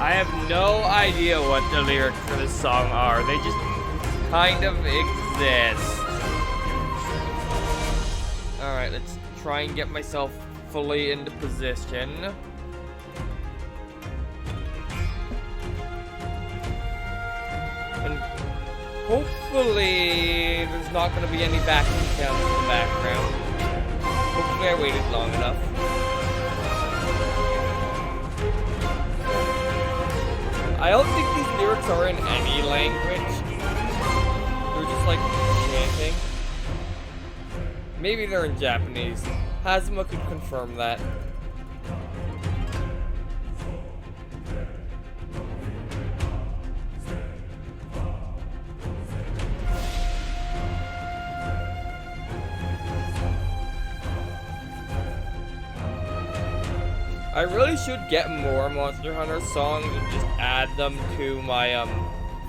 I have no idea what the lyrics for this song are. They just kind of exist. Alright, let's try and get myself fully into position. And hopefully there's not going to be any backing sounds in the background. Hopefully I waited long enough. I don't think these lyrics are in any language. They're just like chanting. Maybe they're in Japanese. Hazuma could confirm that. I really should get more Monster Hunter songs and just add them to my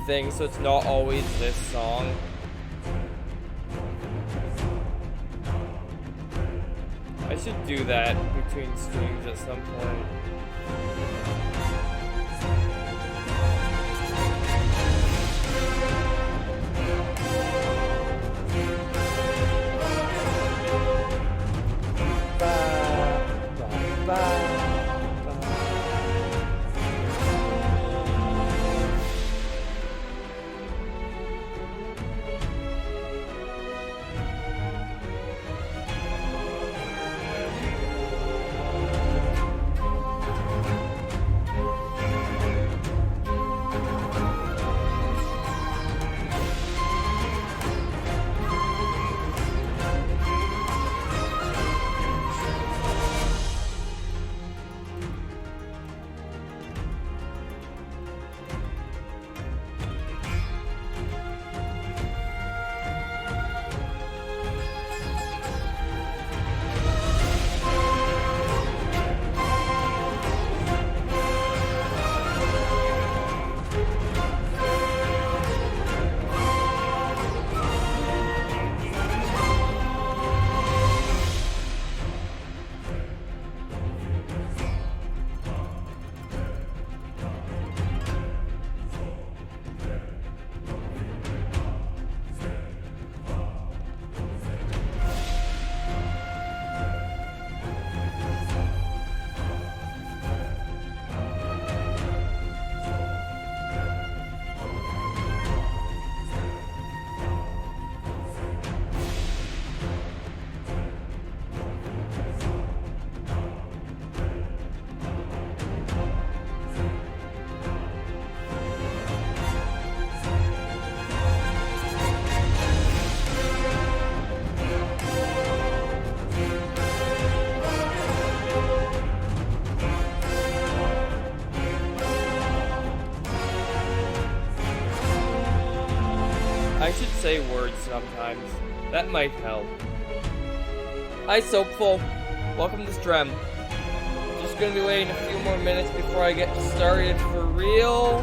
thing so it's not always this song. I should do that between streams at some point. I should say words sometimes. That might help. Hi, Soapful. Welcome to Strem. Just gonna be waiting a few more minutes before I get started for real.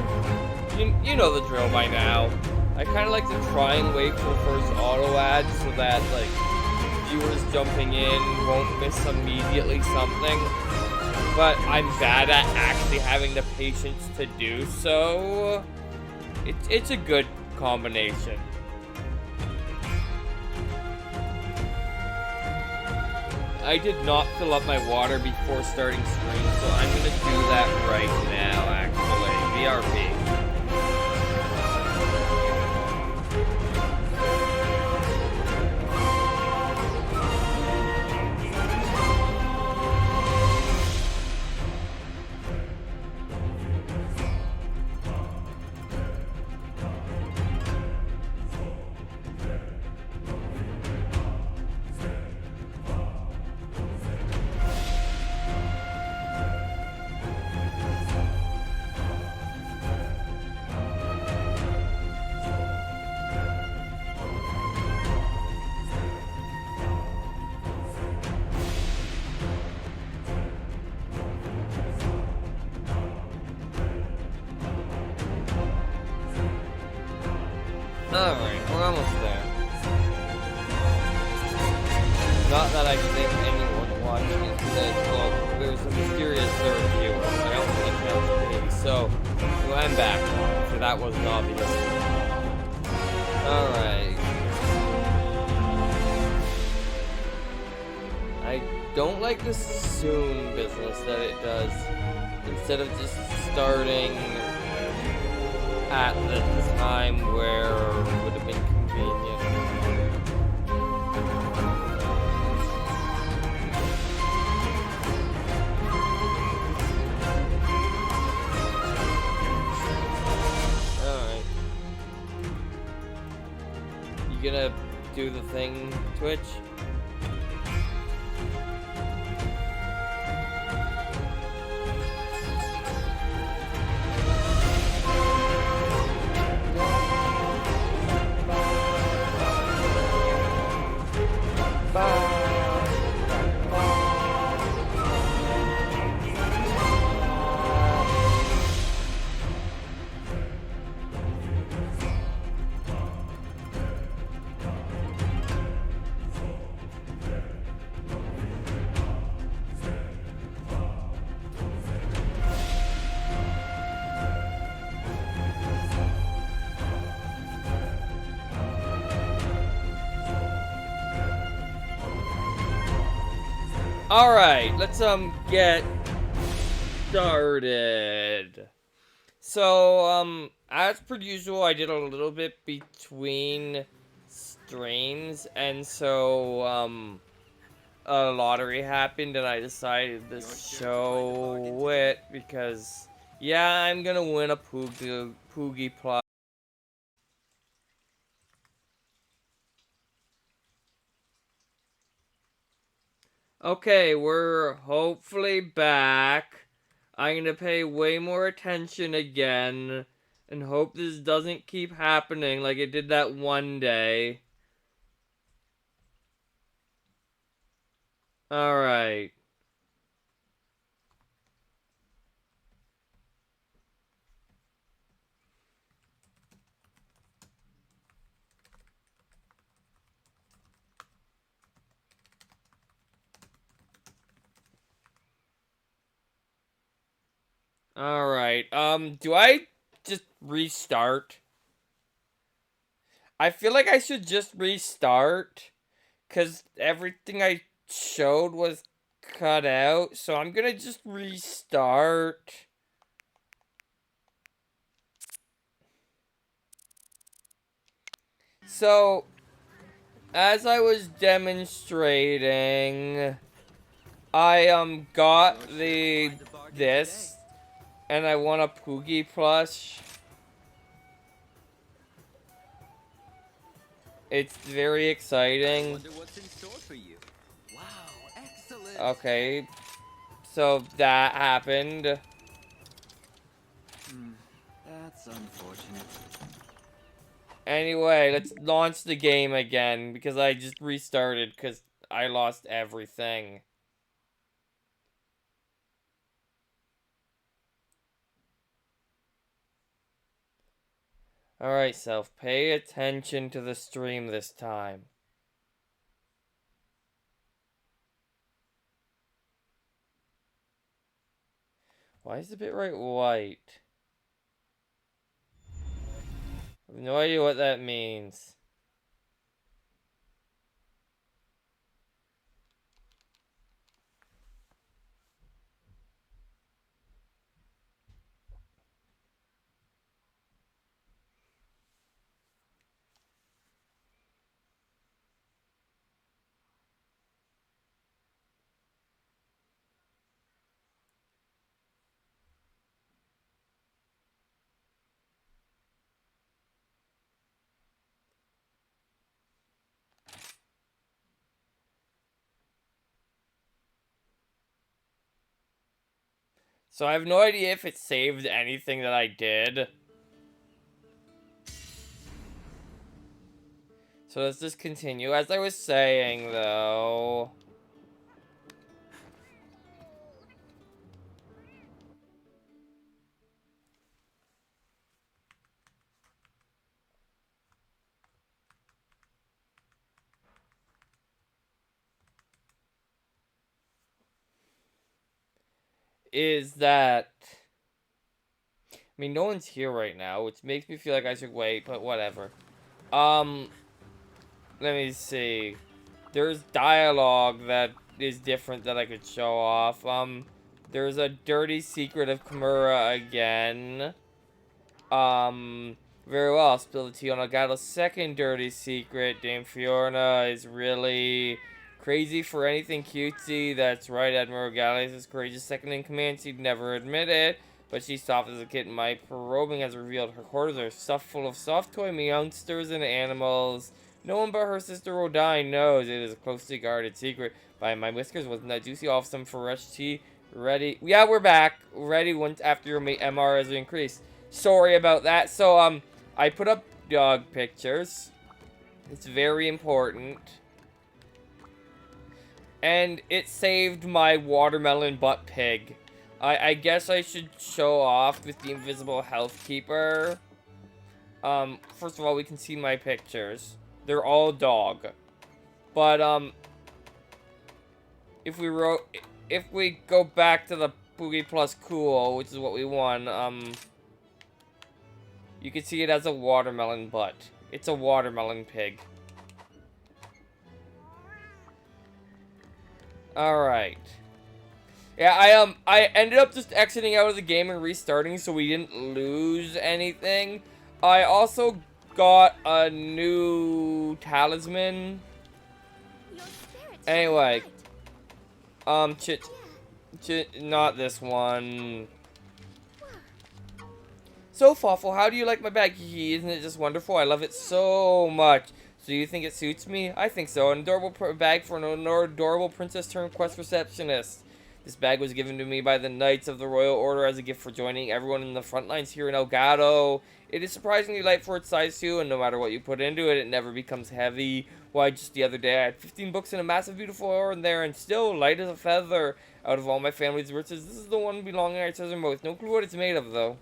You know the drill by now. I kind of like to try and wait for the first auto ad so that, like, viewers jumping in won't miss immediately something. But I'm bad at actually having the patience to do so. It's a good combination. I did not fill up my water before starting stream, so I'm gonna do that right now, actually. BRB. Alright, we're almost there. Not that I think anyone watching it today, well, there's a mysterious third viewer. I don't think it counts me, so so I'm back. So that wasn't obvious. Alright. I don't like the soon business that it does. Instead of just starting at the time where it would have been convenient. Alright. You gonna do the thing, Twitch? Alright, let's get started. So, as per usual, I did a little bit between streams, and so, a lottery happened, and I decided to show it, because, yeah, I'm gonna win a Poogie Plus. Okay, we're hopefully back. I'm gonna pay way more attention again and hope this doesn't keep happening like it did that one day. Alright. Alright, do I just restart? I feel like I should just restart, because everything I showed was cut out, so I'm gonna just restart. So, as I was demonstrating, I got this, and I won a Poogie plush. It's very exciting. Wonder what's in store for you. Wow, excellent. Okay, so that happened. That's unfortunate. Anyway, let's launch the game again, because I just restarted, because I lost everything. Alright, self, pay attention to the stream this time. Why is the bitrate white? I have no idea what that means. So I have no idea if it saved anything that I did. So let's just continue. As I was saying, though... is that... mean, no one's here right now, which makes me feel like I should wait, but whatever. Let me see. There's dialogue that is different that I could show off. There's a dirty secret of Kimura again. Very well, I'll spill the tea on Elgato's second dirty secret. Dame Fiona is really crazy for anything cutesy. That's right, Admiral Gallius is courageous second in command. She'd never admit it, but she's soft as a kitten. My probing has revealed her quarters are stuffed full of soft toy youngsters and animals. No one but her sister Rodine knows it is a closely guarded secret. By my whiskers, wasn't that juicy? I'll have some fresh tea ready. Yeah, we're back. Ready once after your MR has increased. Sorry about that. So, I put up dog pictures. It's very important. And it saved my watermelon butt pig. I guess I should show off with the invisible health keeper. First of all, we can see my pictures. They're all dog. But, if we go back to the Boogie Plus Cool, which is what we won, you can see it as a watermelon butt. It's a watermelon pig. Alright. Yeah, I ended up just exiting out of the game and restarting so we didn't lose anything. I also got a new talisman. Anyway. Not this one. So thoughtful. How do you like my bag? Isn't it just wonderful? I love it so much. So you think it suits me? I think so. An adorable bag for an adorable princess turned quest receptionist. This bag was given to me by the Knights of the Royal Order as a gift for joining everyone in the front lines here in Elgato. It is surprisingly light for its size too, and no matter what you put into it, it never becomes heavy. Why, just the other day I had 15 books in a massive beautiful urn there, and still light as a feather. Out of all my family's riches, this is the one belonging I treasure most. No clue what it's made of though.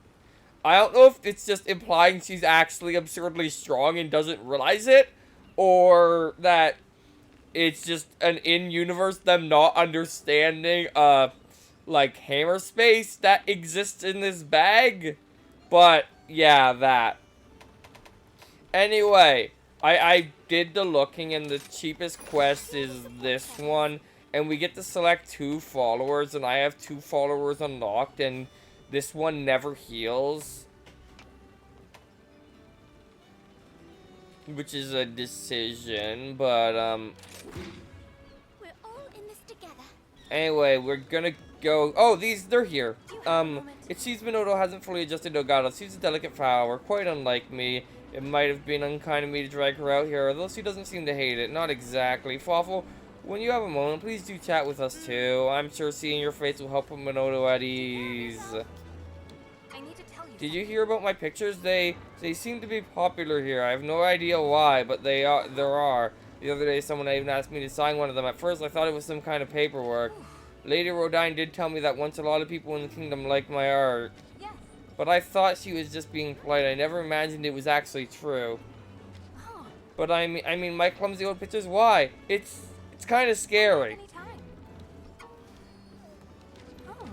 I don't know if it's just implying she's actually absurdly strong and doesn't realize it, or that it's just an in-universe them not understanding, like, hammer space that exists in this bag. But, yeah, that. Anyway, I did the looking, and the cheapest quest is this one, and we get to select 2 followers, and I have 2 followers unlocked, and this one never heals. Which is a decision, but, We're all in this together. Anyway, we're gonna go... Oh, they're here. It seems Minoto hasn't fully adjusted to Elgato. She's a delicate flower, quite unlike me. It might have been unkind of me to drag her out here, although she doesn't seem to hate it. Not exactly. Fawful, when you have a moment, please do chat with us, too. I'm sure seeing your face will help put Minoto at ease. I need to tell you. Did you hear about my pictures? They seem to be popular here. I have no idea why, but there are. The other day, someone even asked me to sign one of them. At first, I thought it was some kind of paperwork. Lady Rodine did tell me that once a lot of people in the kingdom liked my art. Yes. But I thought she was just being polite. I never imagined it was actually true. Oh, But I mean, my clumsy old pictures. Why? It's kind of scary. anytime. Oh.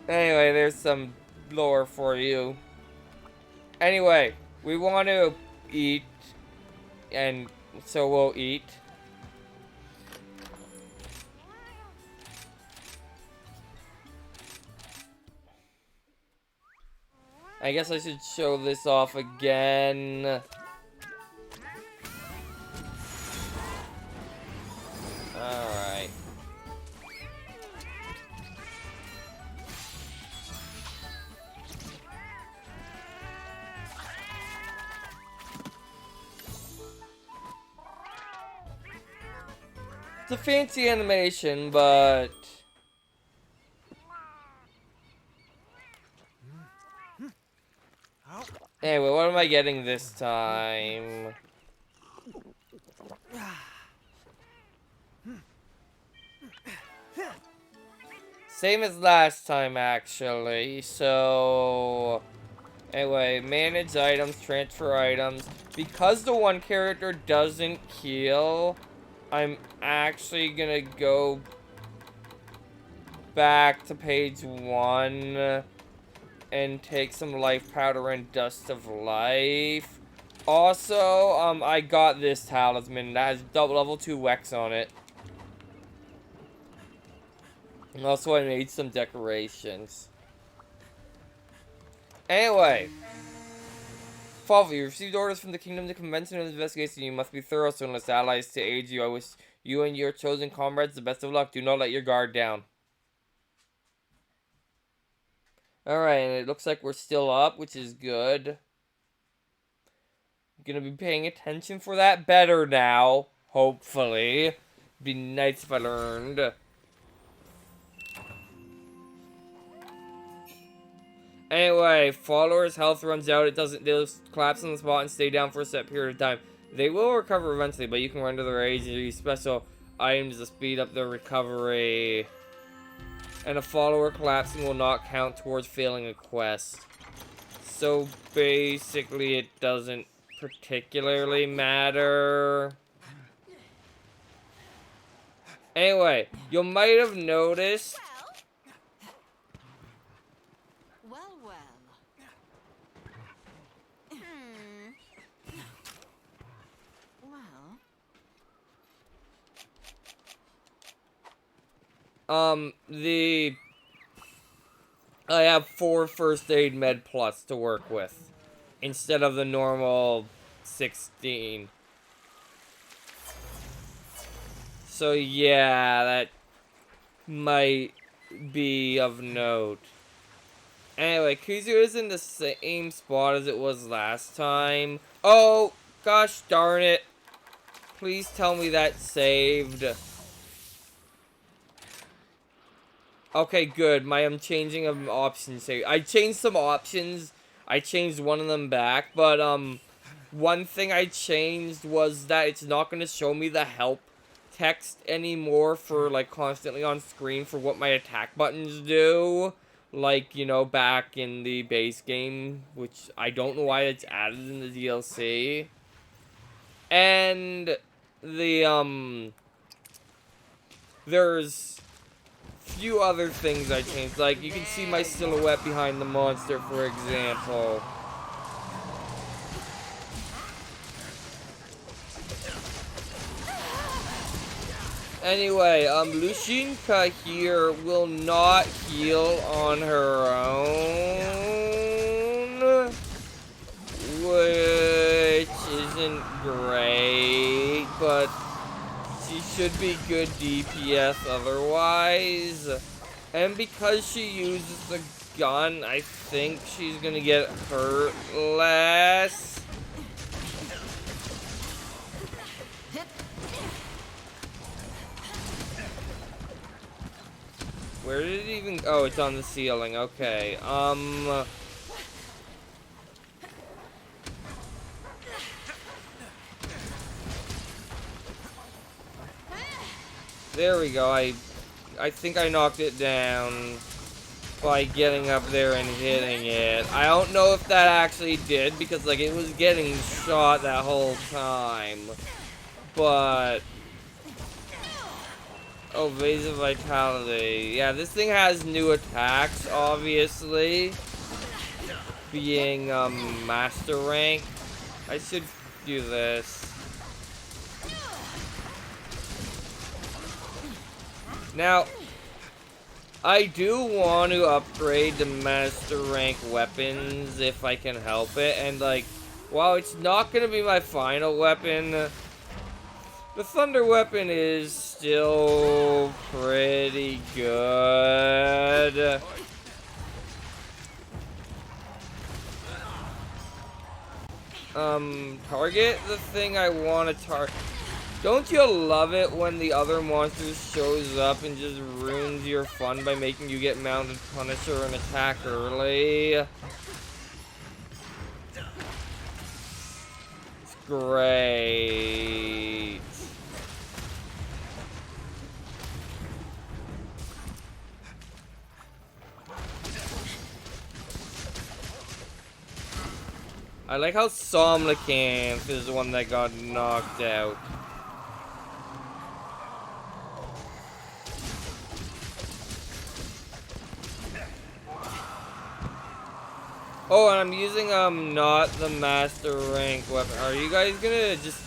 Anyway, there's some lore for you. Anyway, we want to eat, and so we'll eat. I guess I should show this off again. Alright. It's a fancy animation, but... Anyway, what am I getting this time? Same as last time, actually. So... Anyway, manage items, transfer items. Because the one character doesn't heal, I'm actually gonna go back to page 1 and take some life powder and dust of life. Also, I got this talisman that has level 2 Wex on it. And also, I made some decorations. Anyway. Father, you received orders from the kingdom to commence an investigation. You must be thorough so unless allies to aid you. I wish you and your chosen comrades the best of luck. Do not let your guard down. Alright, and it looks like we're still up, which is good. I'm gonna be paying attention for that better now. Hopefully. It'd be nice if I learned. Anyway, followers' health runs out. They'll collapse on the spot and stay down for a set period of time. They will recover eventually, but you can run to their aid and use special items to speed up their recovery. And a follower collapsing will not count towards failing a quest. So basically, it doesn't particularly matter. Anyway, you might have noticed. Well. I have 4 first aid med plus to work with instead of the normal 16. So yeah, that might be of note. Anyway, Kuzu is in the same spot as it was last time. Oh, gosh darn it. Please tell me that saved. Okay, good. I'm changing of options here. I changed some options. I changed one of them back, but one thing I changed was that it's not going to show me the help text anymore for like constantly on screen for what my attack buttons do. Like, you know, back in the base game, which I don't know why it's added in the DLC. And the there's few other things I changed. Like, you can see my silhouette behind the monster, for example. Anyway, Lushinka here will not heal on her own, which isn't great, but she should be good DPS otherwise. And because she uses the gun, I think she's gonna get hurt less. Where did it even... Oh, it's on the ceiling. Okay. There we go. I think I knocked it down by getting up there and hitting it. I don't know if that actually did, because, like, it was getting shot that whole time. But... Oh, Vase of Vitality. Yeah, this thing has new attacks, obviously. Being, Master Rank. I should do this. Now, I do want to upgrade the Master Rank weapons if I can help it. And, like, while it's not going to be my final weapon... The Thunder Weapon is still pretty good. Target the thing I want to target. Don't you love it when the other monster shows up and just ruins your fun by making you get mounted Punisher and attack early? It's great. I like how Somnicanth is the one that got knocked out. Oh, and I'm using not the master rank weapon. Are you guys gonna just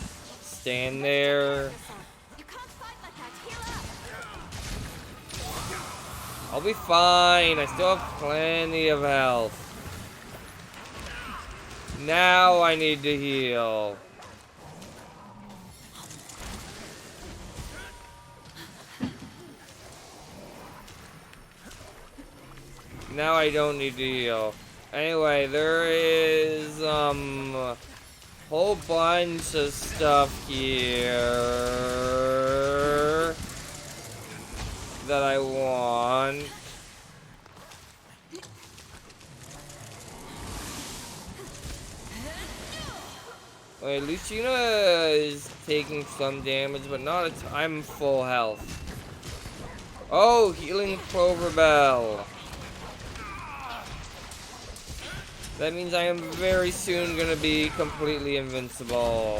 stand there? I'll be fine. I still have plenty of health. Now I need to heal. Now I don't need to heal. Anyway, there is a whole bunch of stuff here that I want. Wait, Lucina is taking some damage, but not a I'm full health. Oh, healing Clover Bell. That means I am very soon gonna be completely invincible.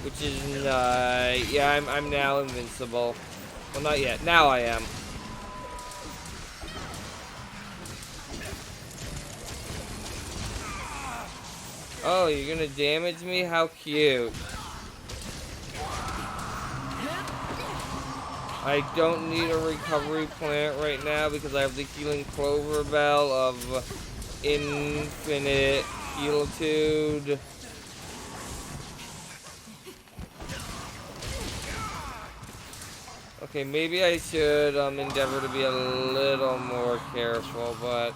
Which is, yeah, I'm now invincible. Well, not yet. Now I am. Oh, you're gonna damage me? How cute. I don't need a recovery plant right now because I have the healing Clover Bell of infinite healitude. Okay, maybe I should endeavor to be a little more careful, but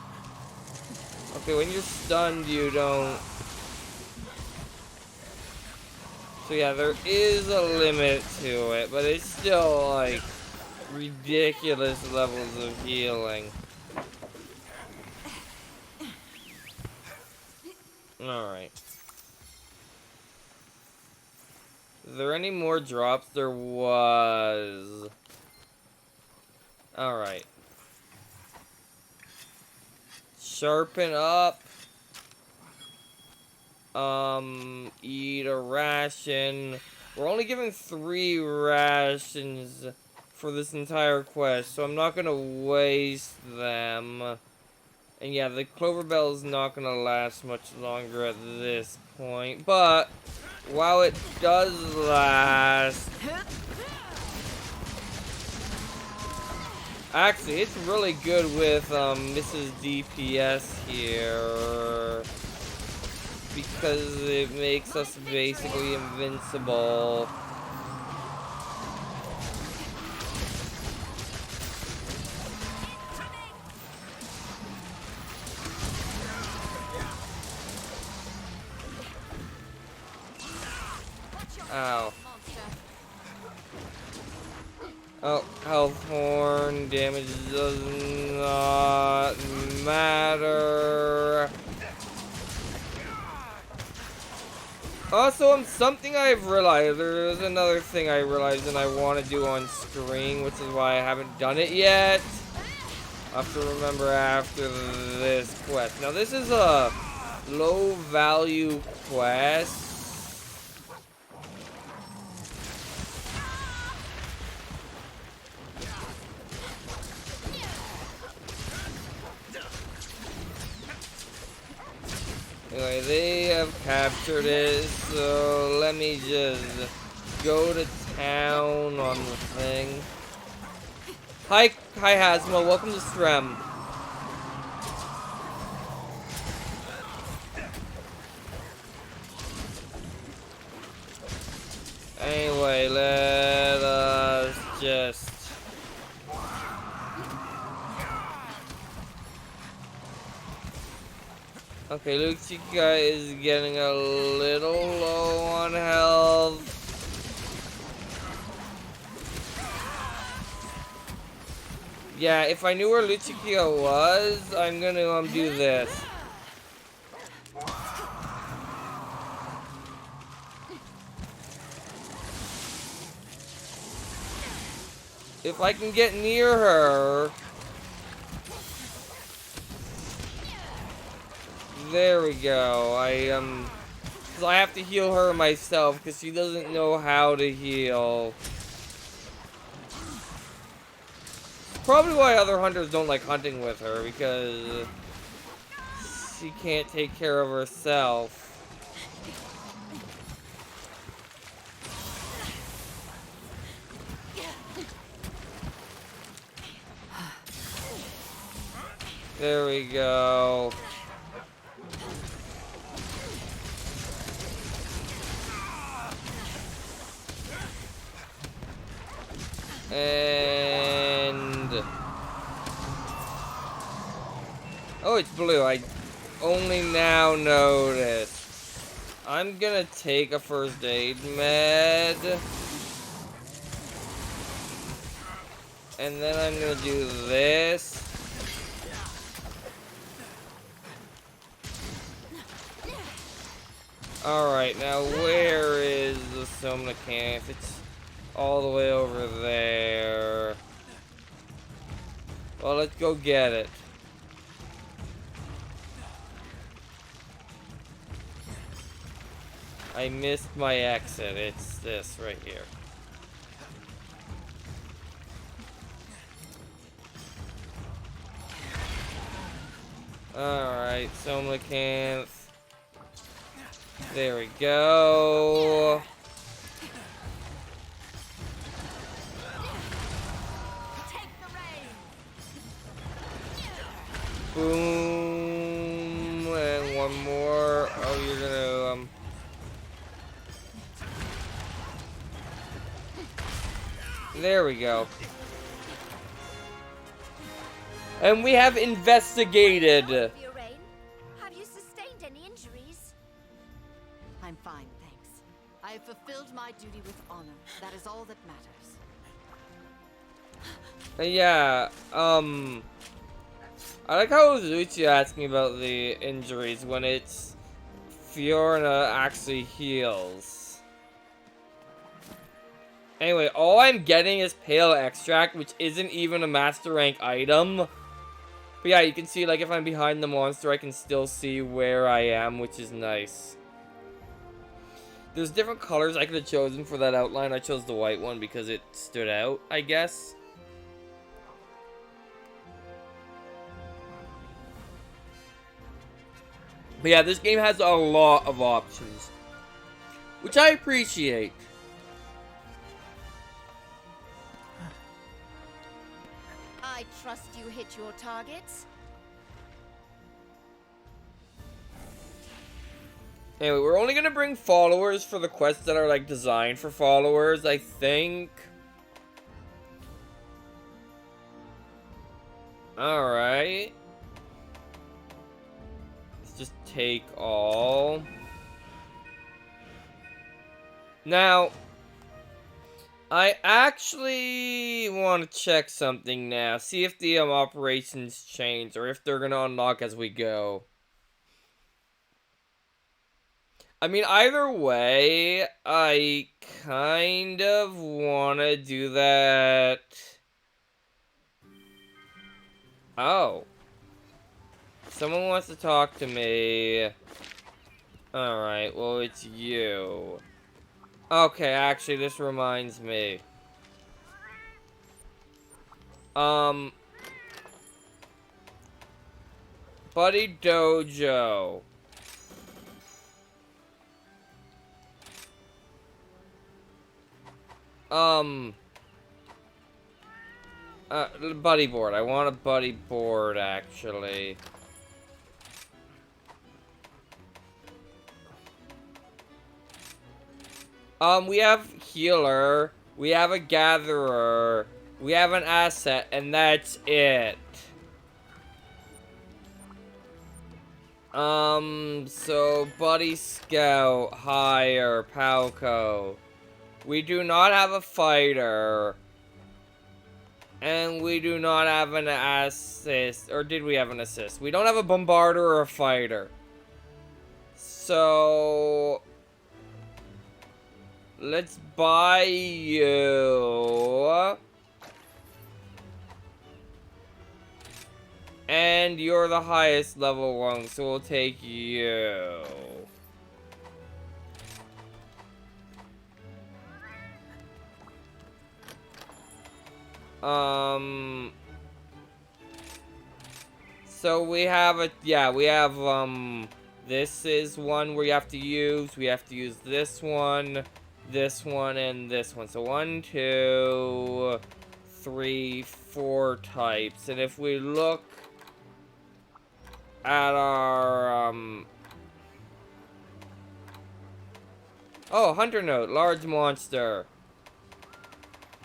okay, when you're stunned, you don't. So yeah, there is a limit to it, but it's still like ridiculous levels of healing. Alright. Is there any more drops? There was. Alright. Sharpen up. Eat a ration. We're only given 3 rations for this entire quest, so I'm not gonna waste them. And yeah, the Clover Bell is not gonna last much longer at this point, but while it does last, actually, it's really good with Mrs. DPS here because it makes us basically invincible. Ow. Oh, health horn damage does not matter. Also, something I've realized, there's another thing I realized and I want to do on screen, which is why I haven't done it yet. I'll have to remember after this quest. Now, this is a low value quest. Anyway, they have captured it, so let me just go to town on the thing. Hi Hasmo, welcome to Strem. Anyway, let us just... Okay, Luxica is getting a little low on health. Yeah, if I knew where Luxica was, I'm gonna do this. If I can get near her... There we go. Cause I have to heal her myself because she doesn't know how to heal. Probably why other hunters don't like hunting with her, because she can't take care of herself. There we go. And oh, it's blue. I only now noticed. I'm gonna take a first aid med. And then I'm gonna do this. Alright, now where is the Somna camp? It's all the way over there. Well, let's go get it. I missed my exit. It's this right here. Alright, Somna camp. There we go. Boom. And one more. Oh, you're gonna, there we go. And we have investigated. Have you sustained any injuries? I'm fine, thanks. I have fulfilled my duty with honor. That is all that matters. Yeah, I like how Uzuchi asked me about the injuries when it's Fiona actually heals. Anyway, all I'm getting is Pale Extract, which isn't even a Master Rank item. But yeah, you can see, like, if I'm behind the monster, I can still see where I am, which is nice. There's different colors I could have chosen for that outline. I chose the white one because it stood out, I guess. But yeah, this game has a lot of options, which I appreciate. I trust you hit your targets. Anyway, we're only gonna bring followers for the quests that are, like, designed for followers, I think. Alright. Let's just take all. Now, I actually want to check something now. See if the operations change, or if they're gonna unlock as we go. I mean, either way, I kind of want to do that. Oh. Someone wants to talk to me. Alright, well, it's you. Okay, actually, this reminds me. Buddy Dojo. Buddy board. I want a buddy board, actually. We have healer, we have a gatherer, we have an asset, and that's it. So Buddy Scout, hire, Palco. We do not have a fighter. And we do not have an assist. Or did we have an assist? We don't have a bombarder or a fighter. So let's buy you. And you're the highest level one, so we'll take you. So we have a, yeah, we have, this is one where you have to use, we have to use this one, and this one. So 1, 2, 3, 4 types. And if we look at our, oh, Hunter Note, large monster.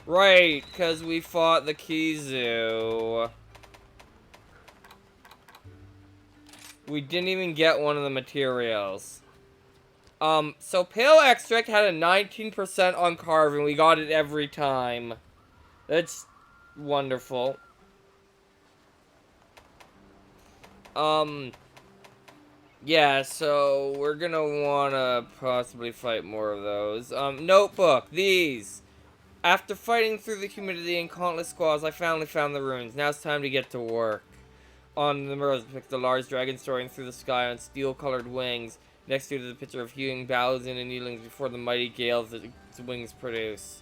Right, because we fought the Kizu. We didn't even get one of the materials. So Pale Extract had a 19% on carving. We got it every time. That's wonderful. Yeah, so we're gonna wanna possibly fight more of those. Notebook, these. After fighting through the humidity and countless squalls, I finally found the ruins. Now it's time to get to work. On the mirrors depicts the large dragon soaring through the sky on steel-colored wings. Next to it is a picture of hewing bows and kneelings before the mighty gales that its wings produce.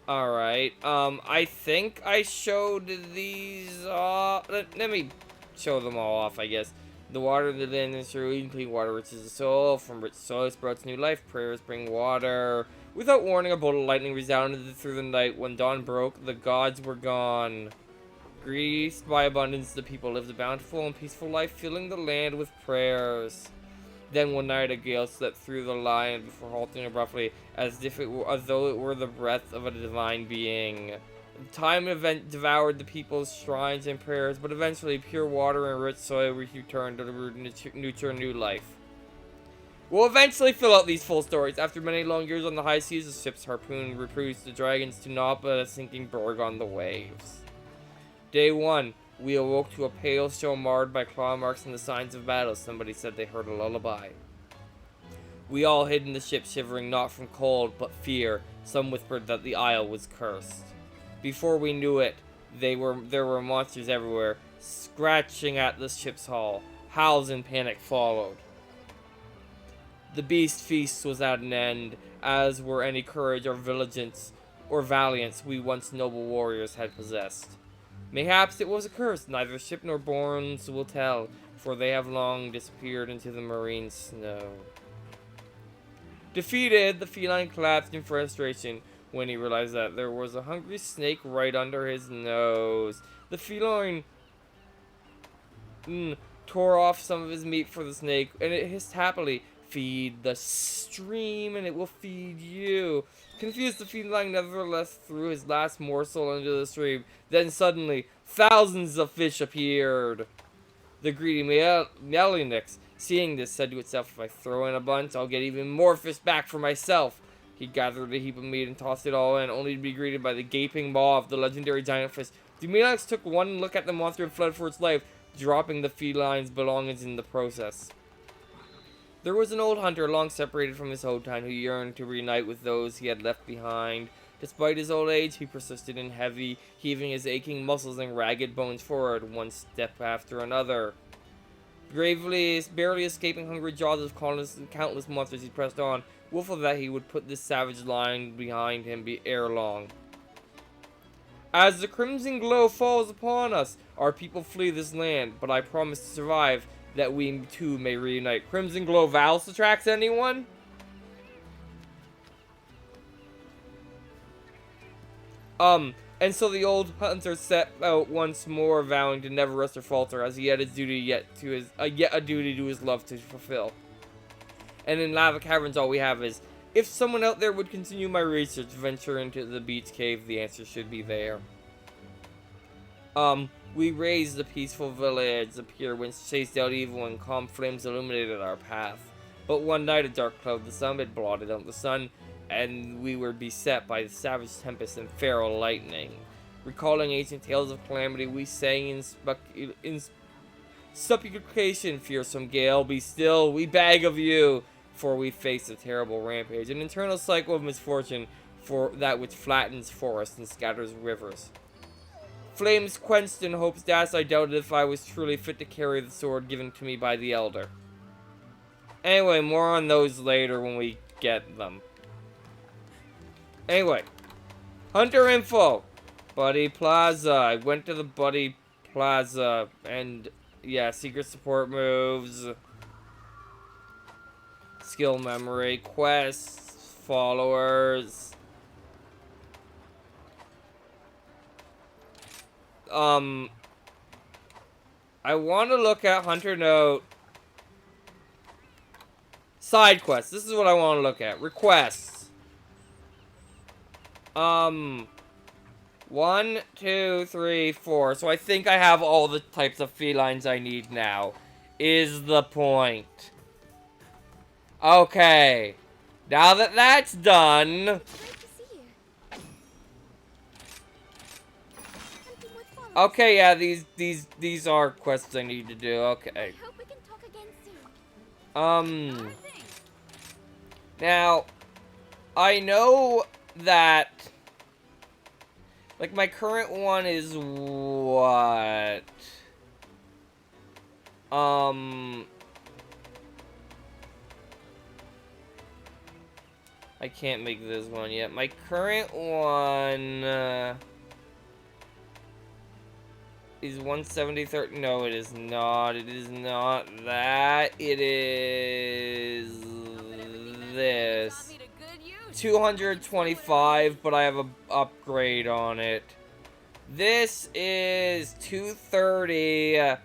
Alright, I think I showed these, let me show them all off, I guess. The water of the land is through clean water, which is the soul. From rich soil sprouts new life. Prayers bring water. Without warning, a bolt of lightning resounded through the night. When dawn broke, the gods were gone. Greased by abundance, the people lived a bountiful and peaceful life, filling the land with prayers. Then one night, a gale swept through the land before halting abruptly, as though it were the breath of a divine being. The time event devoured the people's shrines and prayers, but eventually pure water and rich soil returned to nurture new life. We'll eventually fill out these full stories. After many long years on the high seas, the ship's harpoon reproduced the dragons to naught but a sinking berg on the waves. Day 1, we awoke to a pale show marred by claw marks and the signs of battle. Somebody said they heard a lullaby. We all hid in the ship, shivering not from cold, but fear. Some whispered that the isle was cursed. Before we knew it, there were monsters everywhere, scratching at the ship's hull. Howls and panic followed. The beast feast was at an end, as were any courage or valiance we once noble warriors had possessed. Mayhaps it was a curse, neither ship nor bones will tell, for they have long disappeared into the marine snow. Defeated, the feline collapsed in frustration when he realized that there was a hungry snake right under his nose. The feline tore off some of his meat for the snake, and it hissed happily, "Feed the stream, and it will feed you." Confused, the feline nevertheless threw his last morsel into the stream. Then suddenly, thousands of fish appeared. The greedy Melionix, seeing this, said to itself, "If I throw in a bunch, I'll get even more fish back for myself." He gathered a heap of meat and tossed it all in, only to be greeted by the gaping maw of the legendary giant fish. The Melionix took one look at the monster and fled for its life, dropping the feline's belongings in the process. There was an old hunter long separated from his hometown who yearned to reunite with those he had left behind. Despite his old age, he persisted in heavy, heaving his aching muscles and ragged bones forward, one step after another. Bravely, barely escaping hungry jaws of countless monsters, he pressed on, willful that he would put this savage line behind him ere long. As the crimson glow falls upon us, our people flee this land, but I promise to survive, that we too may reunite. Crimson Glow Vals attracts anyone? And so the old hunter set out once more, vowing to never rest or falter, as he had his duty yet a duty to his love to fulfill. And in Lava Caverns, all we have is, if someone out there would continue my research, venture into the beach cave, the answer should be there. We raised the peaceful village appear whence chased out evil and calm flames illuminated our path. But one night a dark cloud the summit blotted out the sun, and we were beset by the savage tempest and feral lightning. Recalling ancient tales of calamity, we sang in supplication, "Fearsome gale, be still, we beg of you," for we face a terrible rampage, an eternal cycle of misfortune for that which flattens forests and scatters rivers. Flames quenched and hopes dashed, I doubted if I was truly fit to carry the sword given to me by the elder. Anyway, more on those later when we get them. Anyway, Hunter info. Buddy Plaza. I went to the Buddy Plaza and Yeah, secret support moves. Skill memory, quests, followers. I want to look at Hunter Note. Side quests. This is what I want to look at. Requests. 1, 2, 3, 4. So I think I have all the types of felines I need now. Is the point. Okay. Now that that's done. Great to see you. Hunting with followers. Okay, yeah, these are quests I need to do. Okay. I hope we can talk again soon. Now, I know that, like, my current one is what? I can't make this one yet. My current one, is 170. No, it is not. It is not that. It is this. 225, but I have a upgrade on it. This is 230.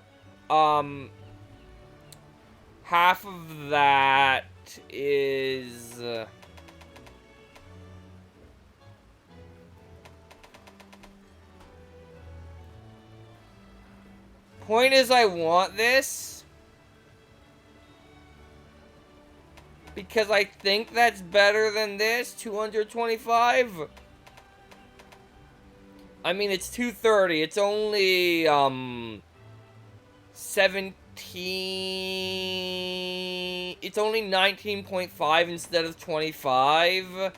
Half of that is point is I want this because I think that's better than this. 225. I mean, it's 230. It's only 17. It's only 19.5 instead of 25.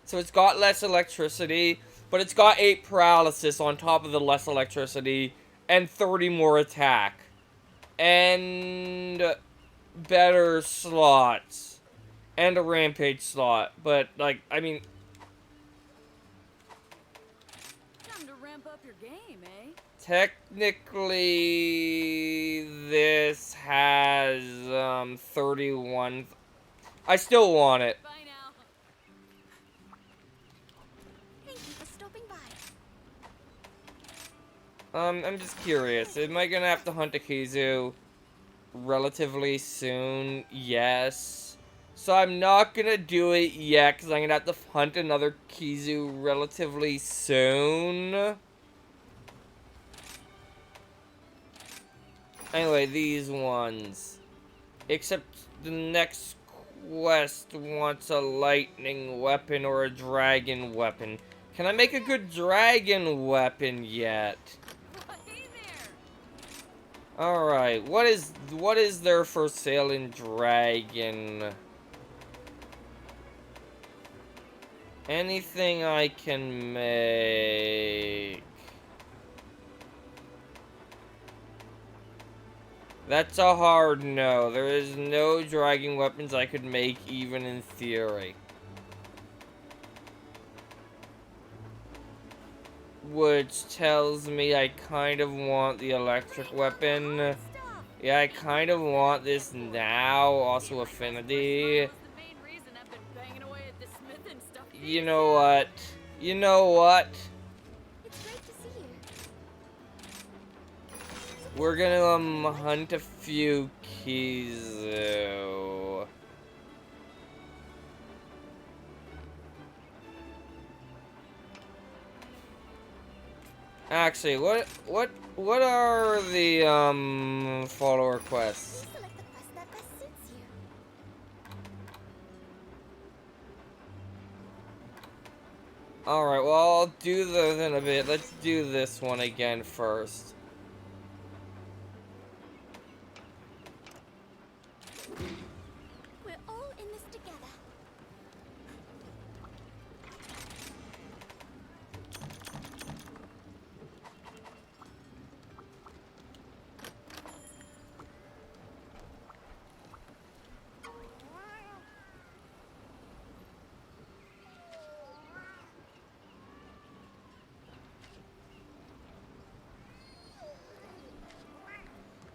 So it's got less electricity, but it's got 8 paralysis on top of the less electricity and 30 more attack. And better slots. And a rampage slot. But, like, I mean, Time to ramp up your game, eh? technically, this has 31. I still want it. Bye now. Thank you for stopping by. I'm just curious. Am I gonna have to hunt a Kizu relatively soon? Yes. So I'm not gonna do it yet because I'm gonna have to hunt another Kizu relatively soon. Anyway, these ones. Except the next quest wants a lightning weapon or a dragon weapon. Can I make a good dragon weapon yet? Hey there. Alright, what is there for sale in dragon? Anything I can make. That's a hard no. There is no dragon weapons I could make even in theory. Which tells me I kind of want the electric weapon. Yeah, I kind of want this now. Also affinity. That's the main reason I've been banging away at the smith and stuff. You know what? You know what? It's great to see you. We're gonna hunt a few Kizu. Actually, what are the follower quests? Please select the quest that best suits you. Alright, well, I'll do those in a bit. Let's do this one again first. We're all in this together.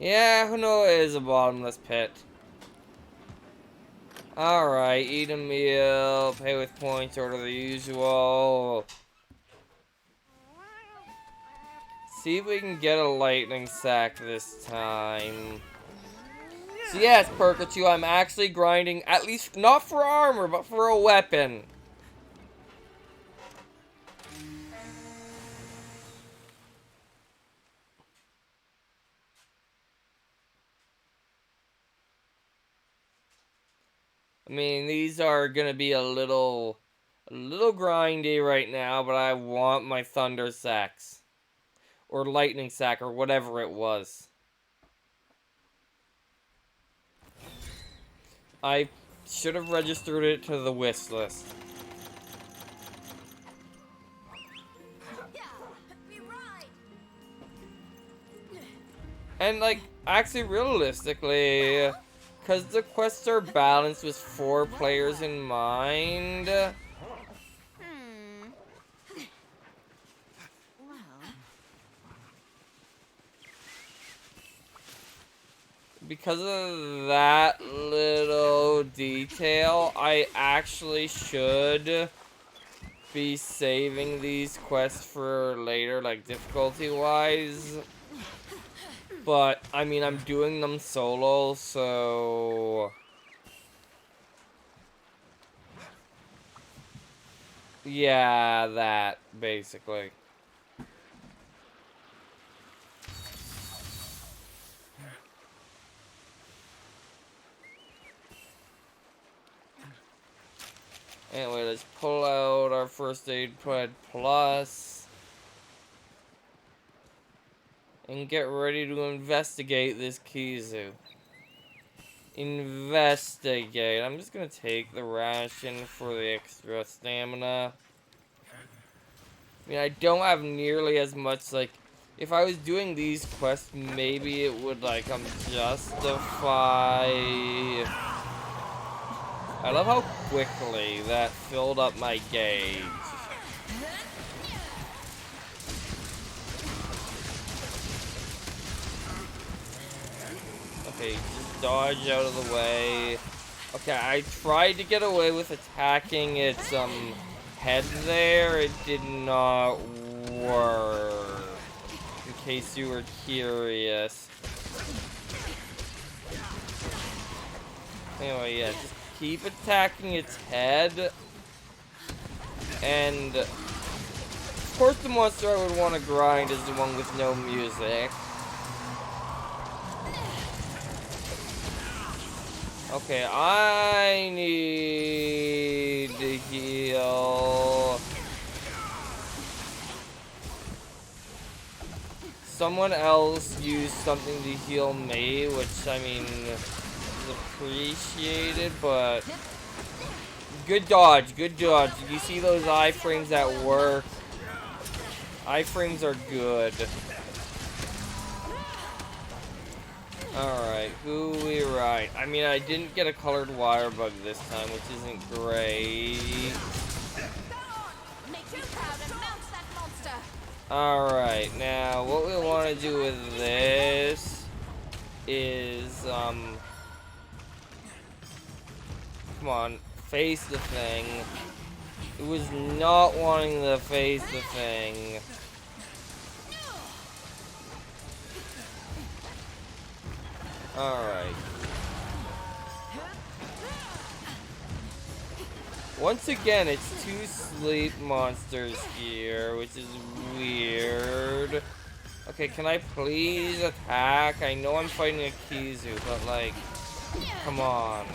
Yeah, who knows it is a bottomless pit. Alright, eat a meal, pay with points, order the usual. See if we can get a lightning sack this time. So yes, Pikachu, I'm actually grinding, at least not for armor, but for a weapon. I mean, these are gonna be a little grindy right now, but I want my thunder sacks. Or lightning sack, or whatever it was. I should have registered it to the wish list. And, like, actually, realistically, because the quests are balanced with 4 players in mind. Well, Because of that little detail, I actually should be saving these quests for later, like, difficulty-wise. But, I mean, I'm doing them solo, so... yeah, that, basically. Anyway, let's pull out our first aid pad plus. And get ready to investigate this Kizu. Investigate. I'm just gonna take the ration for the extra stamina. I mean, I don't have nearly as much, like, if I was doing these quests, maybe it would, like, justify... I love how quickly that filled up my gauge. Okay, just dodge out of the way. Okay, I tried to get away with attacking its, head there. It did not work. In case you were curious. Anyway, yeah, just keep attacking its head. And, of course, the monster I would want to grind is the one with no music. Okay, I need to heal. Someone else used something to heal me, which, I mean, is appreciated, but... good dodge, good dodge. Did you see those iframes at work? Iframes are good. Alright, who we right? I mean, I didn't get a colored wire bug this time, which isn't great. Alright, now what we want to do with this is, come on, face the thing. It was not wanting to face the thing. Alright. Once again, it's 2 sleep monsters here, which is weird. Okay, can I please attack? I know I'm fighting a Kizu, but like, come on.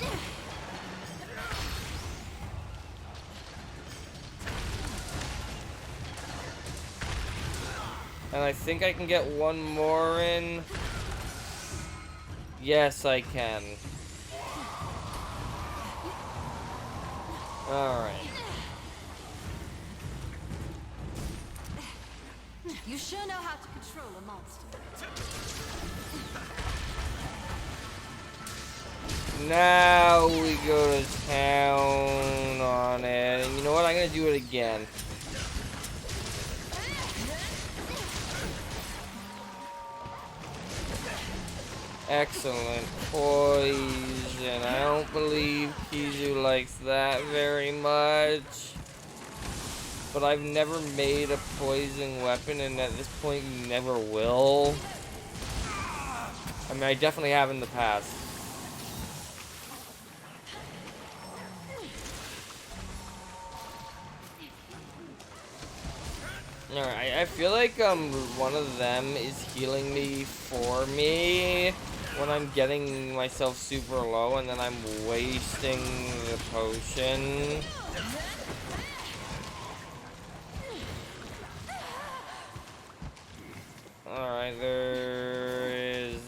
And I think I can get one more in. Yes, I can. Alright. you sure know how to control a monster. Now we go to town on it. And you know what? I'm gonna do it again. Excellent. Poison. I don't believe Kizu likes that very much. But I've never made a poison weapon, and at this point, never will. I mean, I definitely have in the past. Alright, I feel like one of them is healing me for me when I'm getting myself super low, and then I'm wasting the potion. Alright, there is...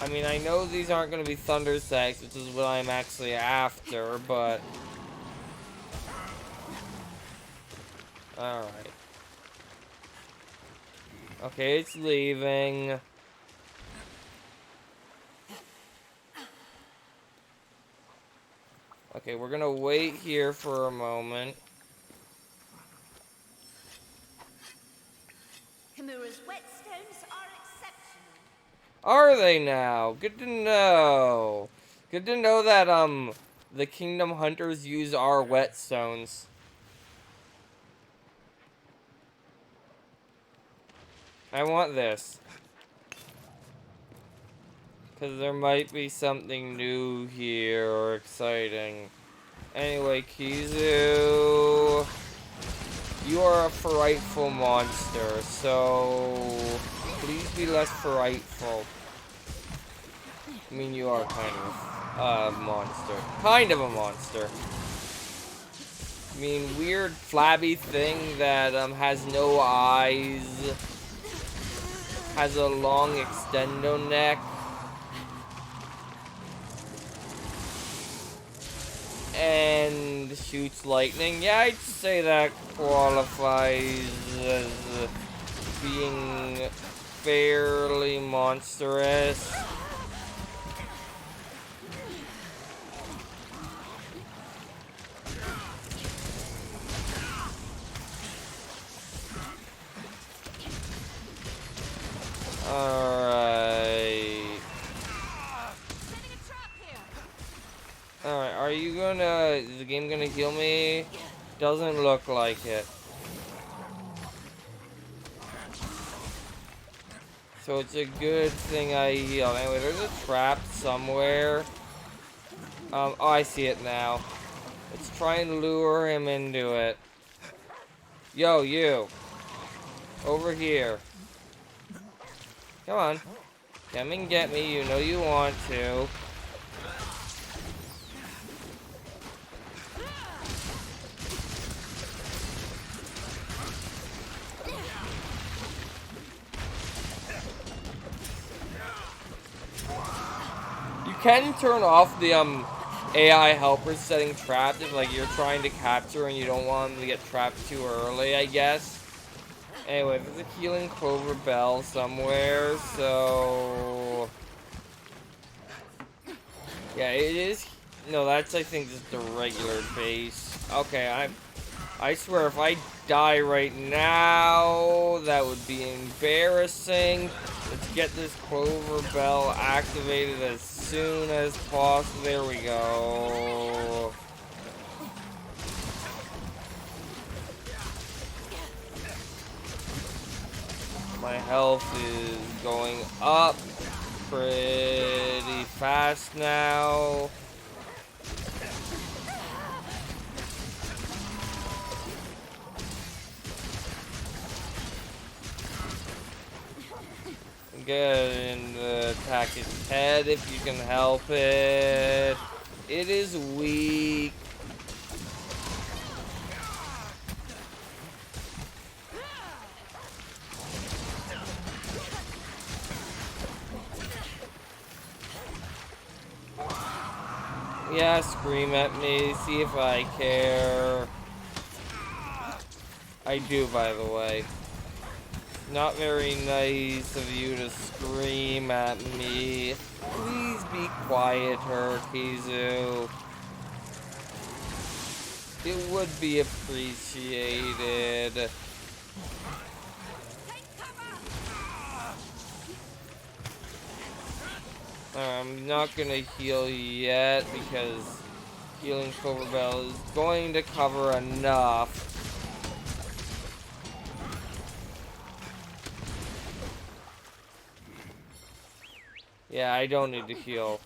I mean, I know these aren't going to be Thunder Sacks, which is what I'm actually after, but... Alright. Okay, it's leaving. Okay, we're gonna wait here for a moment. Kimura's whetstones are exceptional. Are they now? Good to know. Good to know that, the Kingdom Hunters use our whetstones. I want this. Because there might be something new here or exciting. Anyway, Kizu, you are a frightful monster, so please be less frightful. I mean, you are kind of a monster. Kind of a monster. I mean, weird flabby thing that has no eyes. Has a long extendo neck. And shoots lightning. Yeah, I'd say that qualifies as being fairly monstrous. Alright. Alright, are you gonna... is the game gonna heal me? Doesn't look like it. So it's a good thing I heal. Anyway, there's a trap somewhere. Oh, I see it now. Let's try and lure him into it. Yo, you. Over here. Come on. Come and get me. You know you want to. You can turn off the AI helpers setting traps if like you're trying to capture and you don't want them to get trapped too early, I guess. Anyway, there's a healing clover bell somewhere, so... yeah, it is... no, that's, I think, just the regular base. Okay, I swear, if I die right now, that would be embarrassing. Let's get this clover bell activated as soon as possible. There we go. My health is going up pretty fast now. Good, and attack its head if you can help it. It is weak. Yeah, scream at me, see if I care. I do, by the way. Not very nice of you to scream at me. Please be quieter, Kizu. It would be appreciated. I'm not gonna heal yet because healing Cobra Bell is going to cover enough. Yeah, I don't need to heal.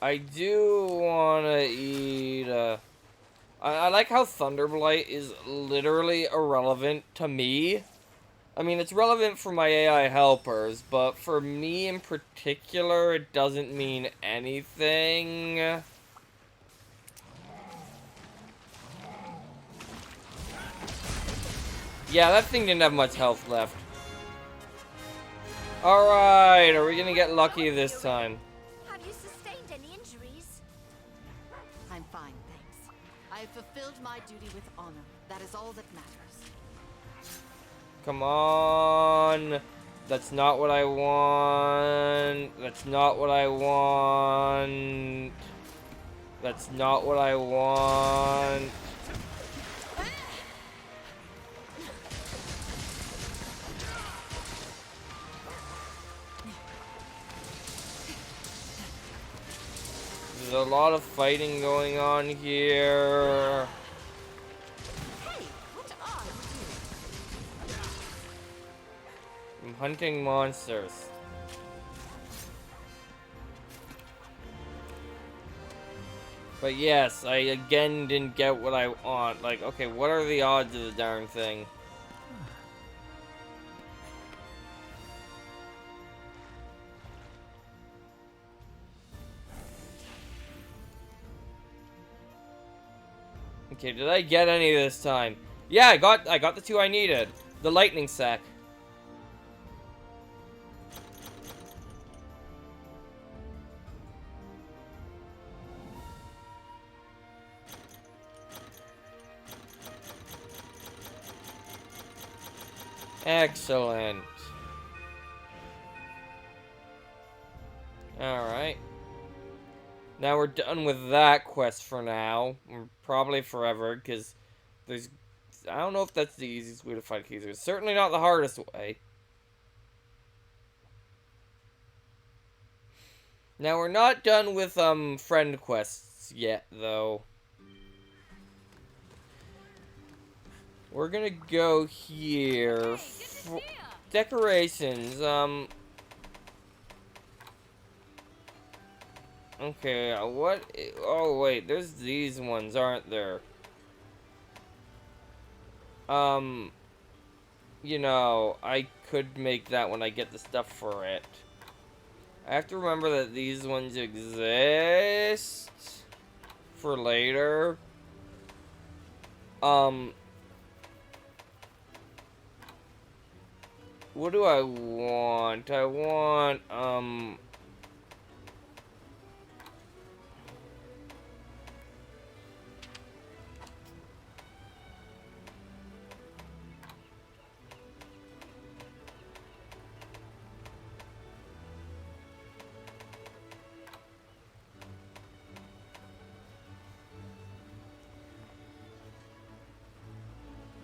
I do wanna eat, I like how Thunderblight is literally irrelevant to me. I mean, it's relevant for my AI helpers, but for me in particular, it doesn't mean anything. Yeah, that thing didn't have much health left. Alright, are we gonna get lucky this time? Have you sustained any injuries? I'm fine, thanks. I have fulfilled my duty with honor. That is all that matters. Come on. That's not what I want. That's not what I want. That's not what I want. There's a lot of fighting going on here. Hey, what are you? I'm hunting monsters. But yes, I again didn't get what I want. Like, okay, what are the odds of the darn thing? Okay, did I get any this time? Yeah, I got the two I needed. The lightning sack. Excellent. Alright. Now we're done with that quest for now. Or probably forever, because there's... I don't know if that's the easiest way to fight Keezer. It's certainly not the hardest way. Now we're not done with, friend quests yet, though. We're gonna go here. Decorations, okay, what? Oh, wait, there's these ones, aren't there? You know, I could make that when I get the stuff for it. I have to remember that these ones exist for later. What do I want? I want,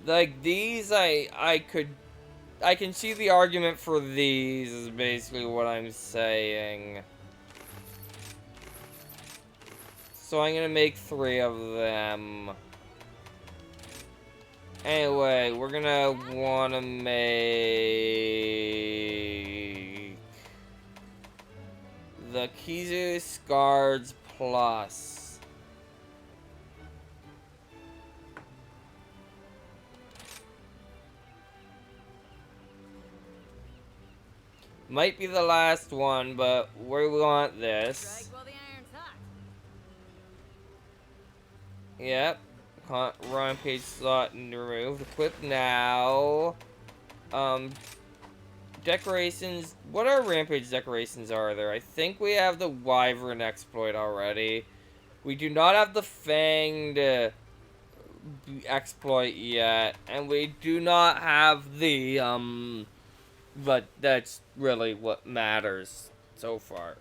like these, I can see the argument for these is basically what I'm saying. So I'm gonna make 3 of them. Anyway, we're gonna wanna make the Kizu Scards Plus. Might be the last one, but we want this. Yep. Rampage slot and removed. Equip now. Decorations. What are Rampage decorations are there? I think we have the Wyvern exploit already. We do not have the Fanged exploit yet. And we do not have the, but that's really what matters so far.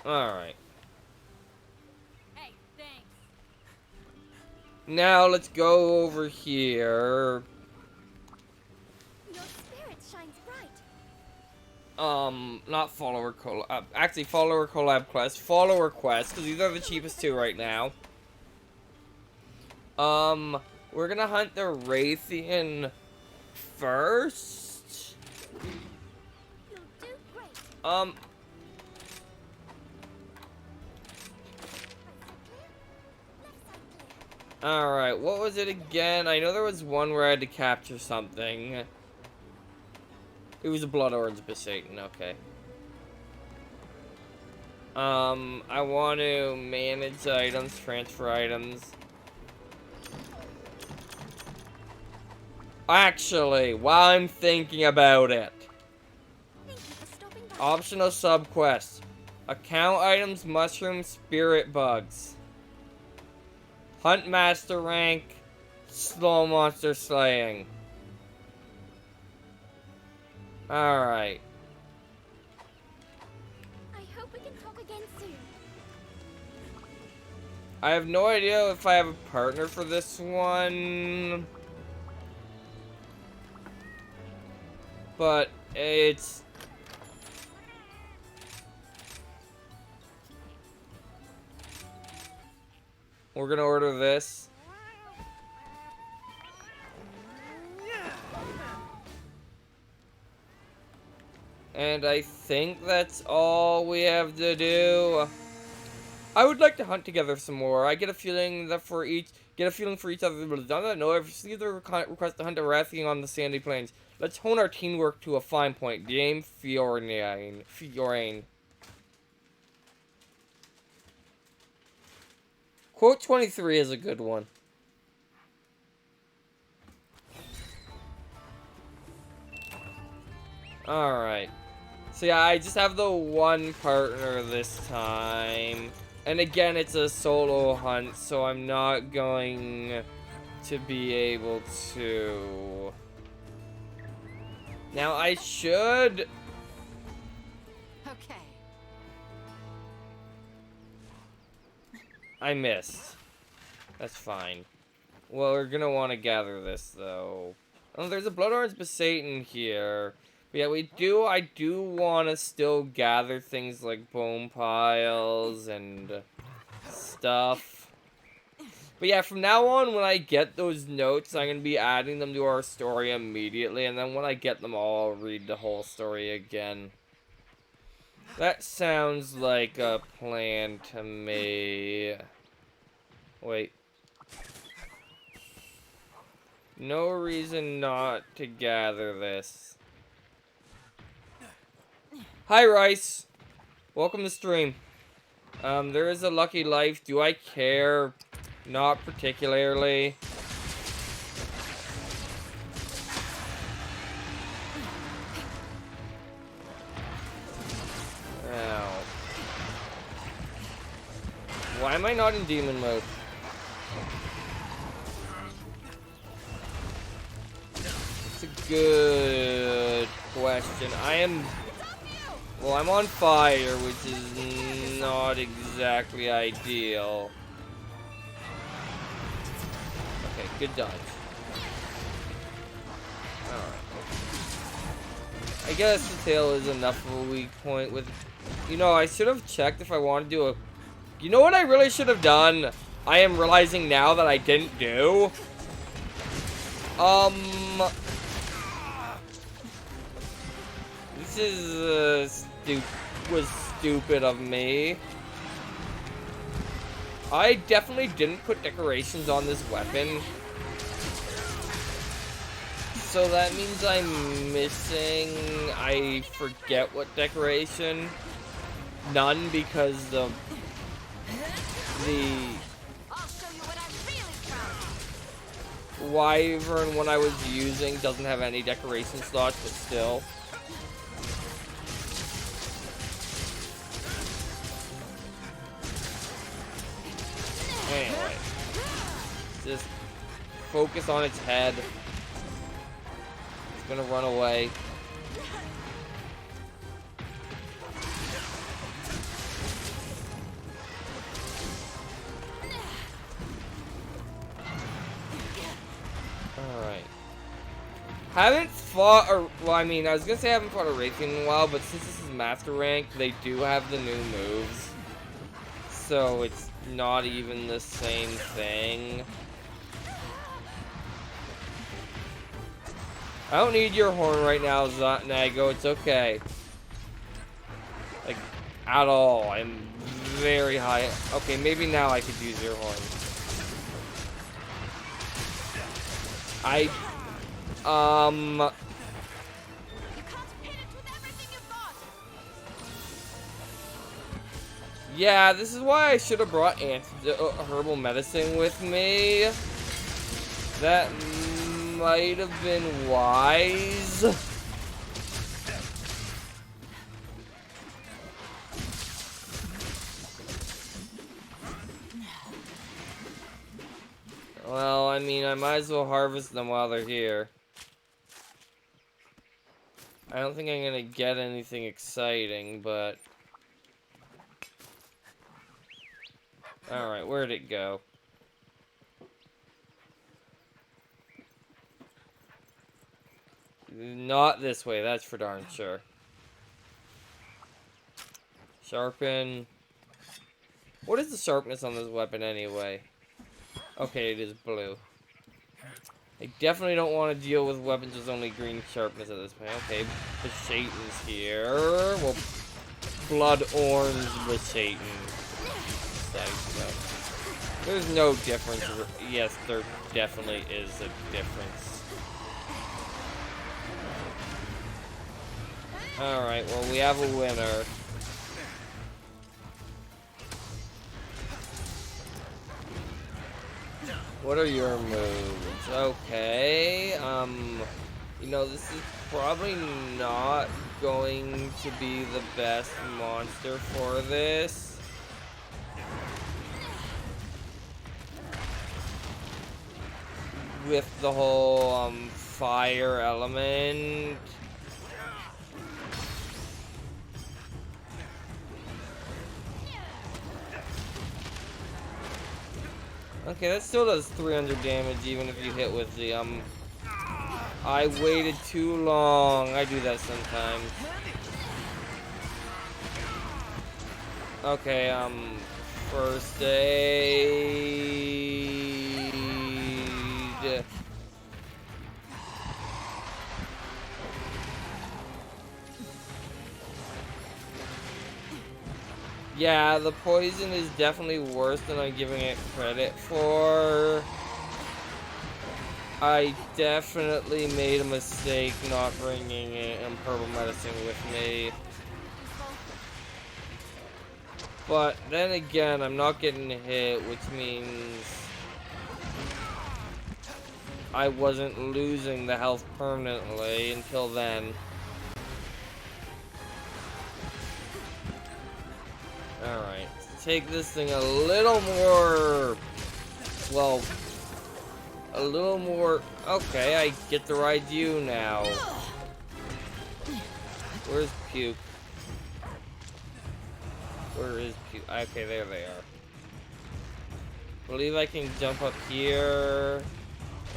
Alright. Now let's go over here. Your spirit shines bright. Not follower collab. Actually, follower collab quest. Follower quest, because these are the cheapest two right now. We're gonna hunt the Raytheon first. You'll do great. Um, alright, what was it again? I know there was one where I had to capture something. It was a Blood Orange Besatin, okay. I want to manage items, transfer items. Actually, while I'm thinking about it. Thank you for stopping by. Optional subquests. Account items, mushroom, spirit bugs. Hunt master rank, slow monster slaying. Alright. I hope we can talk again soon. I have no idea if I have a partner for this one. But it's... We're gonna order this. And I think that's all we have to do. I would like to hunt together some more. I get a feeling that for each other. But I don't know. I've received the request to hunt a Rathian on the sandy plains. Let's hone our teamwork to a fine point. Dame Fiorane. Quote 23 is a good one. Alright. So yeah, I just have the one partner this time. And again, it's a solo hunt, so I'm not going to be able to... Now, I should... Okay. I missed. That's fine. Well, we're gonna want to gather this, though. Oh, there's a Blood Orange Besatin here. But yeah, I do want to still gather things like bone piles and stuff. But yeah, from now on, when I get those notes, I'm going to be adding them to our story immediately. And then when I get them all, I'll read the whole story again. That sounds like a plan to me. Wait. No reason not to gather this. Hi, Rice. Welcome to stream. There is a lucky life. Do I care? Not particularly. Ow. Why am I not in demon mode? It's a good question. Well, I'm on fire, which is not exactly ideal. Okay, good dodge. Alright. I guess the tail is enough of a weak point with... You know, I should have checked if I wanted to do a... You know what I really should have done? I am realizing now that I didn't do? This is, was stupid of me. I definitely didn't put decorations on this weapon. So that means I'm missing, I forget what decoration. None, because the I'll show you what I'm really proud of. Wyvern one I was using doesn't have any decoration slots, but still. Anyway, just focus on its head. It's gonna run away. Haven't fought, or, well, I mean, I was gonna say I haven't fought a Raytheon in a while, but since this is Master Rank, they do have the new moves. So it's not even the same thing. I don't need your horn right now, Dango. It's okay. Like, at all. I'm very high. Okay, maybe now I could use your horn. You can't hit it with everything you've got. Yeah, this is why I should have brought herbal medicine with me. That might have been wise. Well, I mean, I might as well harvest them while they're here. I don't think I'm gonna get anything exciting, but... Alright, where'd it go? Not this way, that's for darn sure. Sharpen. What is the sharpness on this weapon anyway? Okay, it is blue. I definitely don't want to deal with weapons with only green sharpness at this point. Okay, Bashaitan's here. Well, blood orange Bashaitan. There's no difference. Yes, there definitely is a difference. Alright, well, we have a winner. What are your moves? Okay, you know, this is probably not going to be the best monster for this. With the whole, fire element. Okay, that still does 300 damage even if you hit with the, I waited too long. I do that sometimes. Okay, first aid. Yeah, the poison is definitely worse than I'm giving it credit for. I definitely made a mistake not bringing herbal medicine with me. But then again, I'm not getting hit, which means I wasn't losing the health permanently until then. Alright, take this thing a little more, well, a little more, okay, I get to ride you now. Where's Puke? Where is Puke? Okay, there they are. I believe I can jump up here,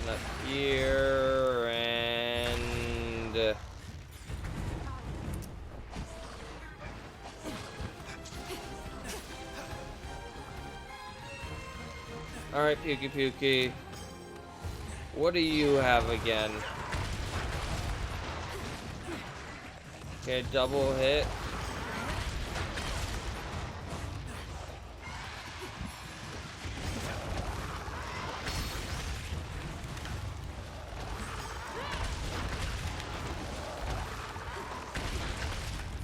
and up here, and... Alright, Pukey Pukey. What do you have again? Okay, double hit.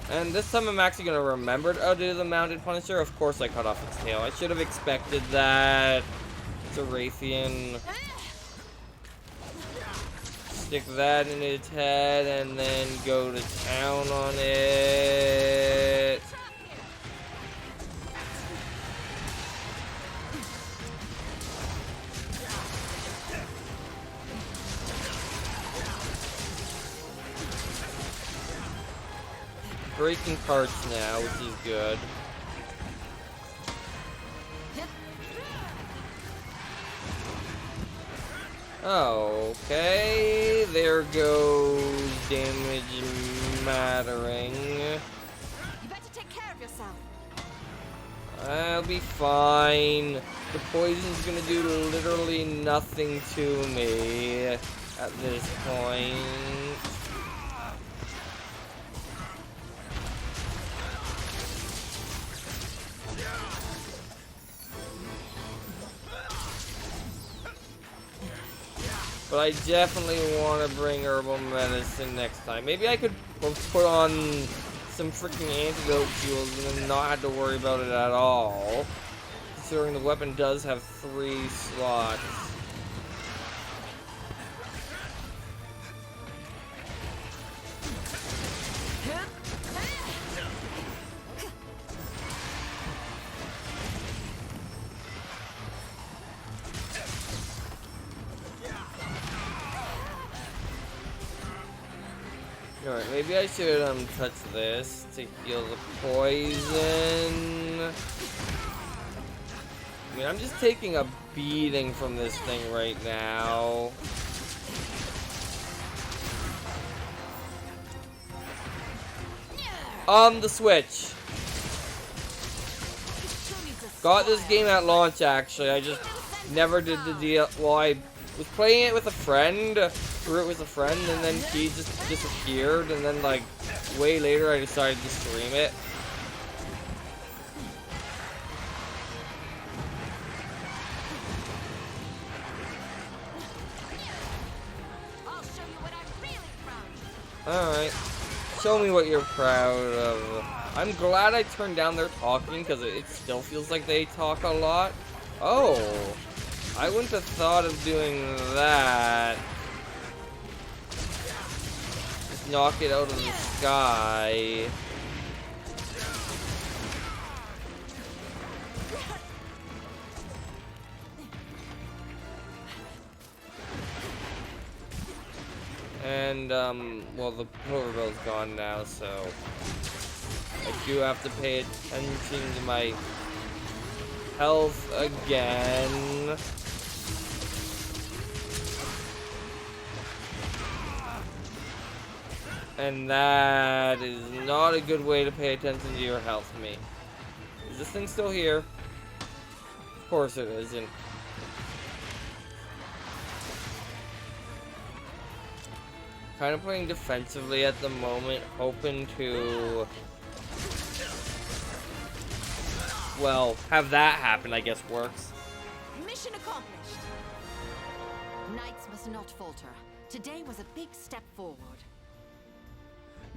And this time I'm actually going to remember to do the Mounted Punisher. Of course I cut off its tail. I should have expected that. It's a Raytheon. Stick that in its head and then go to town on it. Breaking parts now, which is good. Okay, there goes damage mattering. You better take care of yourself. I'll be fine. The poison's gonna do literally nothing to me at this point. But I definitely want to bring herbal medicine next time. Maybe I could put on some freaking antidote shields and then not have to worry about it at all. Considering the weapon does have 3 slots. Alright, maybe I should touch this to heal the poison. I mean, I'm just taking a beating from this thing right now. The Switch. Got this game at launch, actually. I just never did the deal. Well, I was playing it with a friend, through it with a friend, and then he just disappeared, and then, like, way later I decided to stream it. I'll show you what I'm really proud of. Alright. Show me what you're proud of. I'm glad I turned down their talking, because it still feels like they talk a lot. Oh. I wouldn't have thought of doing that. Just knock it out of the sky. And, well, the power bill's gone now, so I do have to pay attention to my health again. And that is not a good way to pay attention to your health, me. Is this thing still here? Of course it isn't. Kind of playing defensively at the moment, hoping to, well, have that happen, I guess works. Mission accomplished. Knights must not falter. Today was a big step forward.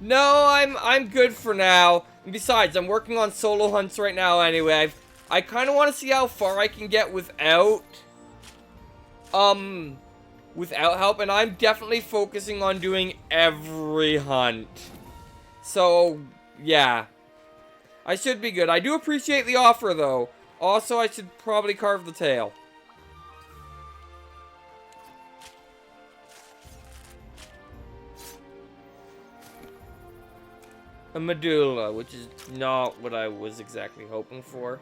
No, I'm good for now. And besides, I'm working on solo hunts right now anyway. I kind of want to see how far I can get without help, and I'm definitely focusing on doing every hunt. So, yeah. I should be good. I do appreciate the offer, though. Also, I should probably carve the tail. A medulla, which is not what I was exactly hoping for.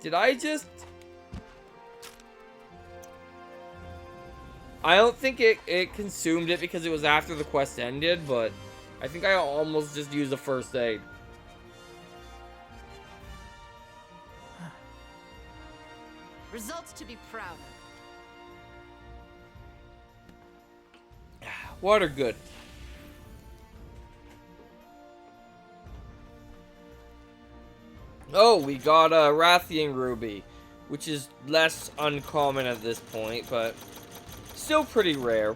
Did I just... I don't think it consumed it because it was after the quest ended, but I think I almost just used the first aid. Results to be proud of. Water good. Oh, we got a Rathian Ruby, which is less uncommon at this point, but still pretty rare.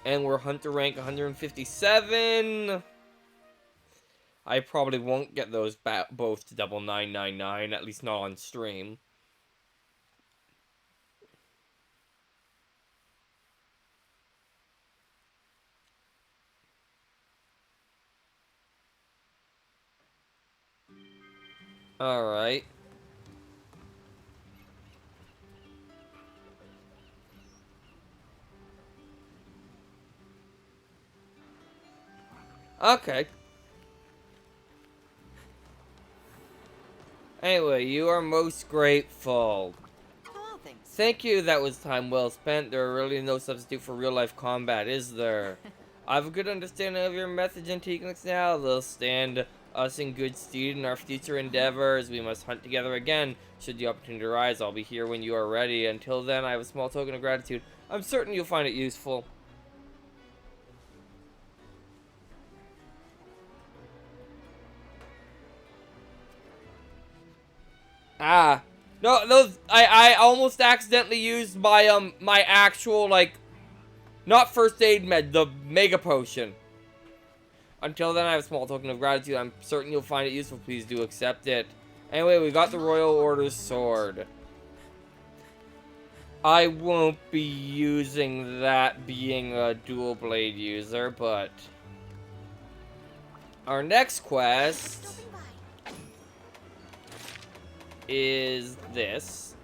And we're Hunter rank 157. I probably won't get those both to double 999, at least not on stream. Alright. Okay. Anyway, you are most grateful. How are things? Thank you, that was time well spent. There are really no substitute for real-life combat, is there? I have a good understanding of your methods and techniques now. They'll stand us in good stead in our future endeavors. We must hunt together again. Should the opportunity arise, I'll be here when you are ready. Until then, I have a small token of gratitude. I'm certain you'll find it useful. Ah. No, those, I almost accidentally used my, my actual, like, not first aid med, the mega potion. Until then, I have a small token of gratitude. I'm certain you'll find it useful. Please do accept it. Anyway, we got the Royal Order's sword. I won't be using that being a dual blade user, but our next quest is this.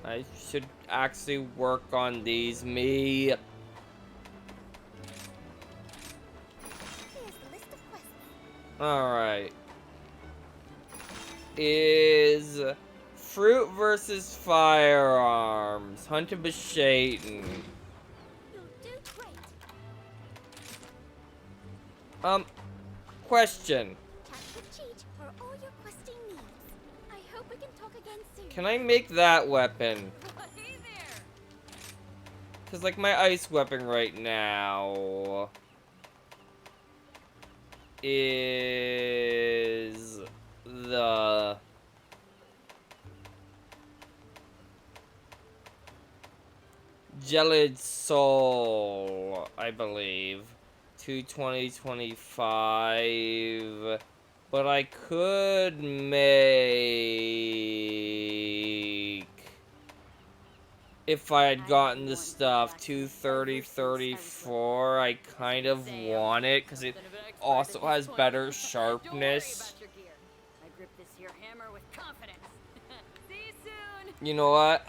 I should actually work on these. Alright. Is fruit versus firearms. Hunted Beshaten. Question. Can I make that weapon? Because, like, my ice weapon right now is the Gelid Soul, I believe. 220-25. But I could make, if I had gotten the stuff, 230-34. I kind of want it because it also has better sharpness. You know what?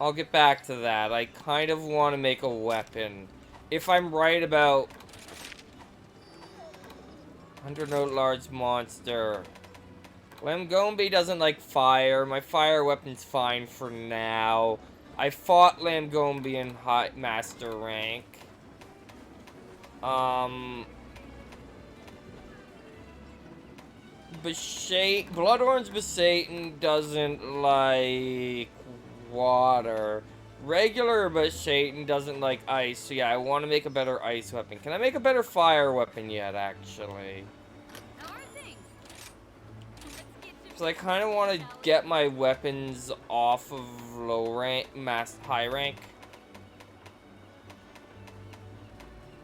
I'll get back to that. I kind of want to make a weapon. If I'm right about 100-note large monster. Lamgombe doesn't like fire. My fire weapon's fine for now. I fought Lamgombe in high master rank. Bloodhorn's Beshaten doesn't like water. Regular Beshaten doesn't like ice, so yeah, I want to make a better ice weapon. Can I make a better fire weapon yet, actually? So I kind of want to get my weapons off of low rank, high rank.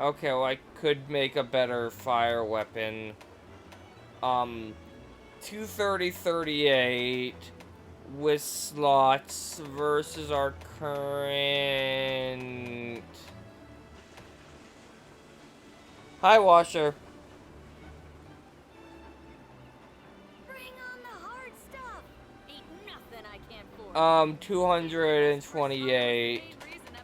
Okay, well I could make a better fire weapon. 230-38 with slots versus our current. Hi, Washer. Bring on the hard stuff. Ain't nothing I can't afford. 228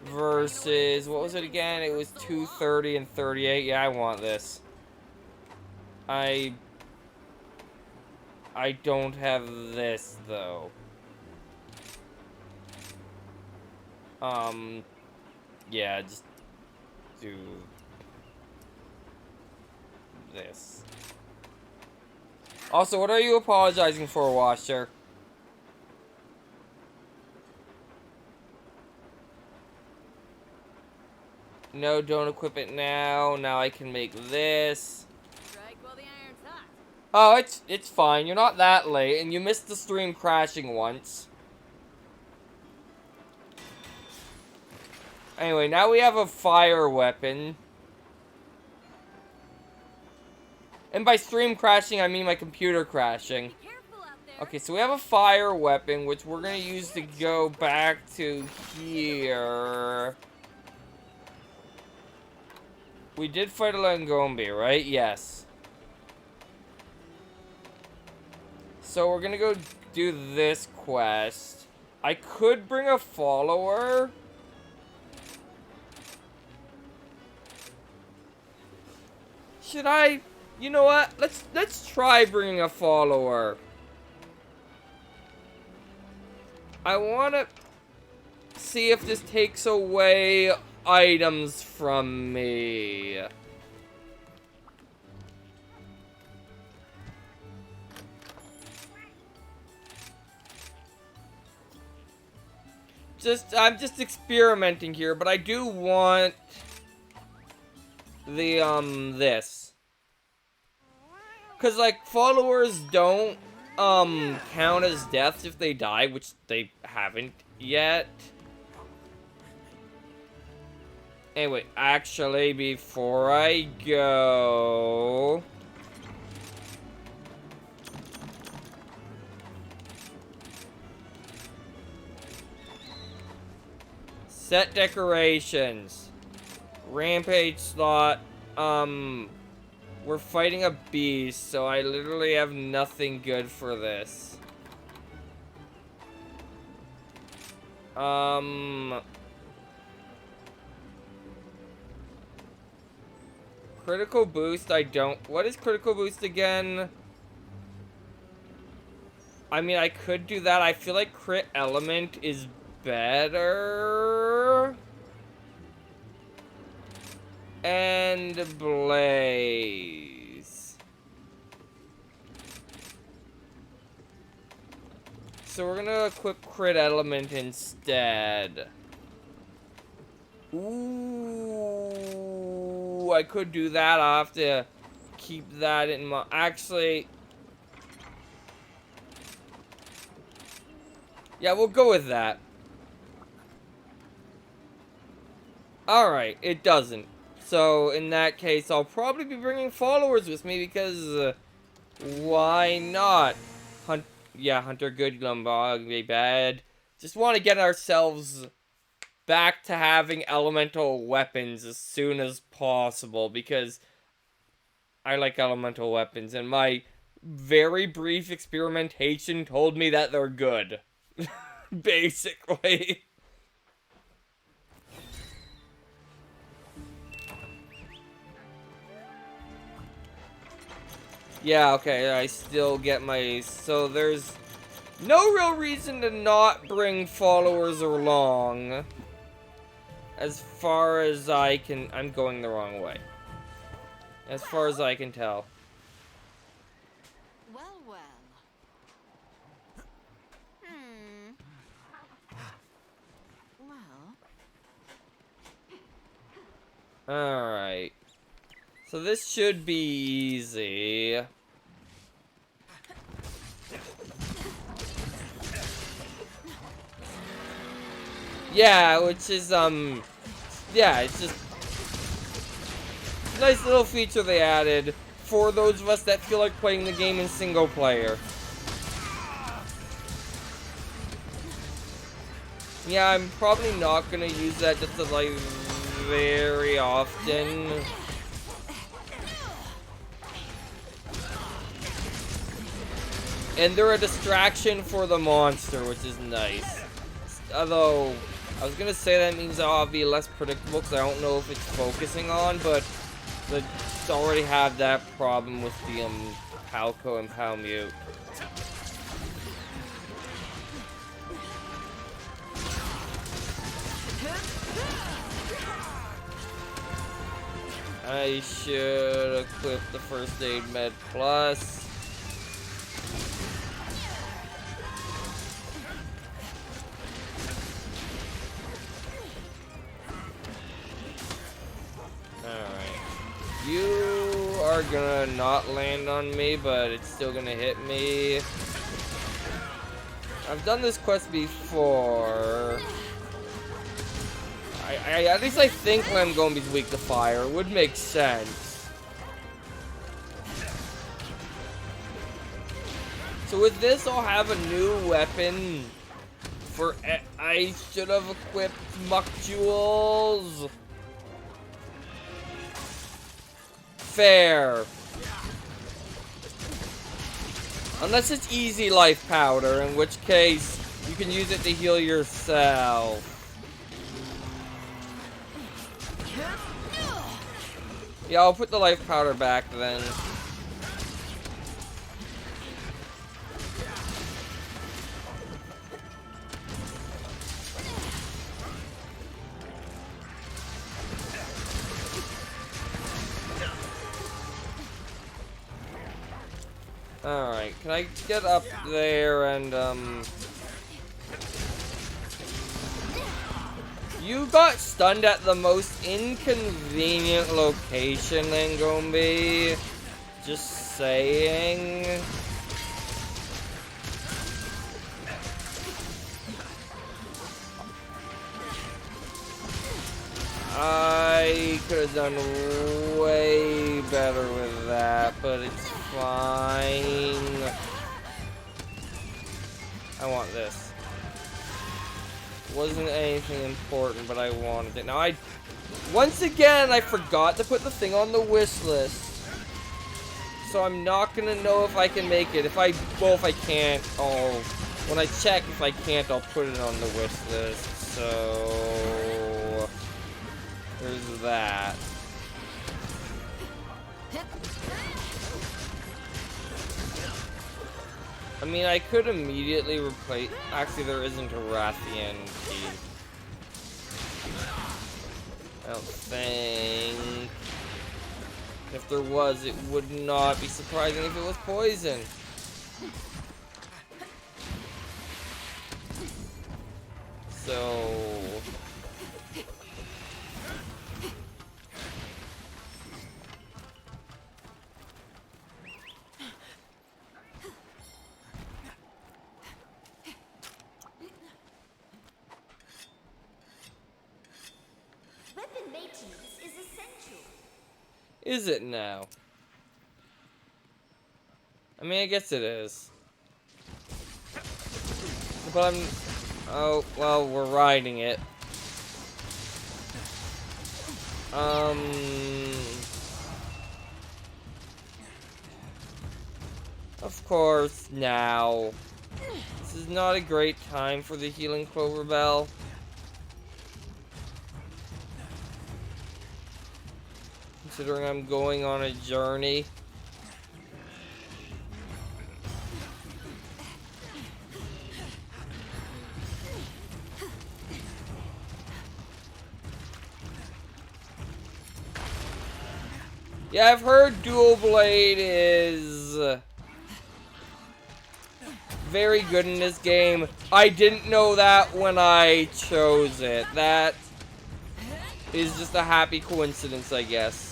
versus, what was it again? It was 230 and 38. Yeah, I want this. I don't have this though. Yeah, just do this. Also, what are you apologizing for, Washer? No, don't equip it now. Now I can make this. Strike while the iron's hot. Oh, it's fine. You're not that late, and you missed the stream crashing once. Anyway, now we have a fire weapon. And by stream crashing, I mean my computer crashing. Okay, so we have a fire weapon, which we're gonna use to go back to here. We did fight a Lamgombe, right? Yes. So we're gonna go do this quest. I could bring a follower. Should I? You know what? Let's try bringing a follower. I want to see if this takes away items from me. I'm just experimenting here, but I do want the, this. 'Cause, like, followers don't, count as deaths if they die, which they haven't yet. Anyway, actually, before I go... Set decorations. Rampage slot. We're fighting a beast, so I literally have nothing good for this. Critical boost, I don't... What is critical boost again? I mean, I could do that. I feel like crit element is better. And blaze. So we're gonna equip crit element instead. Ooh, I could do that. I'll have to keep that in mind. Actually, yeah, we'll go with that. Alright, it doesn't. So, in that case, I'll probably be bringing followers with me because, why not? Hunter good, Lumbog bad. Just want to get ourselves back to having elemental weapons as soon as possible because I like elemental weapons and my very brief experimentation told me that they're good. Basically. Yeah, okay, I still get my... So there's no real reason to not bring followers along. As far as I can... I'm going the wrong way. As far as I can tell. Well, well. Well. Alright. So this should be easy. Yeah, which is, yeah, it's just a nice little feature they added for those of us that feel like playing the game in single player. Yeah, I'm probably not gonna use that just like very often. And they're a distraction for the monster, which is nice. Although, I was gonna say that means I'll be less predictable because I don't know if it's focusing on, but it's already have that problem with the Palco and Palmute. I should equip the First Aid Med Plus. You are gonna not land on me, but it's still gonna hit me. I've done this quest before. At least I think Lamgombi's weak to fire. It would make sense. So with this, I'll have a new weapon for... I should have equipped Muck Jewels. Fair. Unless it's easy life powder, in which case you can use it to heal yourself. Yeah, I'll put the life powder back then. Alright, can I get up there and, You got stunned at the most inconvenient location, then, Gombe. Just saying. I could have done way better with that, but it's fine. I want this. Wasn't anything important, but I wanted it. Now once again, I forgot to put the thing on the wish list. So I'm not gonna know if I can make it. If I can't, when I check if I can't, I'll put it on the wish list. So there's that. I mean, I could immediately replace. Actually, there isn't a Rathian key. I don't think. If there was, it would not be surprising if it was poison. So. Weapon maintenance is essential. Is it now? I mean, I guess it is. But oh, well, we're riding it. Of course, now. This is not a great time for the healing Clover Bell. Considering I'm going on a journey. Yeah, I've heard Dual Blade is very good in this game. I didn't know that when I chose it. That is just a happy coincidence, I guess.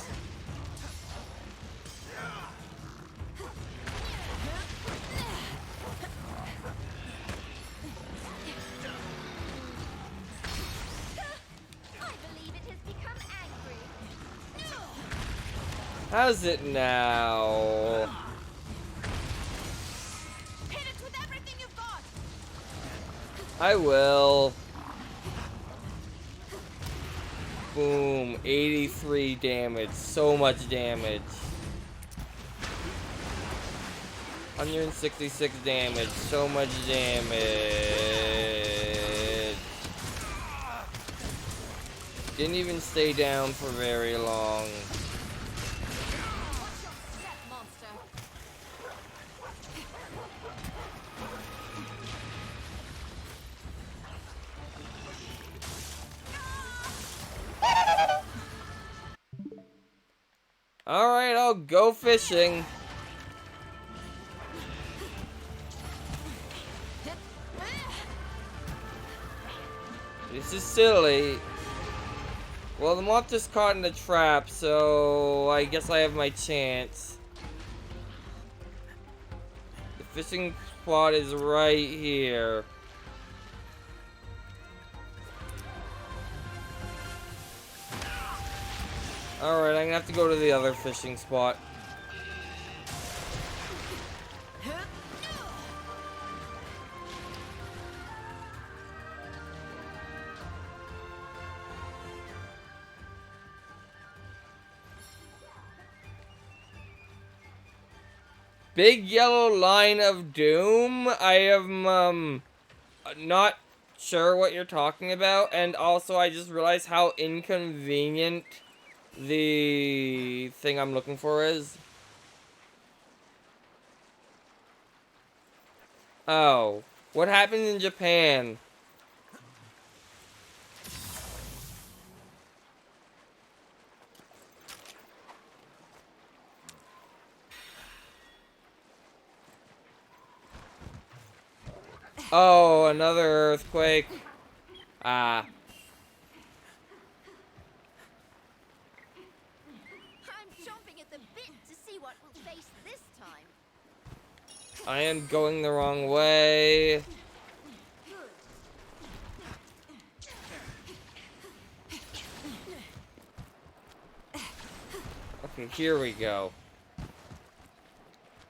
How's it now? Hit it with everything you've got. I will. Boom. 83 damage. So much damage. 166 damage. So much damage. Didn't even stay down for very long. Alright, I'll go fishing. This is silly. Well, the moth just caught in a trap, so I guess I have my chance. The fishing spot is right here. Alright, I'm gonna have to go to the other fishing spot. Big yellow line of doom. I am, not sure what you're talking about. And also, I just realized how inconvenient the thing I'm looking for is. Oh. What happened in Japan? Oh, another earthquake. Ah. I'm chomping at the bit to see what we'll face this time. I am going the wrong way. Okay, here we go.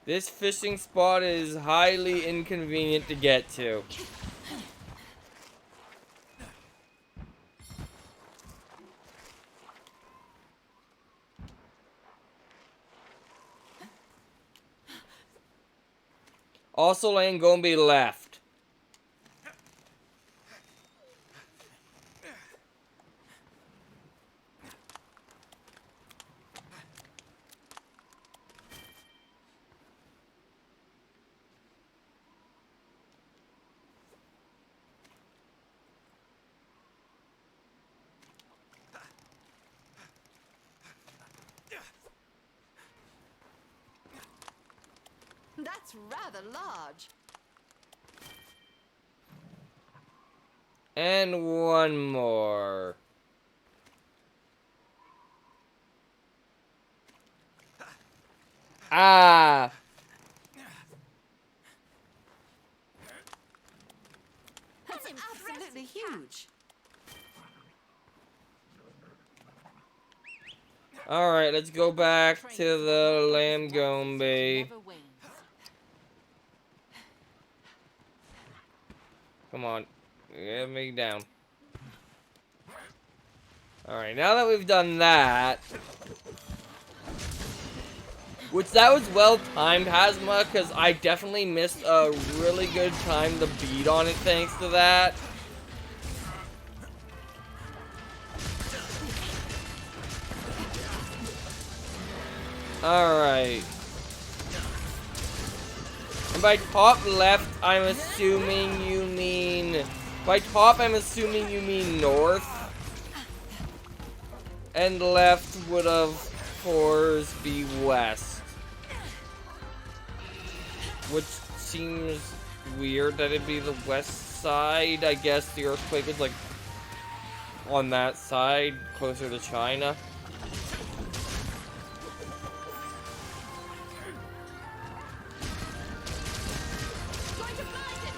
This fishing spot is highly inconvenient to get to. Also, Langombe left. That's rather large. And one more. Ah! That's absolutely huge. Alright, let's go back to the Langombe. Never wins. Come on. Get me down. Alright, now that we've done that... Which that was well timed, Hazma, because I definitely missed a really good time to beat on it thanks to that. Alright. And by top left, I'm assuming you mean... By top, I'm assuming you mean north. And left would, of course, be west. Which seems weird that it'd be the west side. I guess the earthquake was, like, on that side, closer to China. Going to blind it!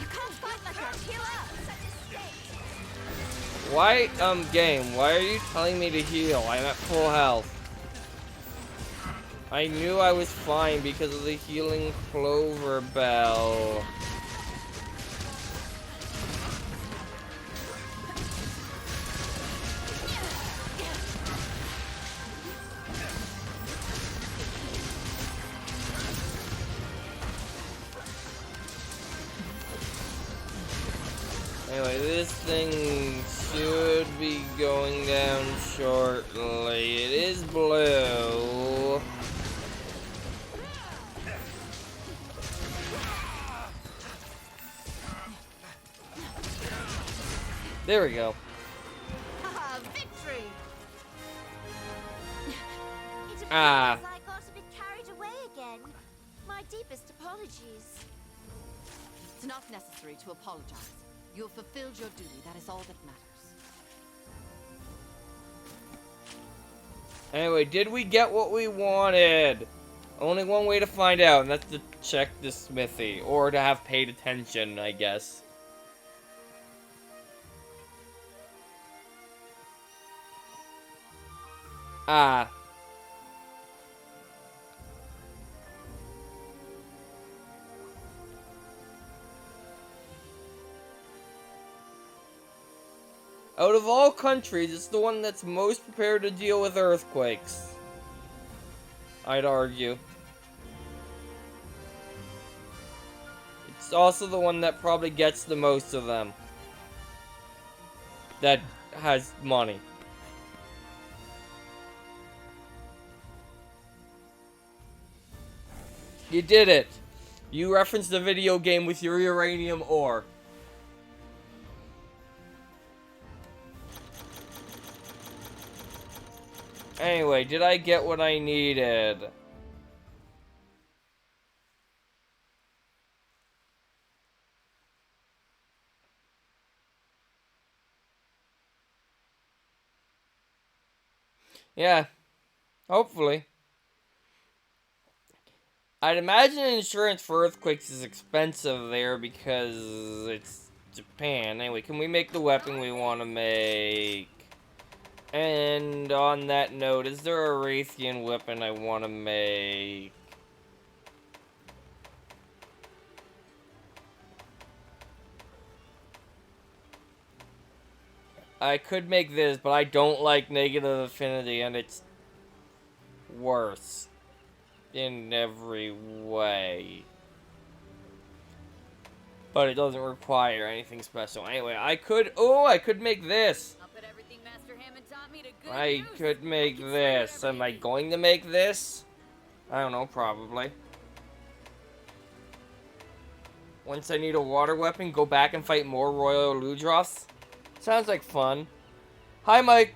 You can't fight like a killer! Such a state! Why, game, why are you telling me to heal? I'm at full health. I knew I was fine because of the healing clover bell. Anyway, this thing should be going down shortly. It is blue. There we go. Haha, victory! It appears Ah. I got a bit carried away again. My deepest apologies. It's not necessary to apologize. You have fulfilled your duty. That is all that matters. Anyway, did we get what we wanted? Only one way to find out, and that's to check the smithy. Or to have paid attention, I guess. Ah. Out of all countries, it's the one that's most prepared to deal with earthquakes. I'd argue. It's also the one that probably gets the most of them. That has money. You did it! You referenced the video game with your uranium ore. Anyway, did I get what I needed? Yeah, hopefully. I'd imagine insurance for earthquakes is expensive there because it's Japan. Anyway, can we make the weapon we want to make? And on that note, is there a Raytheon weapon I want to make? I could make this, but I don't like negative affinity, and it's worse in every way. But it doesn't require anything special. Anyway, I could make this. I'll put everything Master Hammond taught me to good I use. could make I can this. swear Am I everything. going to make this? I don't know, probably. Once I need a water weapon, go back and fight more Royal Ludroths. Sounds like fun. Hi, Mike.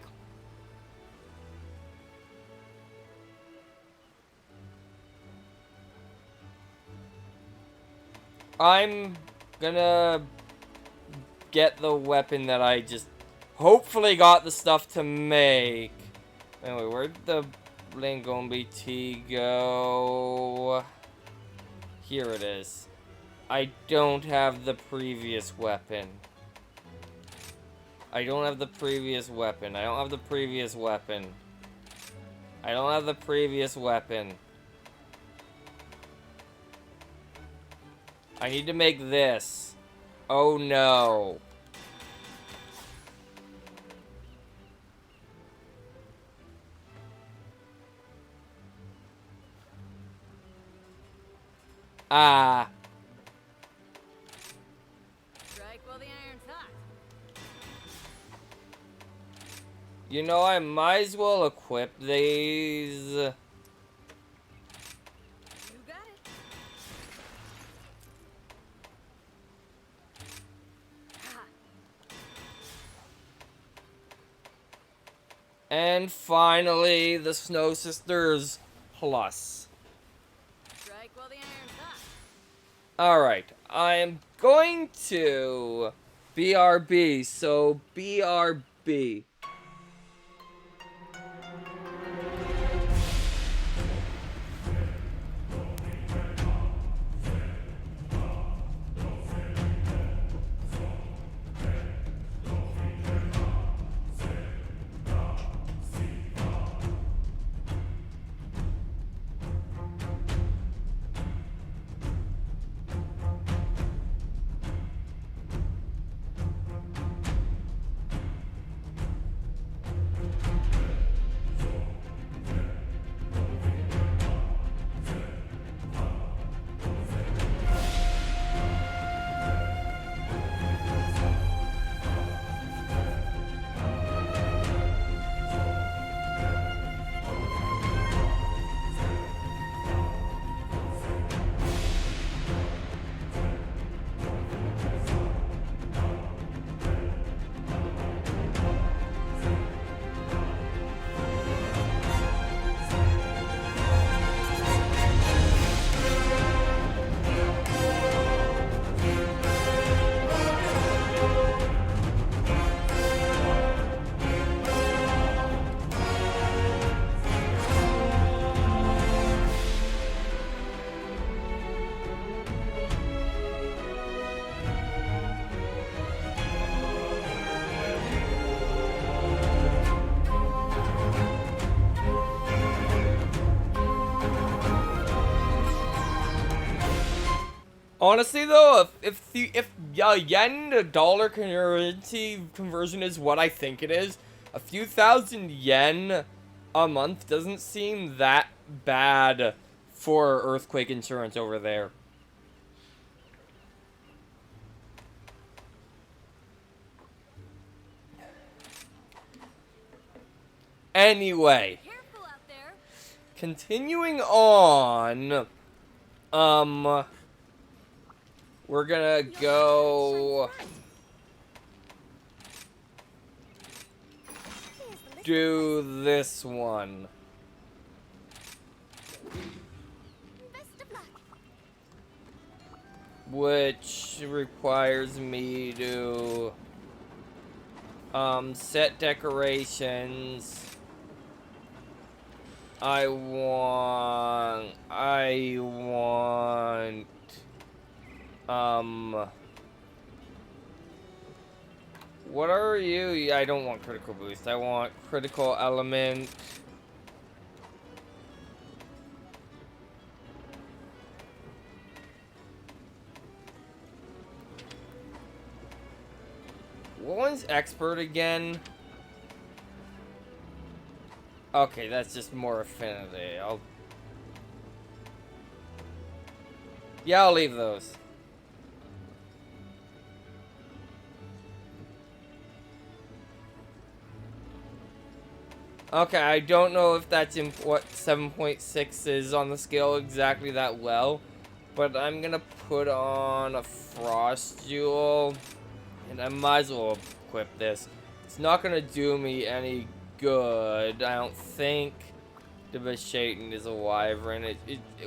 I'm gonna get the weapon that I just hopefully got the stuff to make. Anyway, where'd the Langombi tea go? Here it is. I don't have the previous weapon. I don't have the previous weapon. I don't have the previous weapon. I don't have the previous weapon. I need to make this. Oh no. Ah. Strike while the iron's hot. You know, I might as well equip these. You got it. Ha. And finally, the Snow Sisters Plus. Strike while the iron's hot. Alright, I'm going to BRB, so BRB. Honestly, though, if yen to dollar currency conversion is what I think it is, a few thousand yen a month doesn't seem that bad for earthquake insurance over there. Anyway, Careful out there. continuing on, we're gonna go do this one, Best of luck. which requires me to set decorations I want... What are you? Yeah, I don't want critical boost. I want critical element. What one's expert again? Okay, that's just more affinity. Yeah, I'll leave those. Okay, I don't know if that's in what 7.6 is on the scale exactly that well, but I'm gonna put on a frost jewel, and I might as well equip this. It's not gonna do me any good, I don't think. The Beshaitan is a wyvern.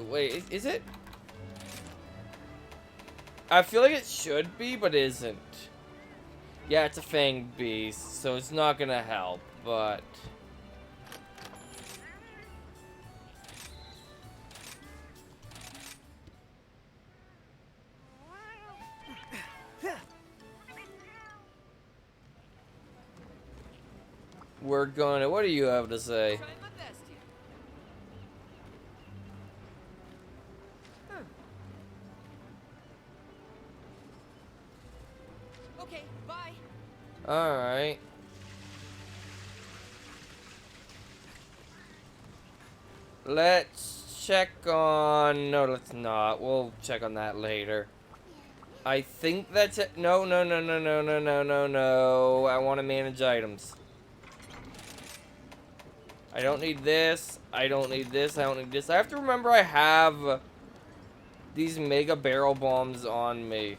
Wait, is it? I feel like it should be, but isn't. Yeah, it's a fanged beast, so it's not gonna help, but... We're gonna... What do you have to say? Trying my best here. Okay, bye. Alright. Let's check on... No, let's not. We'll check on that later. I think that's it. No. I want to manage items. I don't need this. I don't need this. I don't need this. I have to remember I have these mega barrel bombs on me.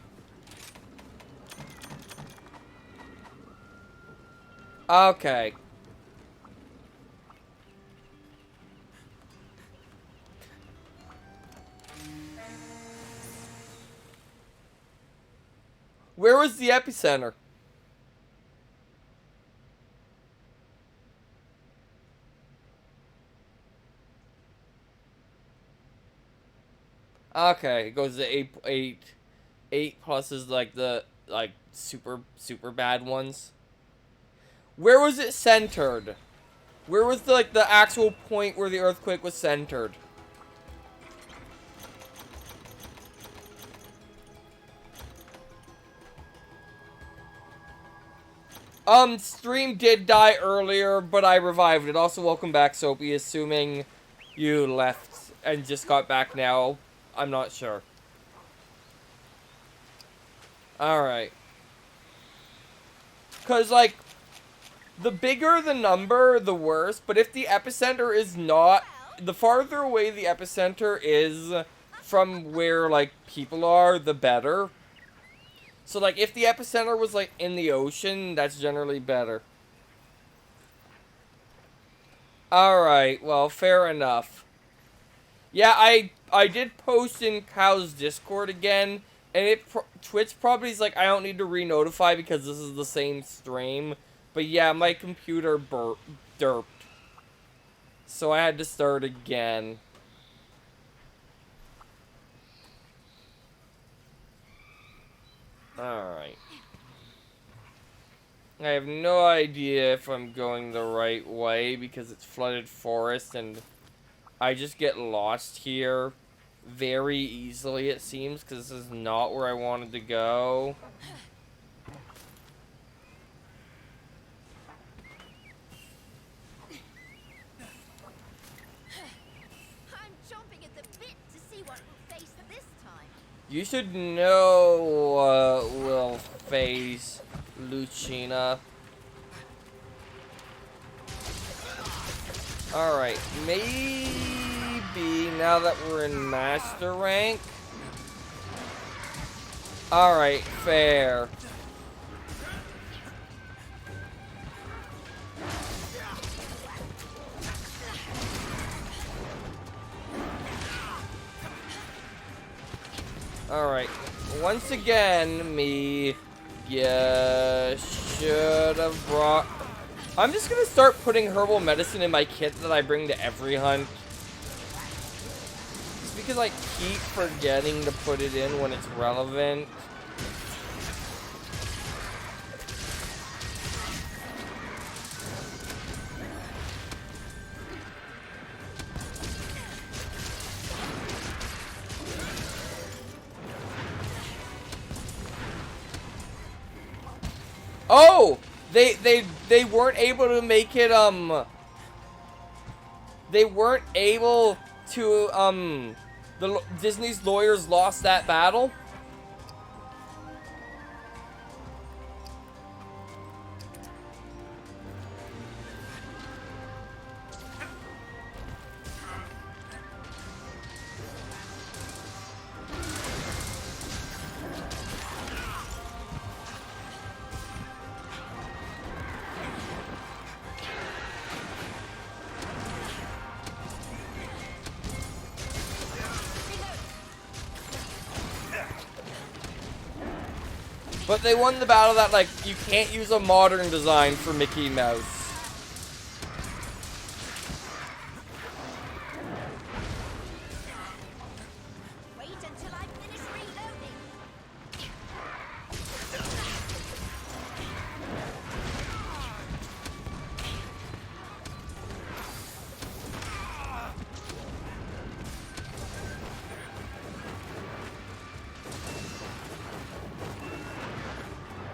Okay. Where was the epicenter? Okay, it goes to 8. 8 plus is like the super bad ones. Where was it centered? Where was the actual point where the earthquake was centered? Stream did die earlier, but I revived it. Also, welcome back, Soapy, assuming you left and just got back now. I'm not sure. Alright. Because, the bigger the number, the worse. But if the epicenter is not... The farther away the epicenter is from where, people are, the better. So, if the epicenter was, in the ocean, that's generally better. Alright, well, fair enough. Yeah, I did post in Cow's Discord again, and Twitch probably is I don't need to re-notify because this is the same stream. But yeah, my computer derped. So I had to start again. Alright. I have no idea if I'm going the right way because it's flooded forest and I just get lost here very easily, it seems, because this is not where I wanted to go. I'm chomping at the bit to see what we'll face this time. You should know what we'll face, Lucina. Alright, maybe now that we're in master rank. Alright, fair. Alright, once again, you should have brought... I'm just gonna start putting herbal medicine in my kit that I bring to every hunt. Just because I keep forgetting to put it in when it's relevant. Oh! They weren't able to make it, they weren't able to, Disney's lawyers lost that battle? But they won the battle that, like, you can't use a modern design for Mickey Mouse. Wait until I finish reloading.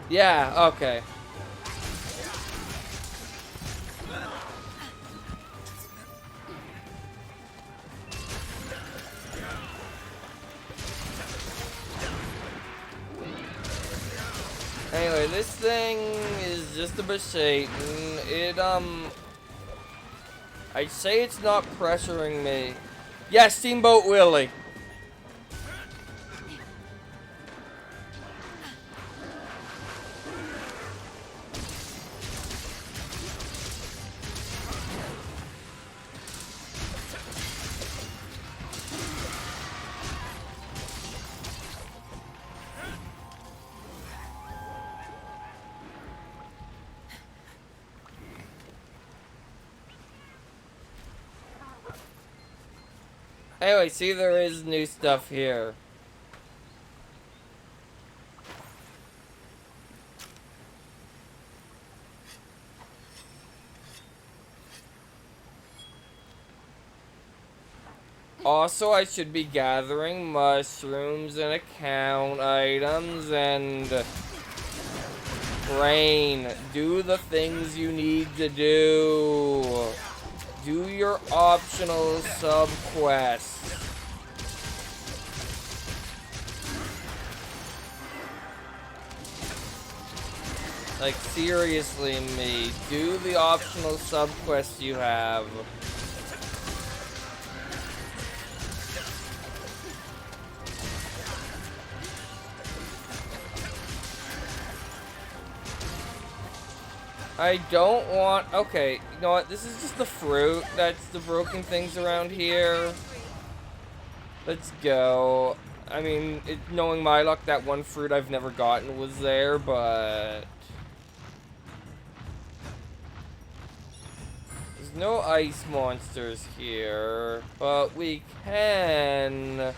Yeah, okay. Anyway, this thing is just a Beshaten. I'd say it's not pressuring me. Yeah, Steamboat Willie. Anyway, see, there is new stuff here. Also, I should be gathering mushrooms and account items and brain. Do the things you need to do. Do your optional sub-quests. Like, seriously, me. Do the optional sub-quests you have. I don't want... Okay, you know what? This is just the fruit. That's the broken things around here. Let's go. I mean, knowing my luck, that one fruit I've never gotten was there, but... There's no ice monsters here, but we can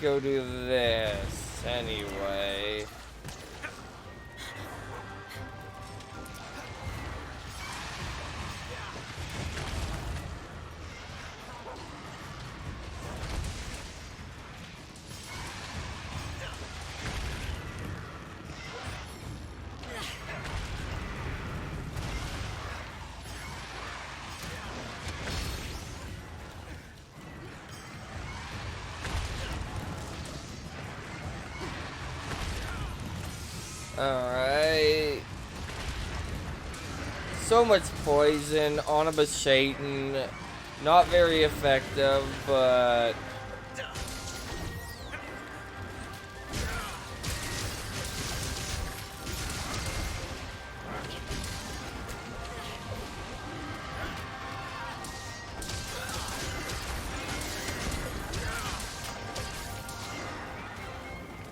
go do this anyway. Alright. So much poison on a Beshaten. Not very effective, but...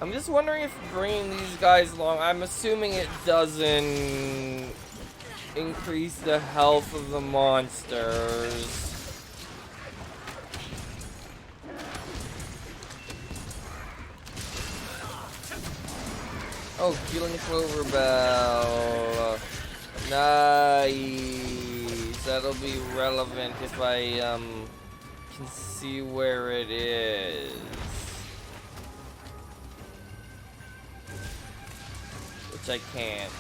I'm just wondering if bringing these guys along, I'm assuming it doesn't increase the health of the monsters. Oh, healing Clover Bell. Nice. That'll be relevant if I can see where it is. Which I can't.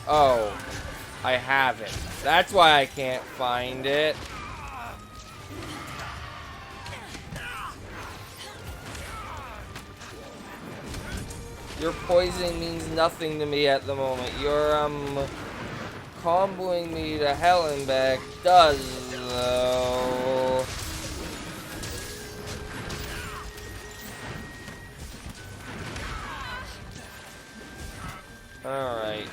Oh, I have it. That's why I can't find it. Your poison means nothing to me at the moment. Your comboing me to hell and back does, though. Alright.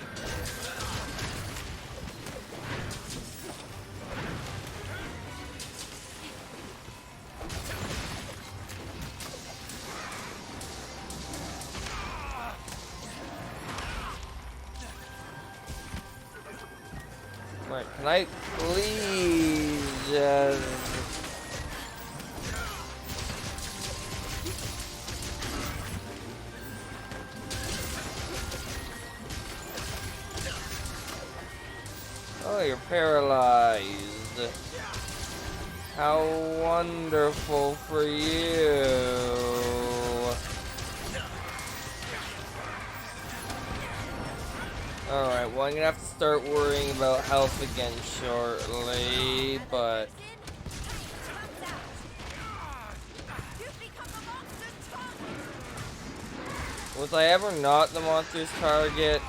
Alright, can I please just... Oh, you're paralyzed. How wonderful for you. Alright, well I'm gonna have to start worrying about health again shortly, but... Was I ever not the monster's target?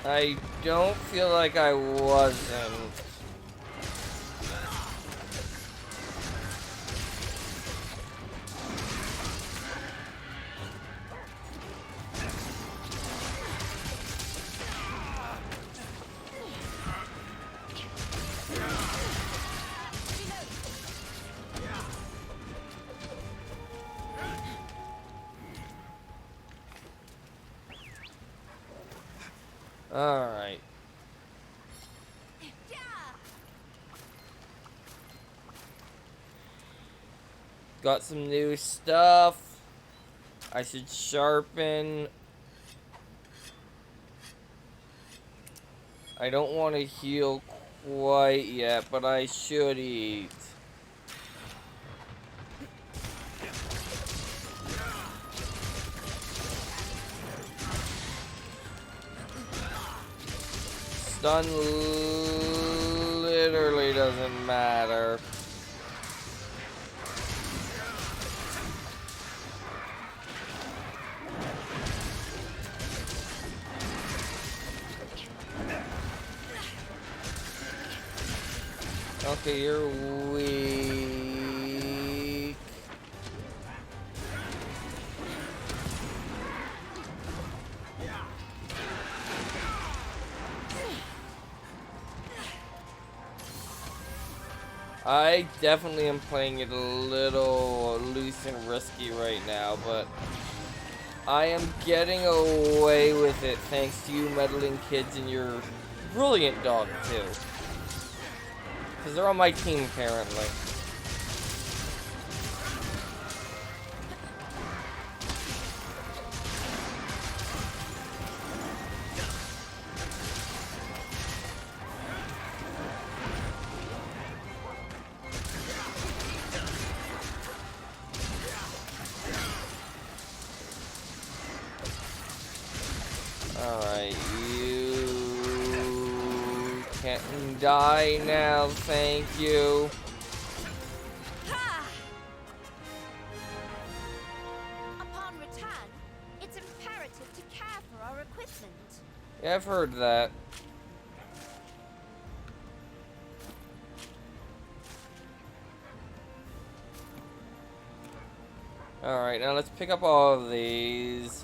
I don't feel like I wasn't. Alright. Got some new stuff. I should sharpen. I don't want to heal quite yet, but I should eat. Stun literally doesn't matter. Okay, you're weak. I definitely am playing it a little loose and risky right now, but I am getting away with it thanks to you meddling kids and your brilliant dog too. Because they're on my team apparently. Alright, you can't die now, thank you. Upon return, it's imperative to care for our equipment. Yeah, I've heard that. Alright, now let's pick up all of these.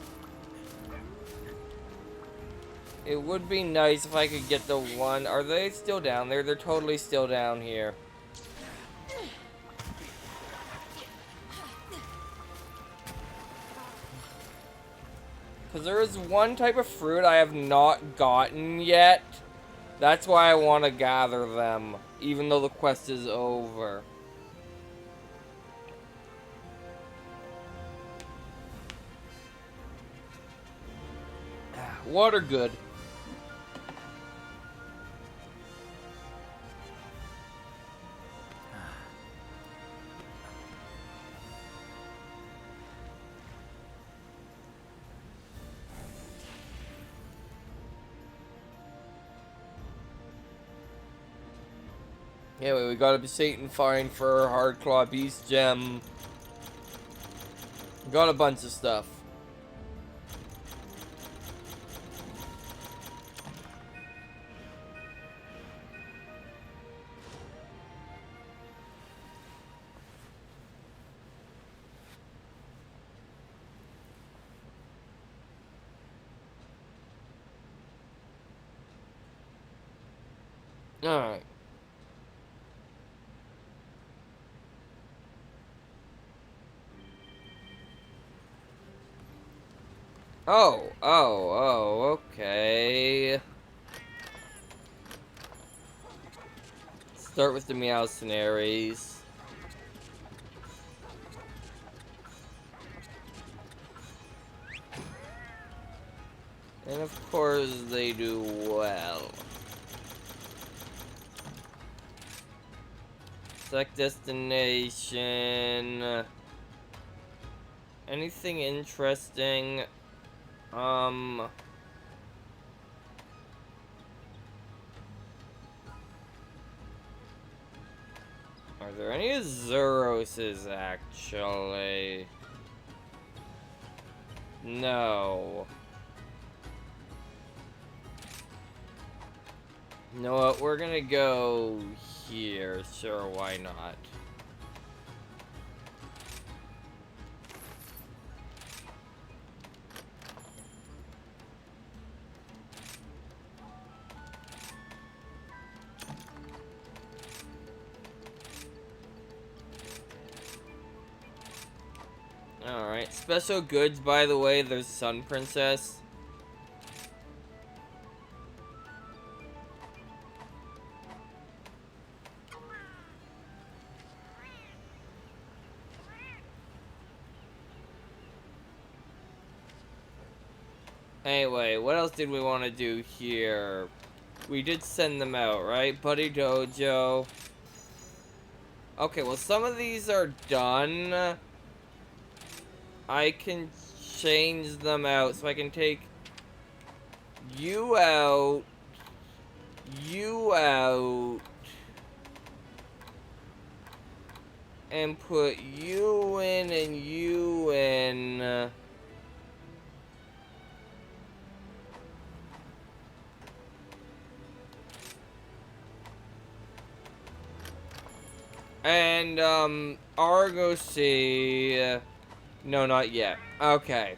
It would be nice if I could get the one. Are they still down there? They're totally still down here. Because there is one type of fruit I have not gotten yet. That's why I want to gather them, even though the quest is over. Water good. Anyway, we gotta be Satan fine for Hardclaw Beast Gem. Got a bunch of stuff. Alright. Oh, okay. Start with the Meowcenaries. And of course they do well. Select destination. Anything interesting? Are there any Zeroses actually? No. You know what? We're gonna go here. Sure, why not? Alright, special goods, by the way, there's Sun Princess. Anyway, what else did we want to do here? We did send them out, right? Buddy Dojo. Okay, well, some of these are done. I can change them out, so I can take you out, and put you in and you in. And, Argosy. No, not yet. Okay.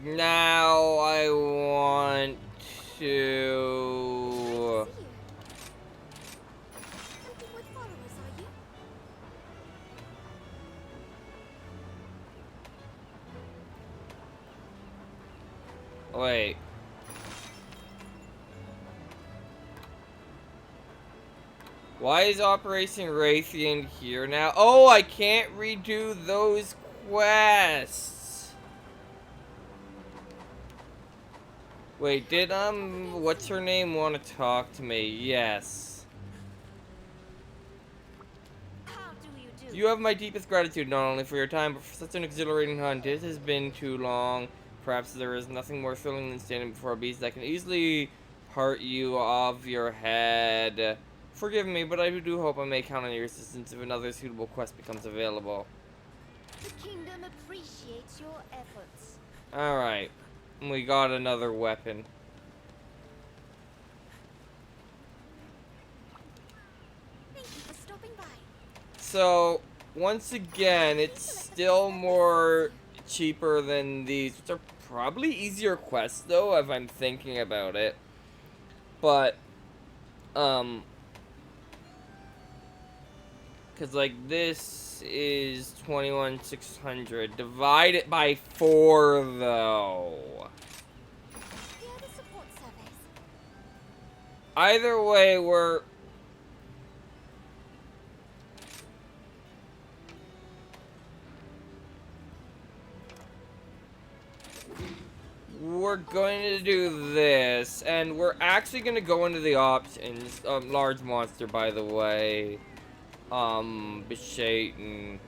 Now I want to... Wait. Why is Operation Raytheon here now? Oh, I can't redo those quests. Wait, did, what's her name want to talk to me? Yes. How do you do? You have my deepest gratitude, not only for your time, but for such an exhilarating hunt. It has been too long. Perhaps there is nothing more thrilling than standing before a beast that can easily part you of your head. Forgive me, but I do hope I may count on your assistance if another suitable quest becomes available. The kingdom appreciates your efforts. Alright. We got another weapon. Thank you for stopping by. So, once again, it's still more cheaper than these, which are probably easier quests, though, if I'm thinking about it. But, because, like, this is 21,600. Divide it by 4, though. Here the support service. Either way, we're going to do this, and we're actually going to go into the options. Large monster, by the way. Beshaten.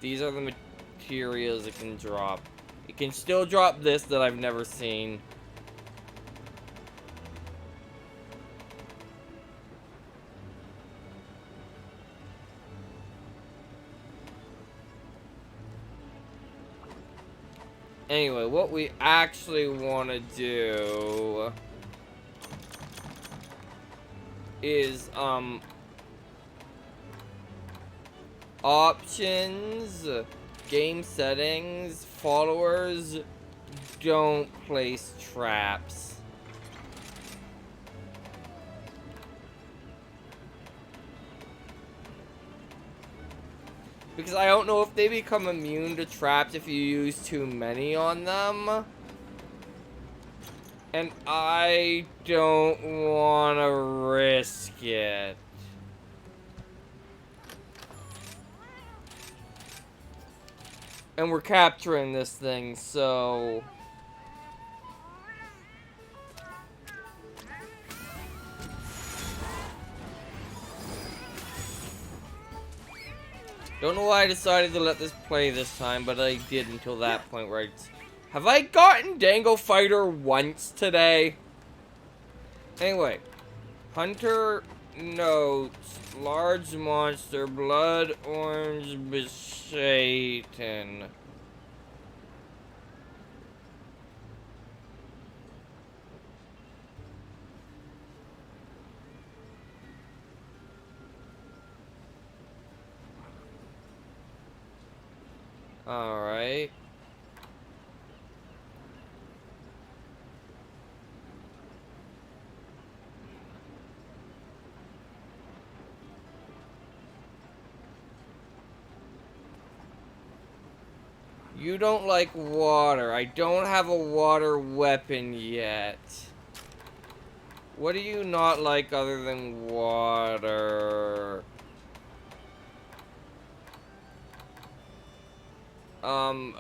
These are the materials it can drop. It can still drop this that I've never seen. Anyway, what we actually want to do is, options, game settings, followers, don't place traps. Because I don't know if they become immune to traps if you use too many on them. And I don't want to risk it. And we're capturing this thing, so... Don't know why I decided to let this play this time, but I did until that point where Have I gotten Dango Fighter once today? Anyway. Hunter notes. Large monster. Blood orange beshaten. Alright. You don't like water. I don't have a water weapon yet. What do you not like other than water?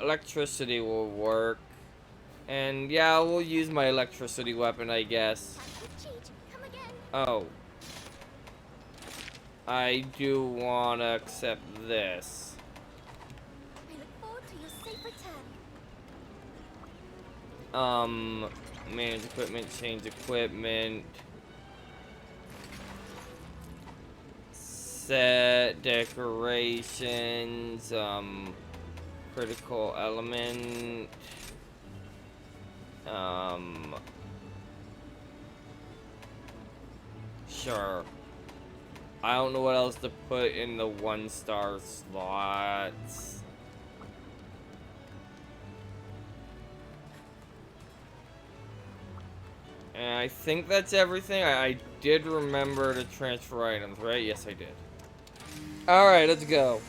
Electricity will work. And yeah, we'll use my electricity weapon, I guess. I could cheat. Come again. Oh. I do want to accept this. I look forward to your safe return. Manage equipment, change equipment. Set decorations, critical element. Sure. I don't know what else to put in the 1-star slots. And I think that's everything. I did remember to transfer items, right? Yes, I did. Alright, let's go.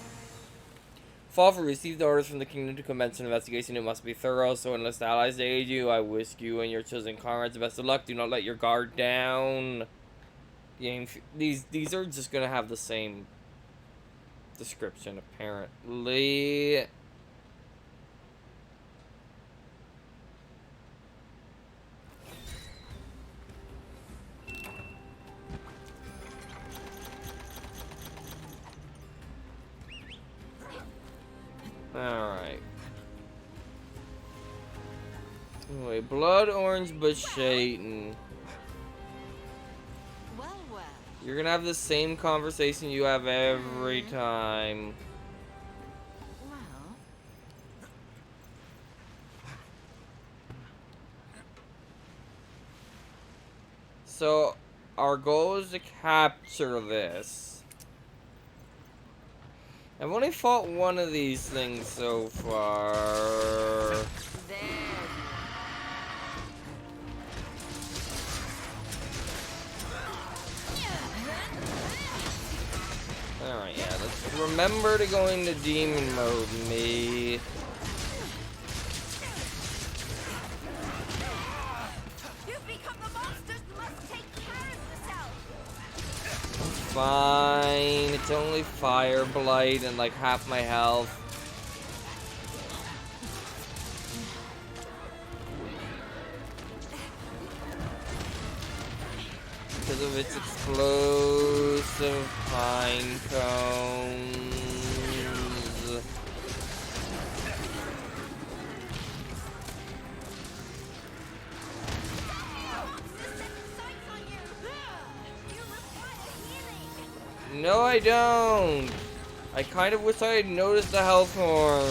Fall for received orders from the kingdom to commence an investigation. It must be thorough, so enlist allies to aid you. I wish you and your chosen comrades the best of luck. Do not let your guard down. These are just gonna have the same description, apparently. Alright. Anyway, blood orange beshaten. Well, well. You're gonna have the same conversation you have every time. Well. So, our goal is to capture this. I've only fought one of these things so far. Alright, yeah, let's remember to go into demon mode, me. You've become the monsters must take care of yourself. Fine, it's only fire blight and like half my health. Because of its explosive pine cones. No, I don't. I kind of wish I had noticed the health horn.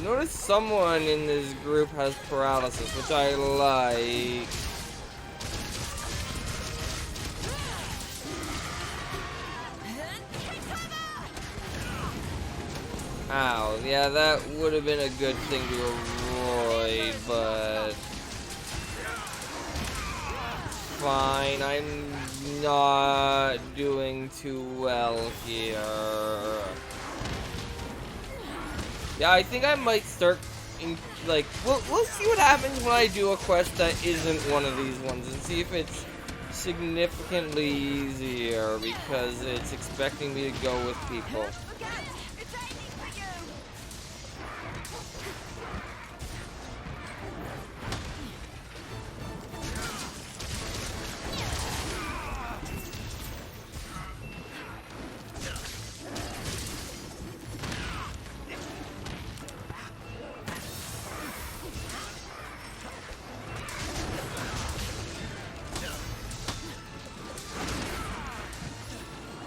Notice someone in this group has paralysis, which I like. Ow, yeah, that would have been a good thing to avoid, but fine, I'm not doing too well here. Yeah, I think I might start, like, we'll see what happens when I do a quest that isn't one of these ones, and see if it's significantly easier, because it's expecting me to go with people.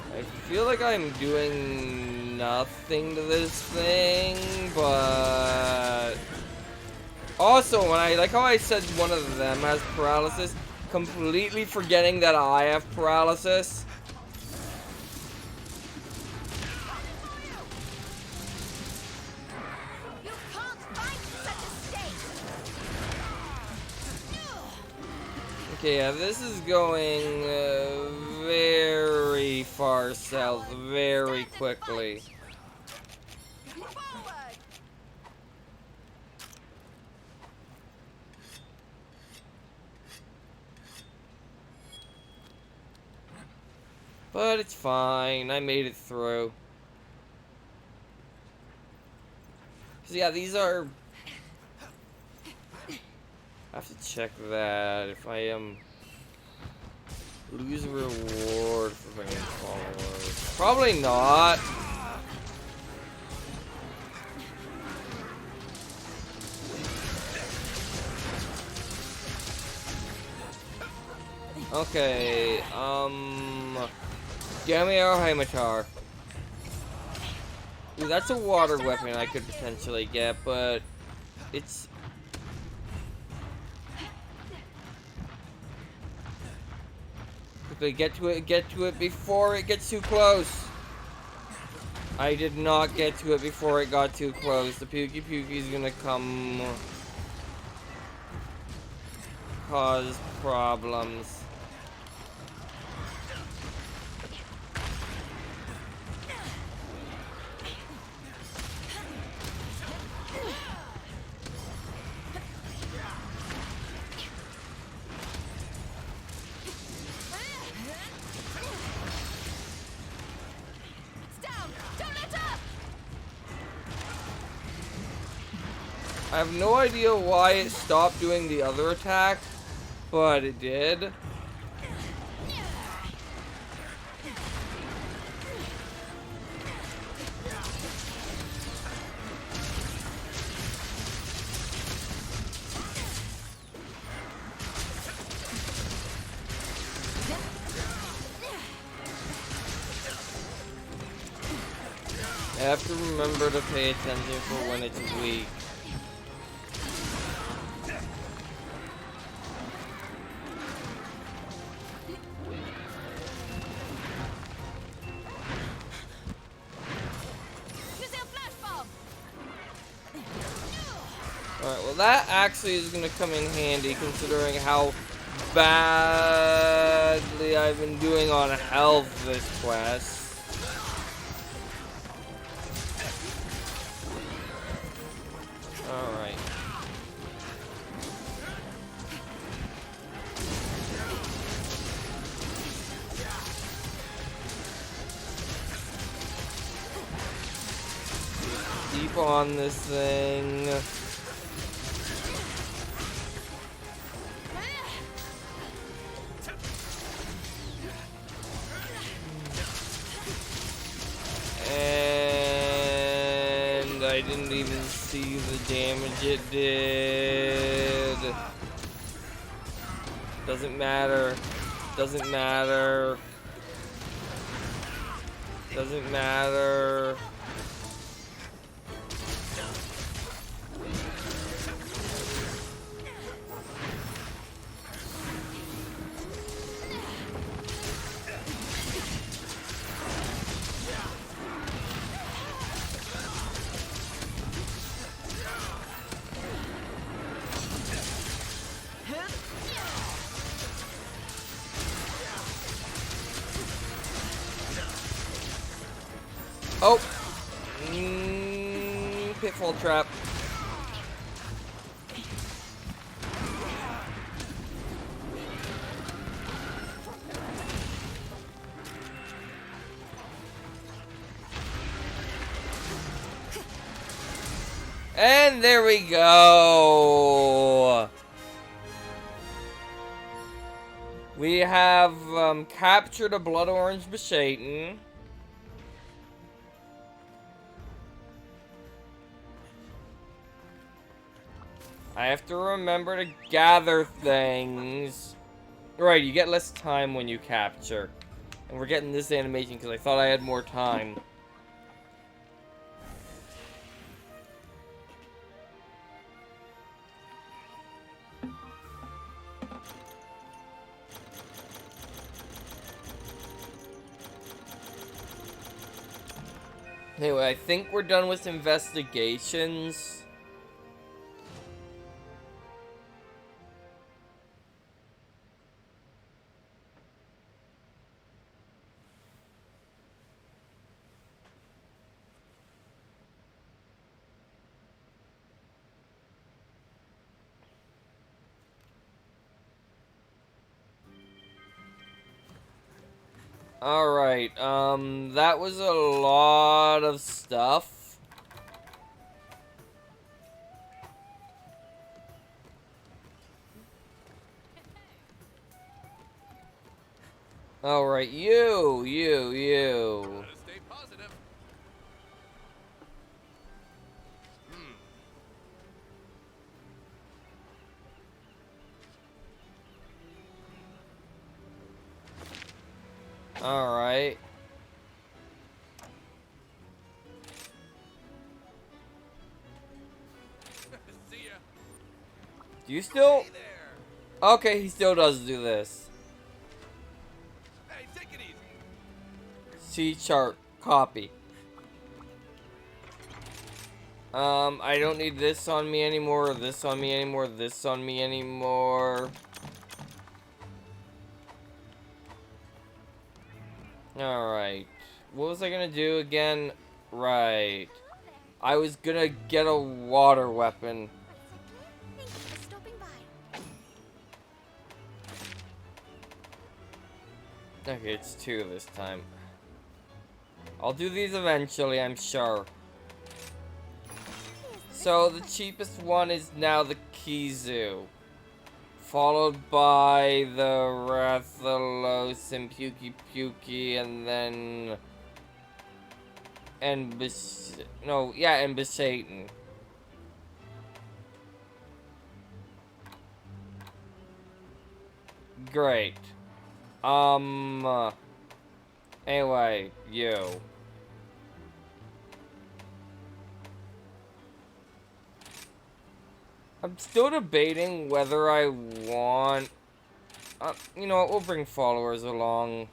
I feel like I'm doing nothing to this thing, but also when I like how I said one of them has paralysis, completely forgetting that I have paralysis. You can't fight such a state. Okay, yeah, this is going very far south very quickly. Forward. But it's fine, I made it through. So yeah, these are... I have to check that if I am... lose a reward for bringing followers. Probably not. Okay, give me our Heimatar. Ooh, that's a water weapon I could potentially get, but it's... quickly, get to it before it gets too close. I did not get to it before it got too close. The Pukey Pukey's gonna come cause problems. I have no idea why it stopped doing the other attack, but it did. I have to remember to pay attention for when it's weak. Using a flash bomb. Alright, well that actually is gonna come in handy considering how badly I've been doing on health this quest. Alright. Keep on this thing. And I didn't even see the damage it did. Doesn't matter. Doesn't matter. Doesn't matter. Oh! Pitfall trap. And there we go! We have captured a blood orange Beshaten. I have to remember to gather things. Right, you get less time when you capture. And we're getting this animation because I thought I had more time. Anyway, I think we're done with investigations. Alright, that was a lot of stuff. Alright, you. Gotta stay positive. Alright. See ya. Do you still... Hey there. Okay, he still does do this. Hey, take it easy. C chart. Copy. I don't need this on me anymore, this on me anymore, this on me anymore. Alright. What was I gonna do again? Right. I was gonna get a water weapon. Thank you for stopping by. Okay, it's 2 this time. I'll do these eventually, I'm sure. So, the cheapest one is now the Kizu. Followed by the Rathalos and Puki Puki, and then... And Beshaten. Great. Anyway, you. I'm still debating whether I want... you know what, we'll bring followers along.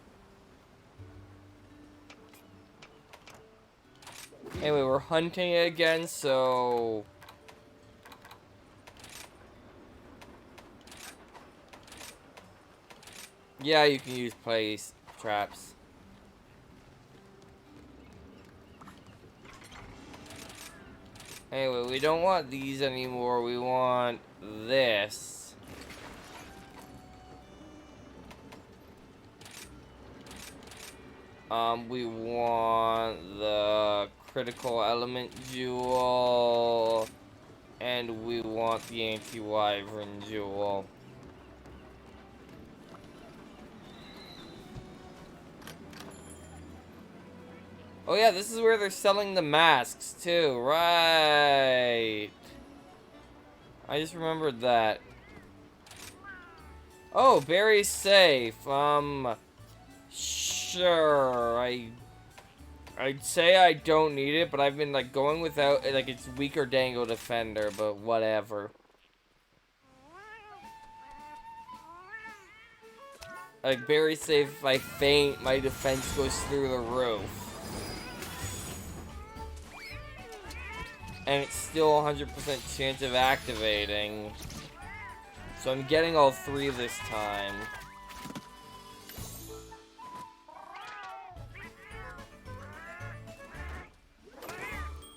Anyway, we're hunting it again, so... Yeah, you can use place traps. Anyway, we don't want these anymore, we want this. We want the critical element jewel, and we want the anti-wyvern jewel. Oh yeah, this is where they're selling the masks too, right? I just remembered that. Oh, Barry's safe. Sure. I'd say I don't need it, but I've been like going without like it's weaker Dango defender, but whatever. Like Barry's safe, if I faint, my defense goes through the roof. And it's still 100% chance of activating. So I'm getting all three this time.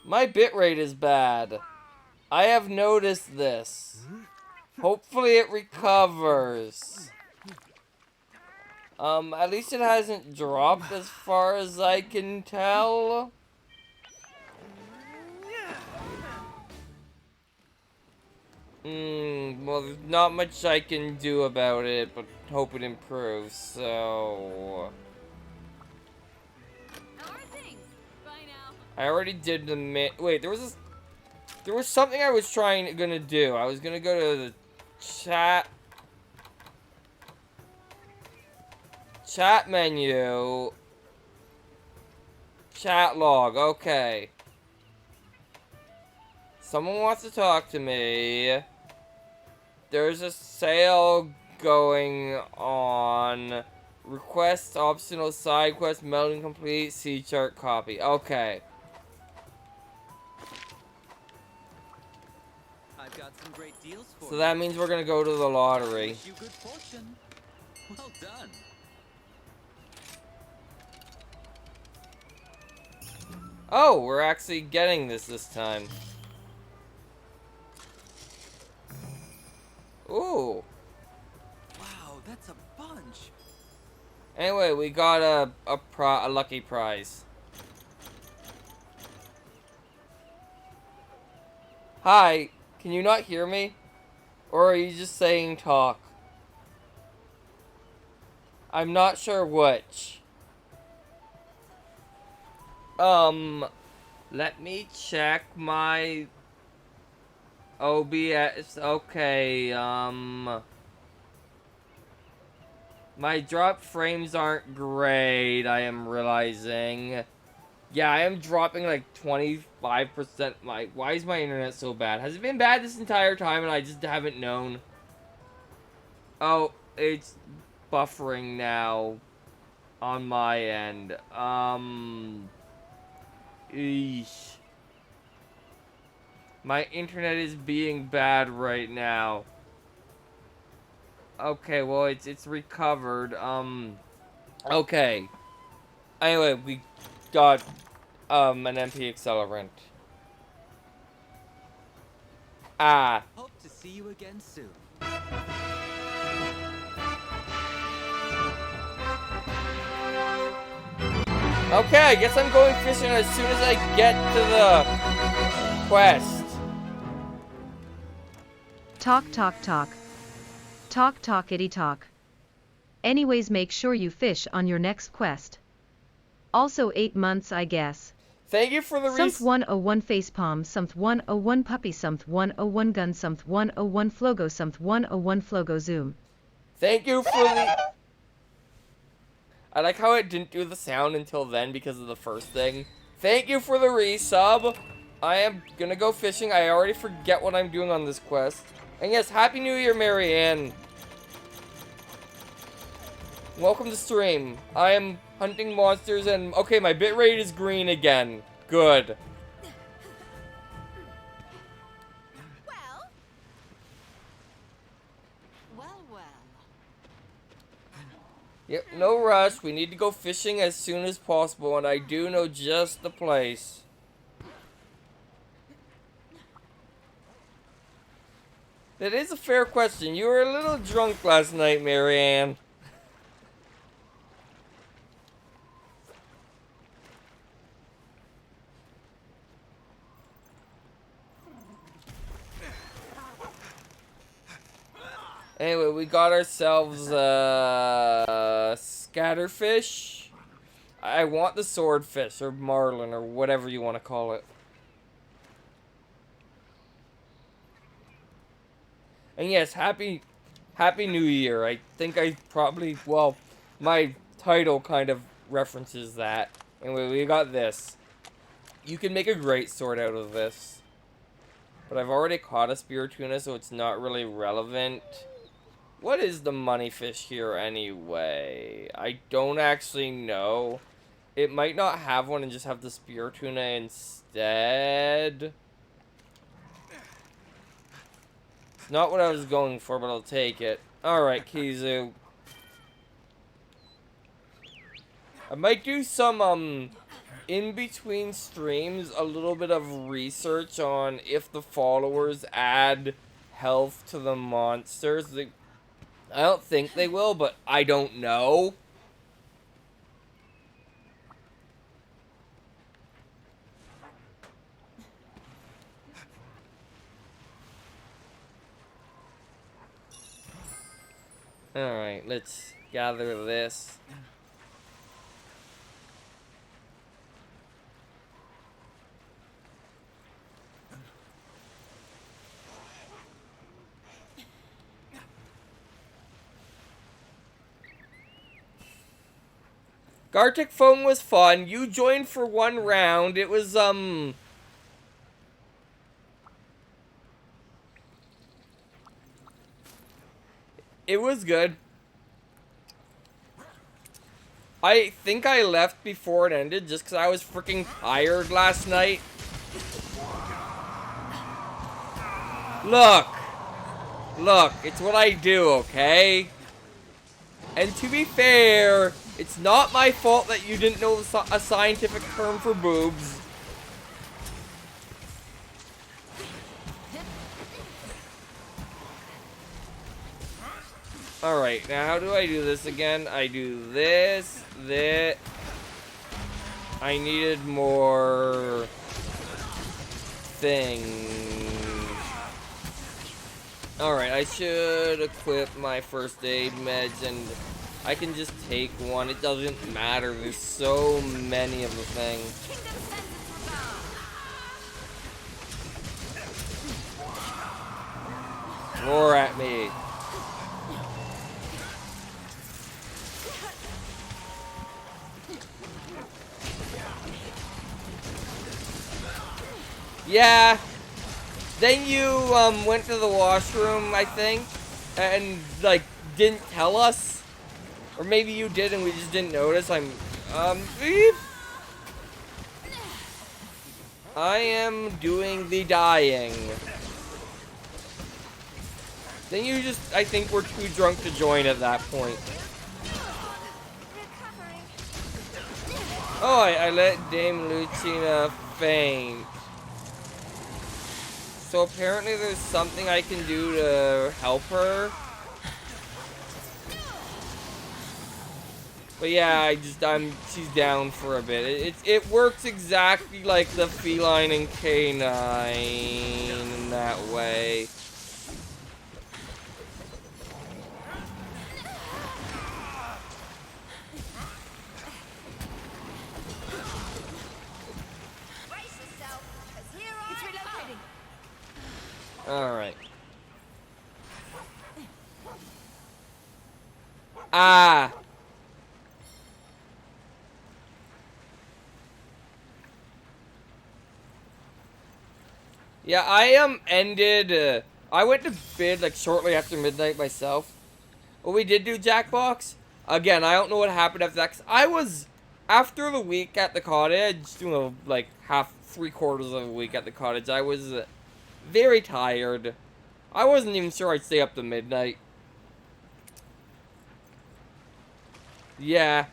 My bitrate is bad. I have noticed this. Hopefully it recovers. At least it hasn't dropped as far as I can tell. Well, there's not much I can do about it, but hope it improves, so... How are things? Bye now. I already did the wait, there was something I was gonna do. I was gonna go to the chat menu. Chat log, okay. Someone wants to talk to me. There's a sale going on. Request optional side quest, melding complete, C chart copy. Okay. I've got some great deals for So that means we're gonna go to the lottery. Wish you good fortune. Well done. Oh, we're actually getting this time. Ooh. Wow, that's a bunch. Anyway, we got a lucky prize. Hi, can you not hear me? Or are you just saying talk? I'm not sure which. Let me check my OBS. Okay, my drop frames aren't great, I am realizing. Yeah, I am dropping like 25%. Why is my internet so bad? Has it been bad this entire time and I just haven't known? Oh, it's buffering now on my end. Eesh. My internet is being bad right now. Okay, well, it's recovered. Okay. Anyway, we got, an MP accelerant. Ah. Hope to see you again soon. Okay, I guess I'm going fishing as soon as I get to the quest. Talk, talk, talk. Talk, talkity talk. Anyways, make sure you fish on your next quest. Also 8 months, I guess. Thank you for the Somth 101 facepalm, Somth 101 puppy, Somth 101 gun, Somth 101 Flogo, Somth 101 Flogo zoom. Thank you for the... I like how it didn't do the sound until then because of the first thing. Thank you for the resub. I am gonna go fishing. I already forget what I'm doing on this quest. And yes, Happy New Year, Marianne. Welcome to stream. I am hunting monsters and... Okay, my bitrate is green again. Good. Well. Well, well. Yep, no rush. We need to go fishing as soon as possible, and I do know just the place. That is a fair question. You were a little drunk last night, Marianne. Anyway, we got ourselves scatterfish. I want the swordfish or marlin or whatever you want to call it. And yes, happy New Year. I think I probably, well, my title kind of references that. Anyway, we got this. You can make a great sword out of this. But I've already caught a spear tuna, so it's not really relevant. What is the money fish here anyway? I don't actually know. It might not have one and just have the spear tuna instead. It's not what I was going for, but I'll take it. Alright, Kizu. I might do some, in between streams, a little bit of research on if the followers add health to the monsters. I don't think they will, but I don't know. Alright, let's gather this. Gartic Phone was fun. You joined for one round. It was, it was good. I think I left before it ended just because I was freaking tired last night. Look. Look, it's what I do, okay? And to be fair, it's not my fault that you didn't know a scientific term for boobs. Alright, now how do I do this again? I do this, this. I needed more things. Alright, I should equip my first aid meds and I can just take one. It doesn't matter. There's so many of the things. Roar at me. Yeah. Then you went to the washroom, I think, and like didn't tell us. Or maybe you did and we just didn't notice. I am doing the dying. Then you just, I think, were too drunk to join at that point. Oh, I let Dame Lucina faint. So apparently there's something I can do to help her. But yeah, she's down for a bit. It works exactly like the feline and canine in that way. Alright. Ah! Yeah, I ended. I went to bed like shortly after midnight myself. Well, we did do Jackbox. Again, I don't know what happened after that. 'Cause I was after the week at the cottage, doing like half, 3/4 of a week at the cottage. I was very tired. I wasn't even sure I'd stay up to midnight. Yeah.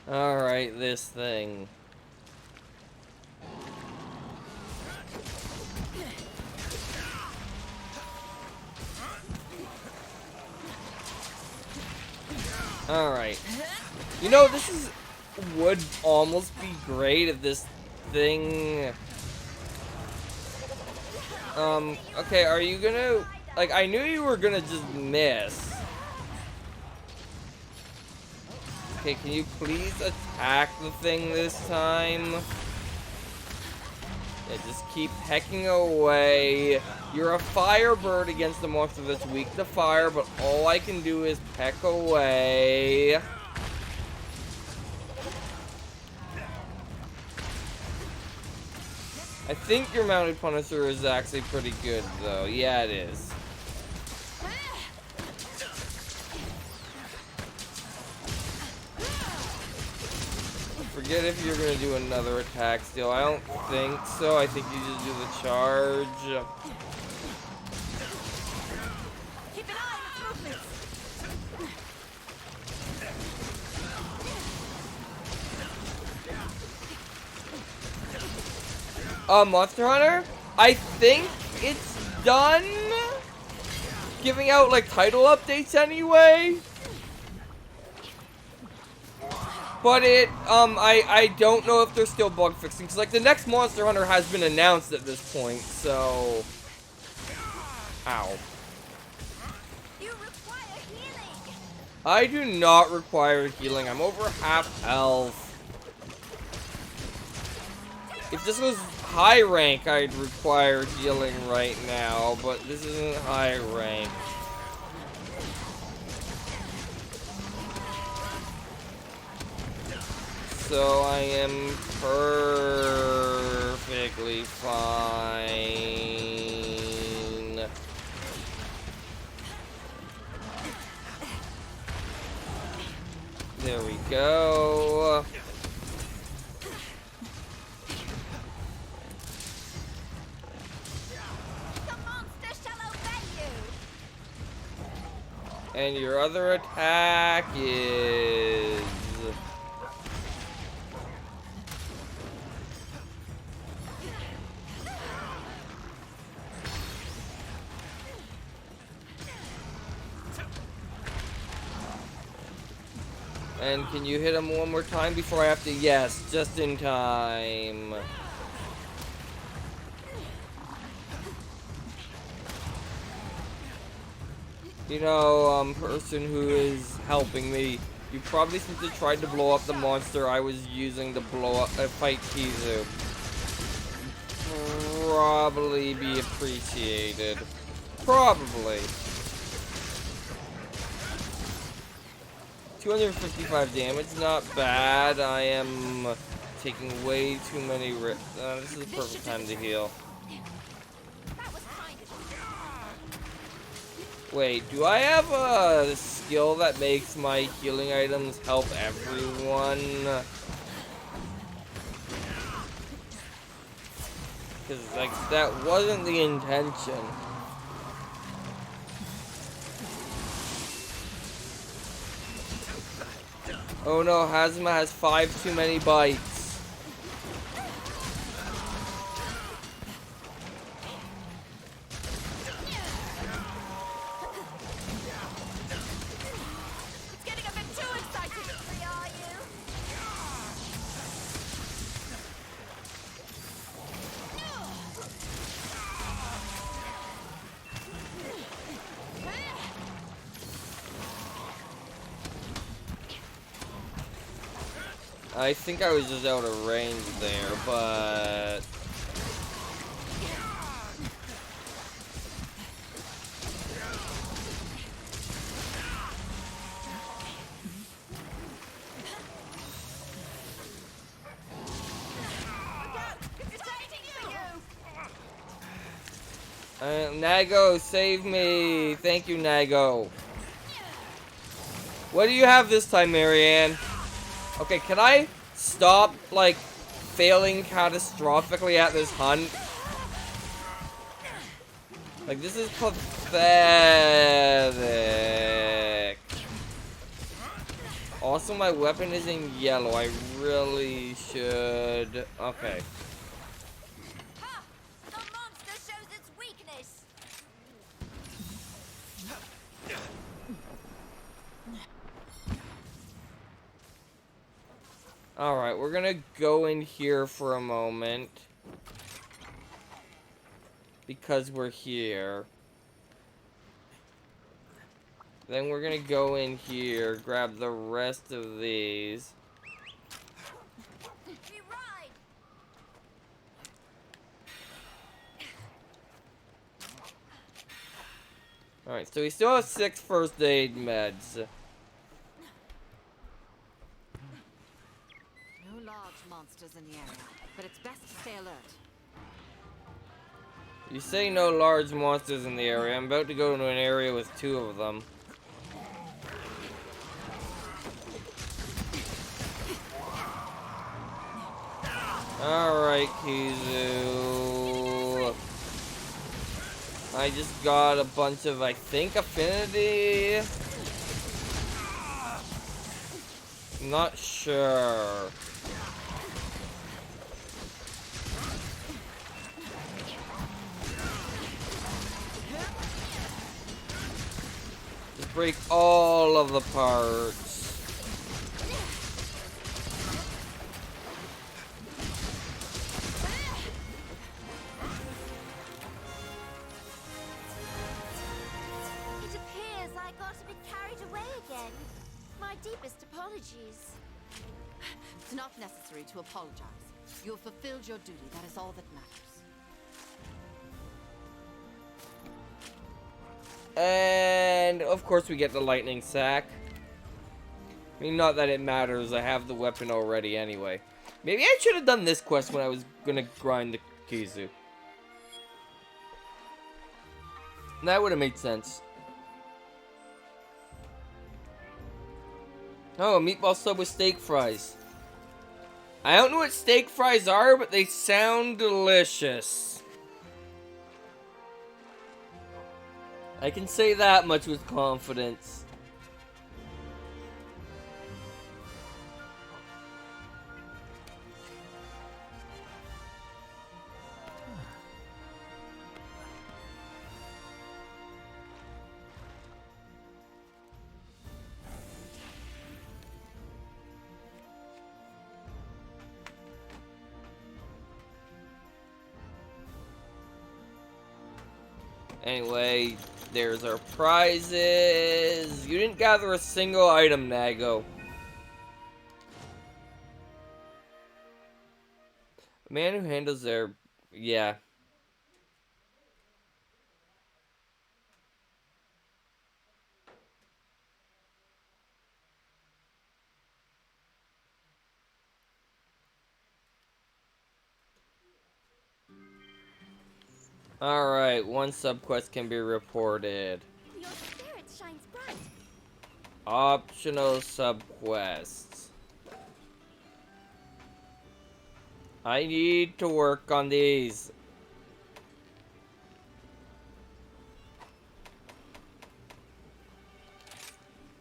Alright, this thing. Alright. You know, would almost be great if this thing... okay, are you gonna... Like, I knew you were gonna just miss. Okay, can you please attack the thing this time? Yeah, just keep hecking away. You're a firebird against the monster that's weak to fire, but all I can do is peck away. I think your mounted punisher is actually pretty good, though. Yeah, it is. Forget if you're gonna do another attack still. I don't think so. I think you just do the charge. Keep an eye on its movements. Monster Hunter? I think it's done giving out like title updates anyway. But I don't know if they're still bug fixing. Cause like the next Monster Hunter has been announced at this point, so. Ow. You require healing. I do not require healing. I'm over half health. If this was high rank, I'd require healing right now, but this isn't high rank. So I am perfectly fine. There we go. The monster shall obey you. And your other attack is... And can you hit him one more time before I have to? Yes, just in time. You know, person who is helping me, you probably since you tried to blow up the monster I was using to blow up, fight Kizu. Probably be appreciated. Probably. 255 damage, not bad. I am taking way too many risks. This is the perfect time to heal. That was kind of you. Wait, do I have a skill that makes my healing items help everyone? Because, like, that wasn't the intention. Oh no, Hazma has 5 too many bites. It's getting a bit too exciting. Free are you? I think I was just out of range there, but... Nago, save me! Thank you, Nago. What do you have this time, Marianne? Okay, can I stop, like, failing catastrophically at this hunt? Like, this is pathetic. Also, my weapon is in yellow. I really should... Okay. Ha! The monster shows its weakness. Alright, we're gonna go in here for a moment. Because we're here. Then we're gonna go in here, grab the rest of these. We ride. Alright, so we still have 6 first aid meds. No large monsters in the area, but it's best to stay alert. You say no large monsters in the area. I'm about to go into an area with 2 of them. Alright, Kizu. I just got a bunch of, I think, affinity. Not sure. Just break all of the parts. It appears I got a bit carried away again. My deepest apologies. It's not necessary to apologize. You have fulfilled your duty. That is all that matters. And of course we get the lightning sack. I mean, not that it matters. I have the weapon already anyway. Maybe I should have done this quest when I was gonna grind the Kizu. That would have made sense. Oh, a meatball sub with steak fries. I don't know what steak fries are, but they sound delicious. I can say that much with confidence. Anyway, there's our prizes. You didn't gather a single item, Nago. A man who handles their... Yeah. Alright, one subquest can be reported. Your spirit shines bright. Optional subquests. I need to work on these.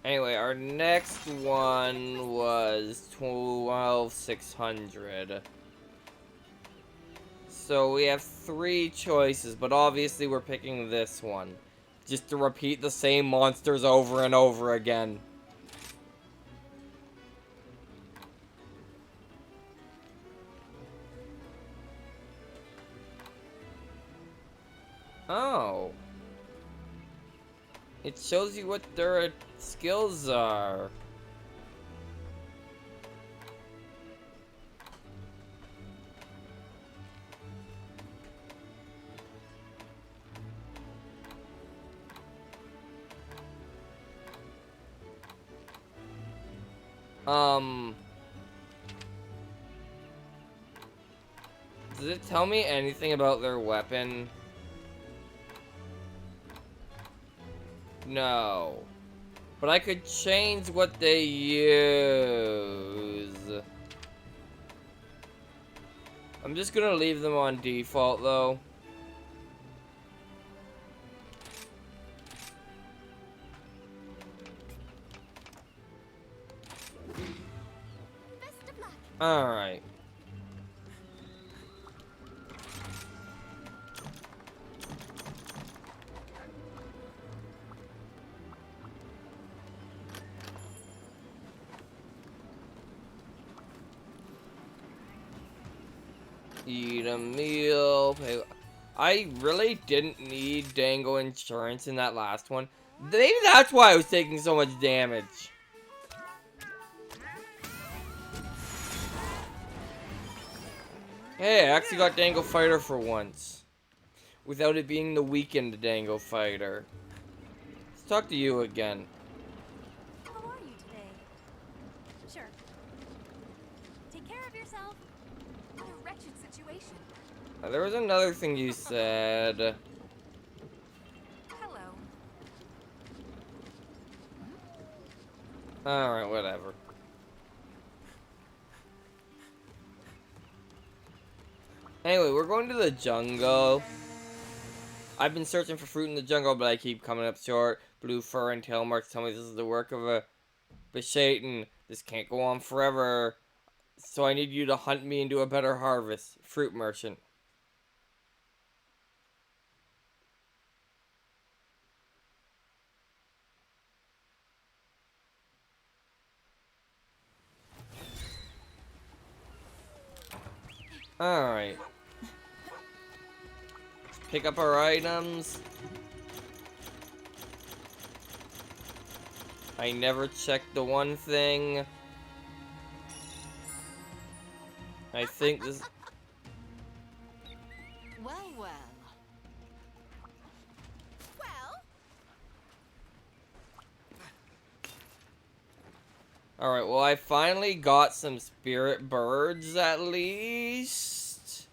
Anyway, our next one was 12,600. So we have 3 choices, but obviously we're picking this one. Just to repeat the same monsters over and over again. Oh. It shows you what their skills are. Does it tell me anything about their weapon? No. But I could change what they use. I'm just gonna leave them on default though. Best of luck. Alright. Eat a meal. Pay. I really didn't need Dango insurance in that last one. Maybe that's why I was taking so much damage. Hey, I actually got Dango Fighter for once. Without it being the weekend Dango Fighter. Let's talk to you again. How are you today? Sure. Take care of yourself. What a wretched situation. There was another thing you said. Hello. Alright, whatever. Anyway, we're going to the jungle. I've been searching for fruit in the jungle, but I keep coming up short. Blue fur and tail marks tell me this is the work of a Beshatan. This can't go on forever. So I need you to hunt me and do a better harvest. Fruit merchant. Alright. Pick up our items. I never checked the one thing. I think this... Well, well. Well, Alright, well I finally got some spirit birds at least.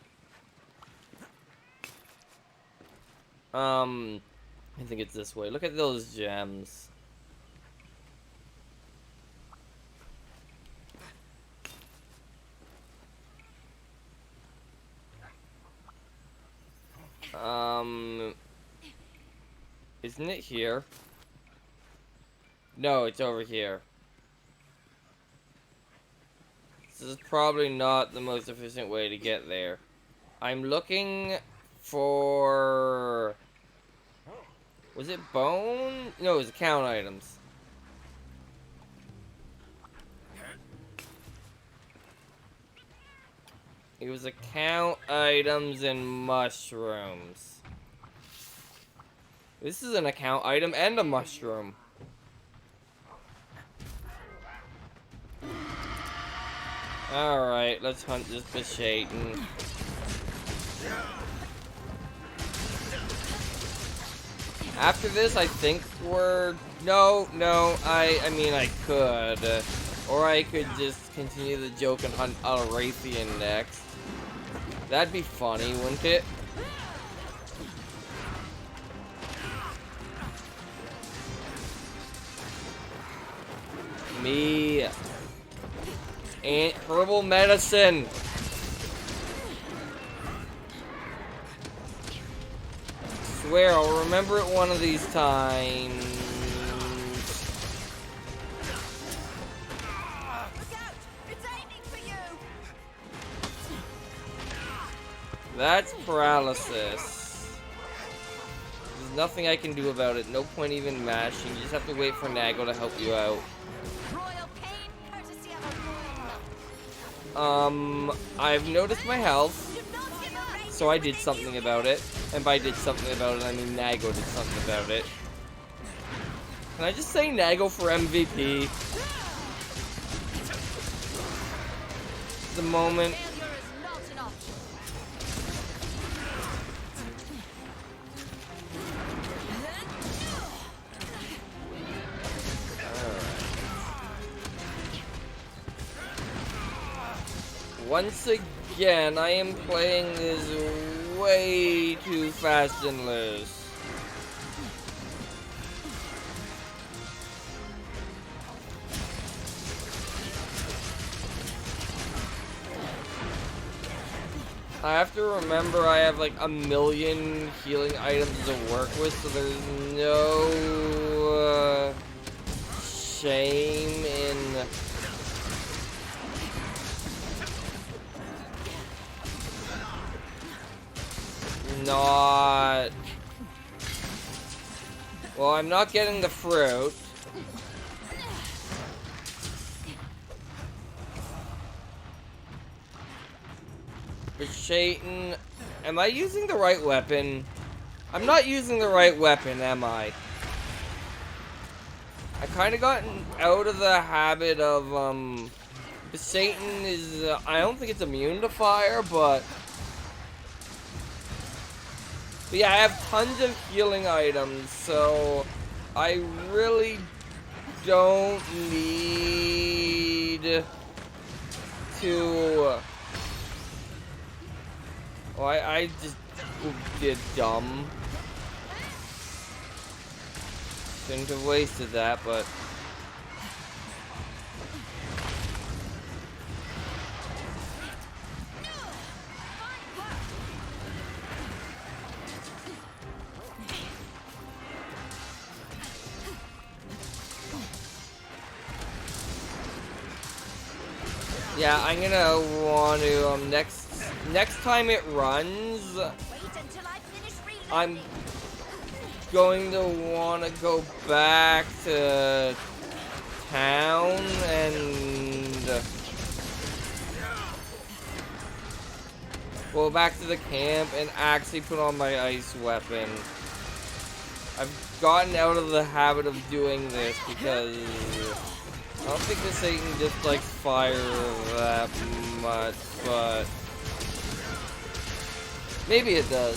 I think it's this way. Look at those gems. Isn't it here? No, it's over here. This is probably not the most efficient way to get there. I'm looking for... Was it bone? No, it was account items. It was account items and mushrooms. This is an account item and a mushroom. Alright, let's hunt this Beshatan. After this, I think we're... No, I mean, I could. Or I could just continue the joke and hunt Alrathian next. That'd be funny, wouldn't it? Me. And herbal medicine. Swear I'll remember it one of these times. Look out! It's aiming for you! That's paralysis. There's nothing I can do about it. No point even mashing. You just have to wait for Nago to help you out. royal pain, courtesy of a royal. I've noticed my health, Do not give up. so I did something about it. And by did something about it, I mean Nago did something about it. Can I just say Nago for MVP? The moment. Failure is not an option. Once again, I am playing this way too fast and loose. I have to remember I have like a million healing items to work with, so there's no shame in not... Well, I'm not getting the fruit. But Shaitan, am I using the right weapon? I'm not using the right weapon, am I? I kind of gotten out of the habit of, but Satan is, I don't think it's immune to fire, but yeah, I have tons of healing items, so I really don't need to... Oh, I just did dumb. Shouldn't have wasted that, but... Yeah, I'm gonna want to, next time it runs, I'm going to want to go back to town and go back to the camp and actually put on my ice weapon. I've gotten out of the habit of doing this because I don't think the Satan dislikes fire that much, but maybe it does.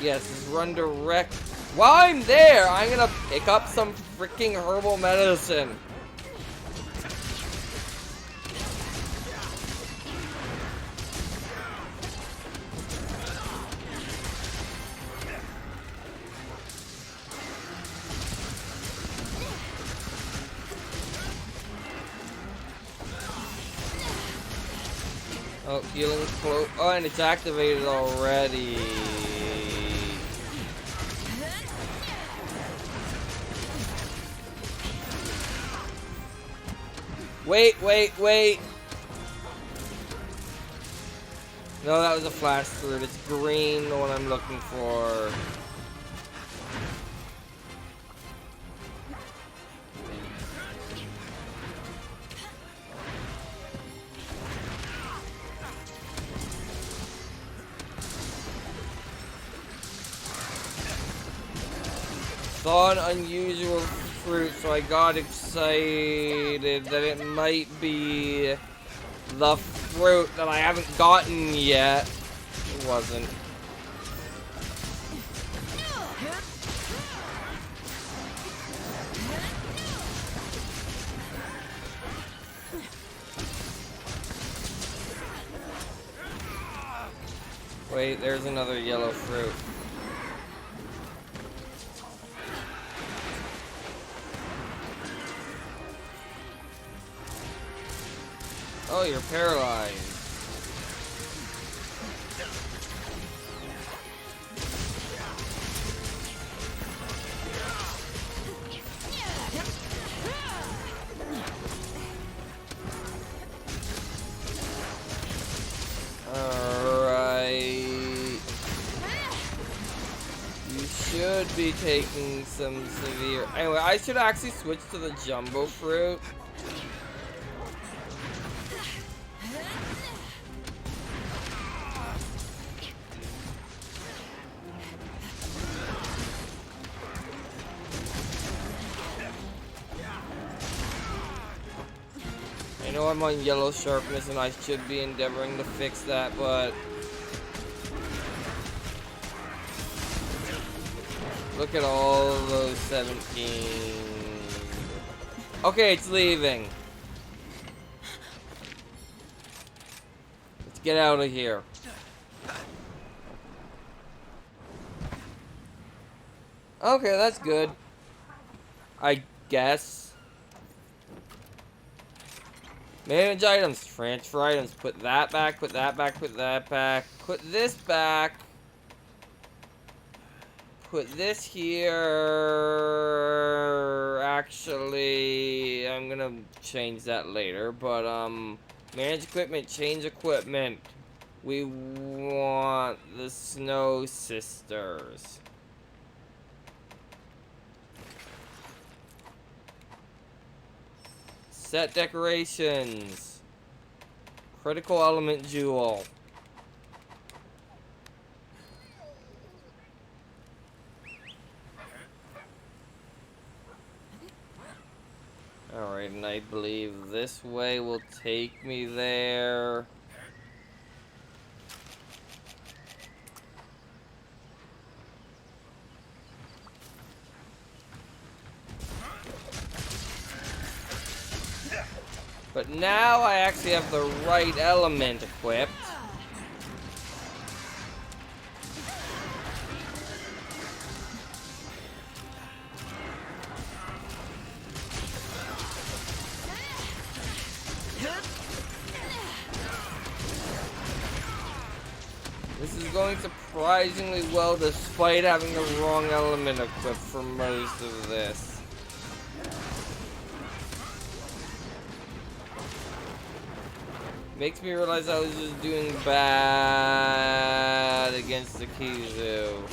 Yes, just run direct. While I'm there, I'm gonna pick up some freaking herbal medicine. Oh, healing close. Oh, and it's activated already. Wait. No, that was a flash fruit. It's green, the one I'm looking for. Saw an unusual fruit, so I got excited that it might be the fruit that I haven't gotten yet. It wasn't. Wait, there's another yellow fruit. Oh, you're paralyzed. Alright. You should be taking some severe... Anyway, I should actually switch to the jumbo fruit. I know I'm on yellow sharpness and I should be endeavoring to fix that, but Look at all those 17. Okay, it's leaving. Let's get out of here. Okay, that's good. I guess. Manage items, transfer items, put that back, put that back, put that back, put this back. Put this here. Actually, I'm gonna change that later, but manage equipment, change equipment. We want the Snow Sisters. Set decorations. Critical element jewel. Alright, and I believe this way will take me there. But now I actually have the right element equipped. This is going surprisingly well despite having the wrong element equipped for most of this. Makes me realize I was just doing bad against the Kizu.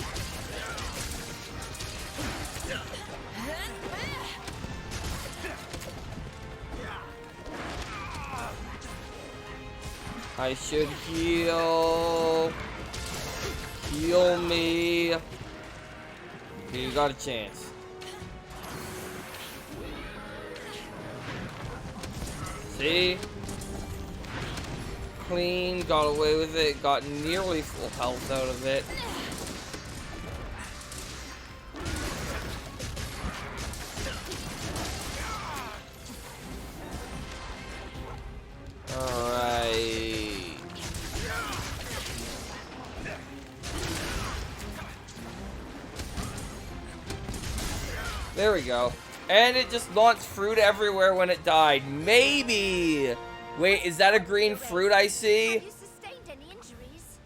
I should heal. Heal me. You got a chance. See? Clean, got away with it, got nearly full health out of it. Alright. There we go. And it just launched fruit everywhere when it died. Maybe! Wait, is that a green fruit I see? Have you sustained any injuries?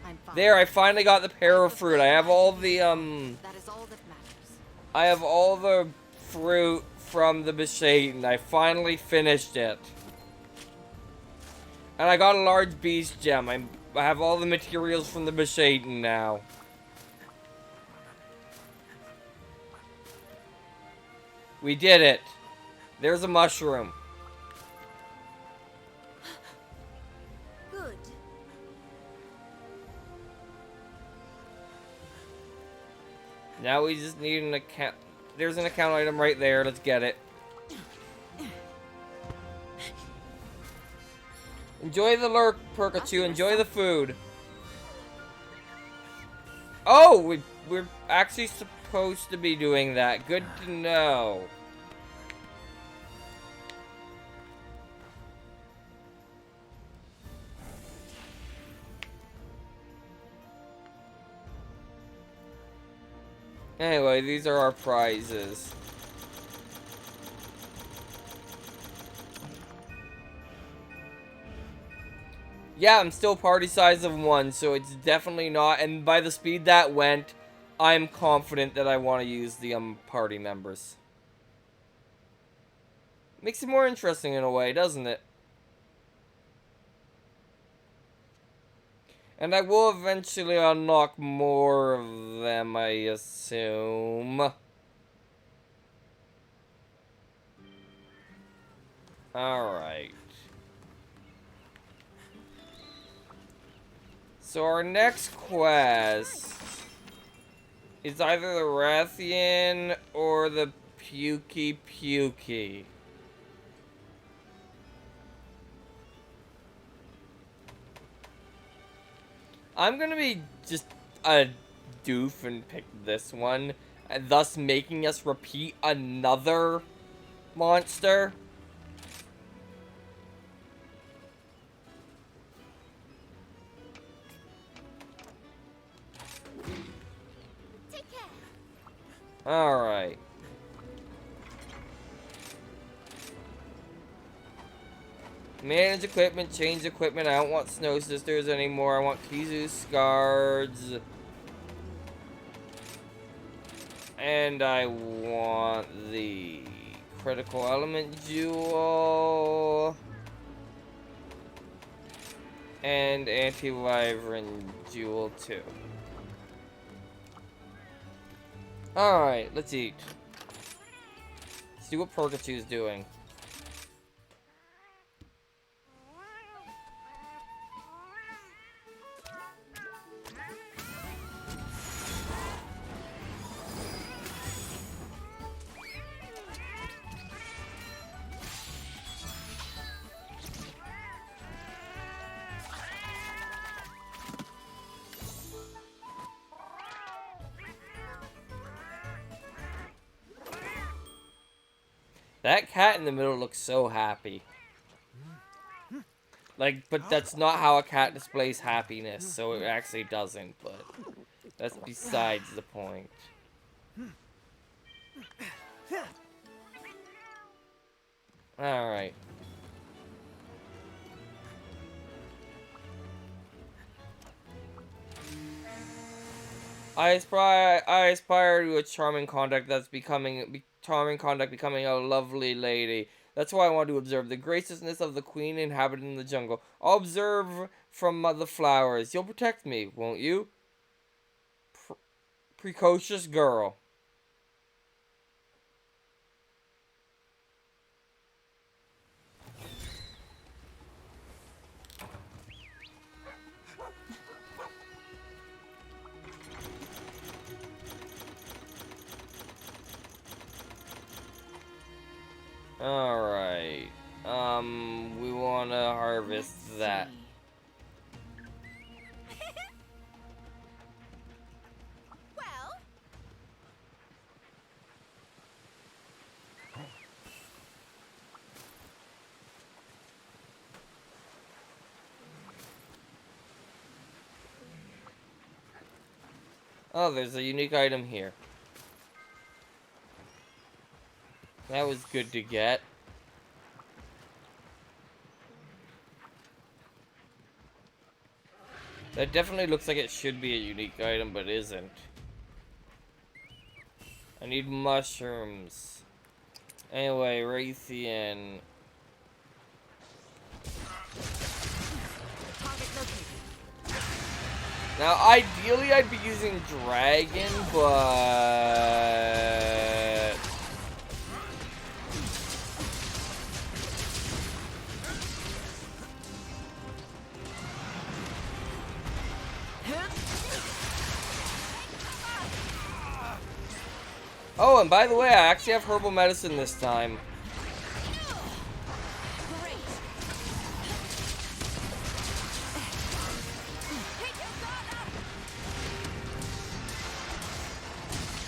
I'm fine. There, I finally got the pear of fruit. I have all the, That is all that matters. I have all the fruit from the Besatin. I finally finished it. And I got a large beast gem. I have all the materials from the Besatin now. We did it. There's a mushroom. Good. Now we just need an account. There's an account item right there. Let's get it. Enjoy the lurk, Pikachu. Enjoy the food. Oh, we're actually supposed to be doing that. Good to know. Anyway, these are our prizes. Yeah, I'm still party size of 1, so it's definitely not. And by the speed that went, I'm confident that I want to use the party members. Makes it more interesting in a way, doesn't it? And I will eventually unlock more of them, I assume. Alright. So our next quest is either the Rathian or the Pukey Pukey. I'm gonna be just a doof and picked this one, and thus making us repeat another monster. Take care. Alright. Manage equipment, change equipment. I don't want Snow Sisters anymore. I want Kizu's Guards. And I want the Critical Element Jewel. And Anti-Wyvern Jewel too. Alright, let's eat. See what Purgatu's doing. That cat in the middle looks so happy. Like, but that's not how a cat displays happiness, so it actually doesn't, but that's besides the point. Alright. I aspire to a charming conduct that's becoming a lovely lady. That's why I want to observe the graciousness of the queen inhabiting the jungle. I'll observe from the flowers. You'll protect me, won't you? Precocious girl. Alright. We want to harvest that. Well, Oh, there's a unique item here. That was good to get. That definitely looks like it should be a unique item, but isn't. I need mushrooms. Anyway, Raytheon. Now, ideally, I'd be using Dragon, but... Oh, and by the way, I actually have herbal medicine this time.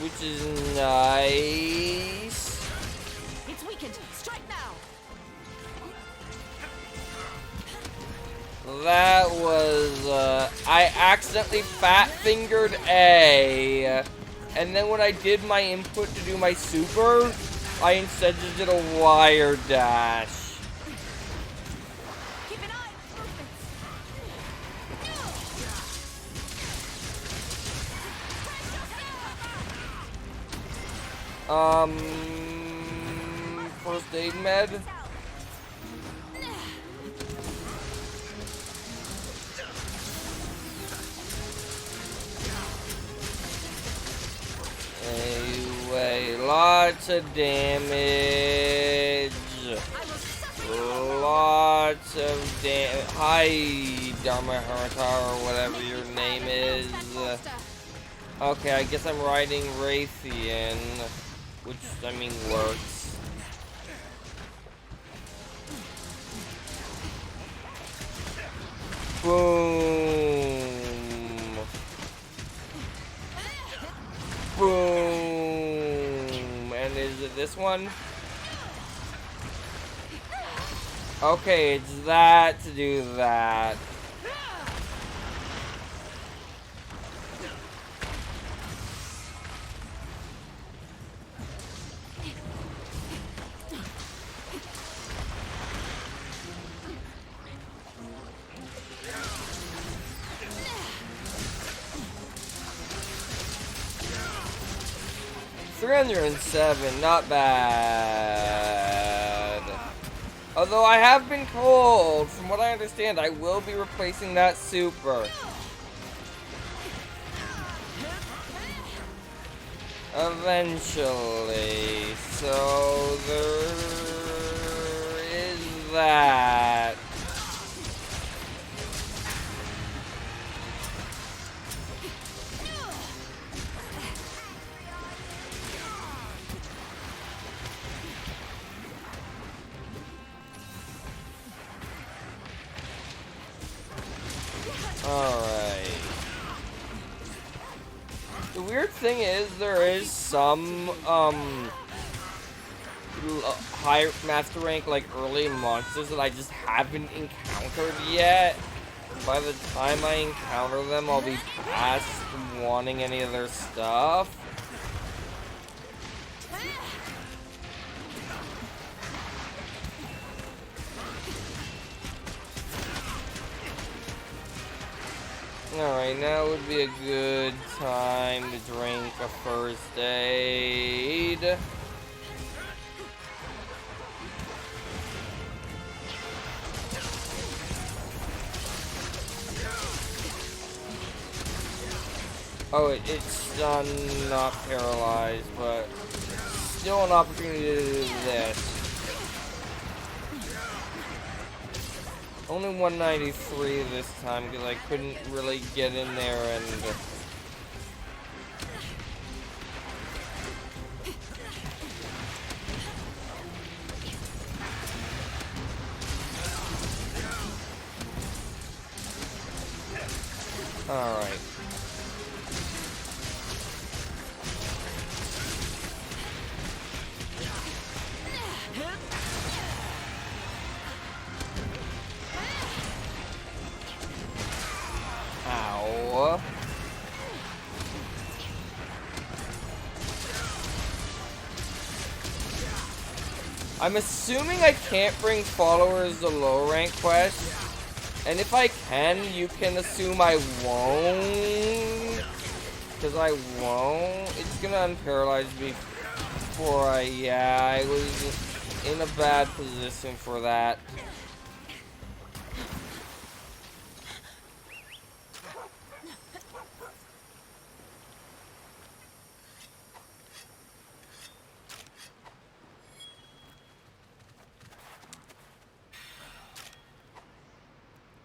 Which is nice. It's weakened. Strike now. That was, I accidentally fat-fingered A. And then when I did my input to do my super, I instead just did a wire dash. keep an eye on movements. First aid med? Anyway, lots of damage. Lots of damage. Hi, Dharma Haratar, or whatever your name is. Okay, I guess I'm riding Raytheon, which, I mean, works. Boom. it this one? Okay, it's that to do that. $307, not bad. Although I have been told, from what I understand, I will be replacing that super. Eventually. So there is that. Alright. The weird thing is there is some high master rank like early monsters that I just haven't encountered yet. By the time I encounter them, I'll be past wanting any of their stuff. Alright, now would be a good time to drink a first aid. Oh, it's stunned, not paralyzed, but still an opportunity to do this. Only 193 this time because I couldn't really get in there and... Alright. Ow. I'm assuming I can't bring followers to low rank quests. And if I can, you can assume I won't. Because I won't. It's gonna unparalyze me before I was in a bad position for that.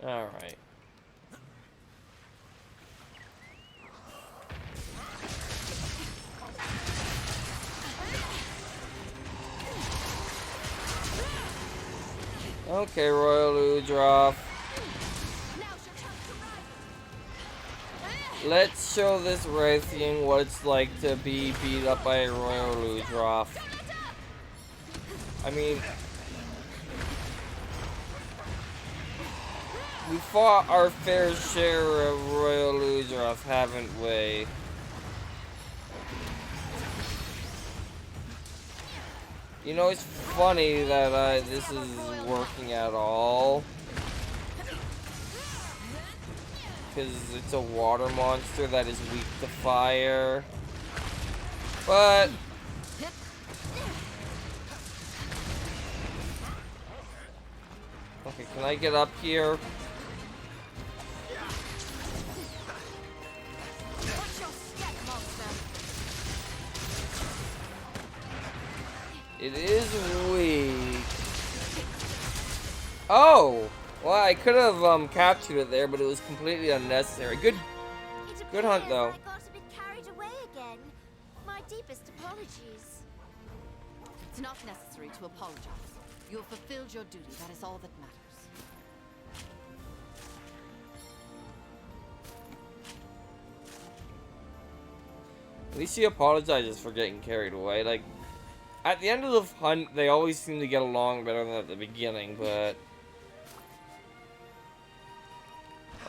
Alright. Okay, Royal Udroff. Let's show this Rathian what it's like to be beat up by a Royal Udroff. I mean... we fought our fair share of Royal Udroff, haven't we? You know, it's funny that this is working at all. Because it's a water monster that is weak to fire. But... okay, can I get up here? It is weak. Oh! Well, I could have captured it there, but it was completely unnecessary. Good hunt, though. I got a bit carried away again. My deepest apologies. It's not necessary to apologize. You have fulfilled your duty. That is all that matters. At least she apologizes for getting carried away. Like, At the end of the hunt, they always seem to get along better than at the beginning, but...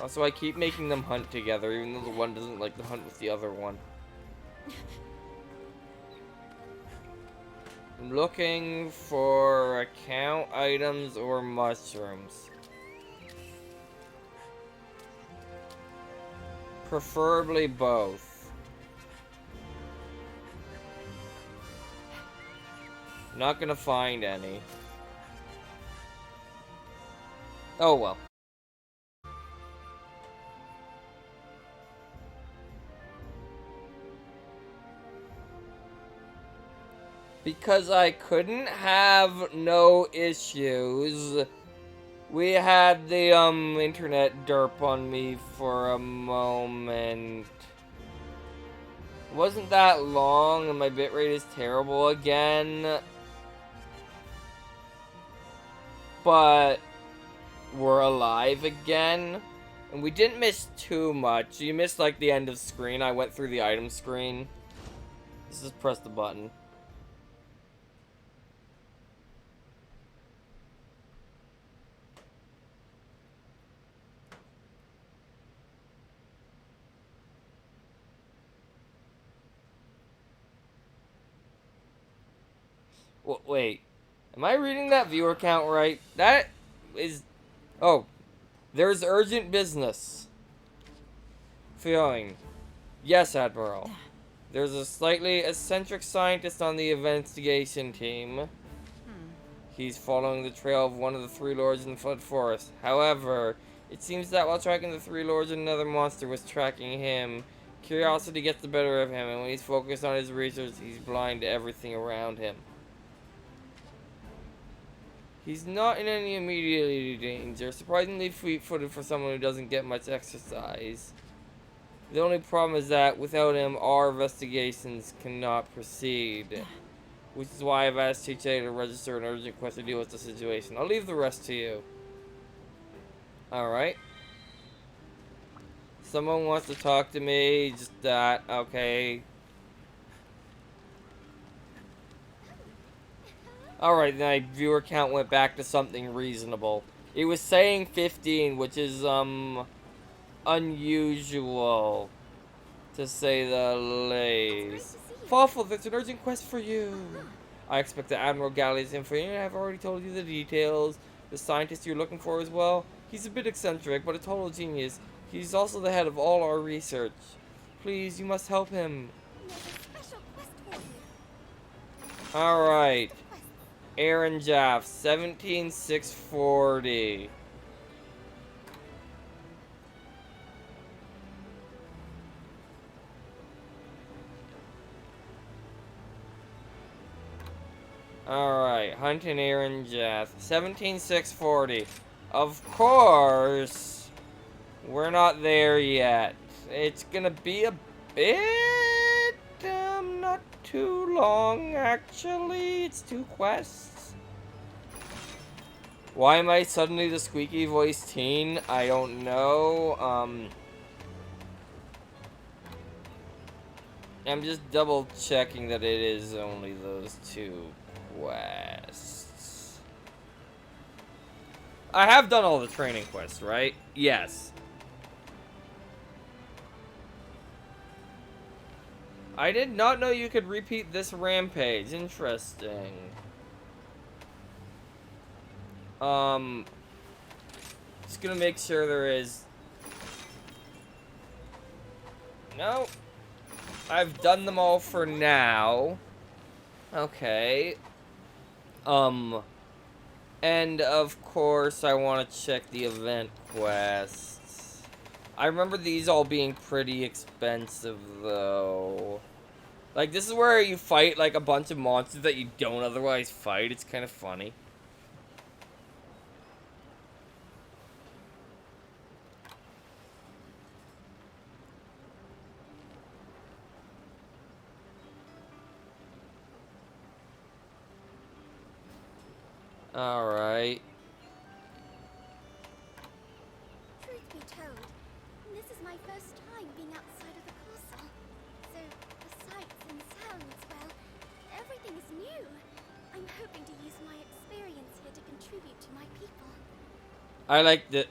Also, I keep making them hunt together, even though the one doesn't like to hunt with the other one. I'm looking for account items or mushrooms. Preferably both. Not gonna find any. Oh well. Because I couldn't have no issues, we had the internet derp on me for a moment. It wasn't that long and my bitrate is terrible again. But we're alive again. And we didn't miss too much. You missed like the end of screen. I went through the item screen. Let's just press the button. Wait, am I reading that viewer count right? That is... Oh, there's urgent business. Feeling. Yes, Admiral. There's a slightly eccentric scientist on the investigation team. He's following the trail of one of the three lords in the Flood Forest. However, it seems that while tracking the three lords, another monster was tracking him. Curiosity gets the better of him, and when he's focused on his research, he's blind to everything around him. He's not in any immediate danger. Surprisingly fleet-footed for someone who doesn't get much exercise. The only problem is that without him, our investigations cannot proceed. Which is why I've asked TJ to register an urgent quest to deal with the situation. I'll leave the rest to you. Alright. Someone wants to talk to me. Just that. Okay. Alright, then my viewer count went back to something reasonable. It was saying 15, which is, unusual, to say the least. Fawful, there's an urgent quest for you. I expect that Admiral Galley's info, and I've already told you the details. The scientist you're looking for as well. He's a bit eccentric, but a total genius. He's also the head of all our research. Please, you must help him. Alright. Aaron Jaff, 17640. Alright, hunting Aaron Jaff, 17640. Of course, we're not there yet. It's gonna be a bit, not too long, actually. It's 2 quests. Why am I suddenly the squeaky voiced teen? I don't know. I'm just double checking that it is only those 2 quests. I have done all the training quests, right? Yes. I did not know you could repeat this rampage. Interesting. Just gonna make sure there is... No. I've done them all for now. Okay. And of course I want to check the event quests. I remember these all being pretty expensive though. Like, this is where you fight like a bunch of monsters that you don't otherwise fight. It's kind of funny. Alright. Truth be told, this is my first time being outside of the castle. So, the sights and sounds, well, everything is new. I like the,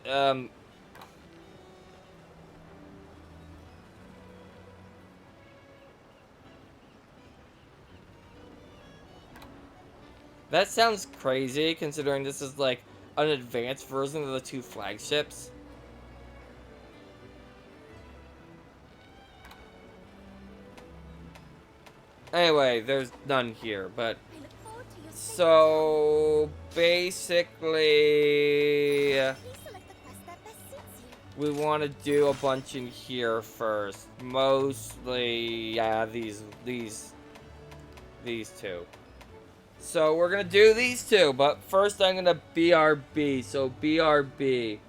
that sounds crazy, considering this is, like, an advanced version of the 2 flagships. Anyway, there's none here, but... I look forward to your So... basically... Please select the quest that best suits you. we want to do a bunch in here first. Mostly... yeah, these 2. So we're gonna do these 2, but first I'm gonna BRB, so BRB.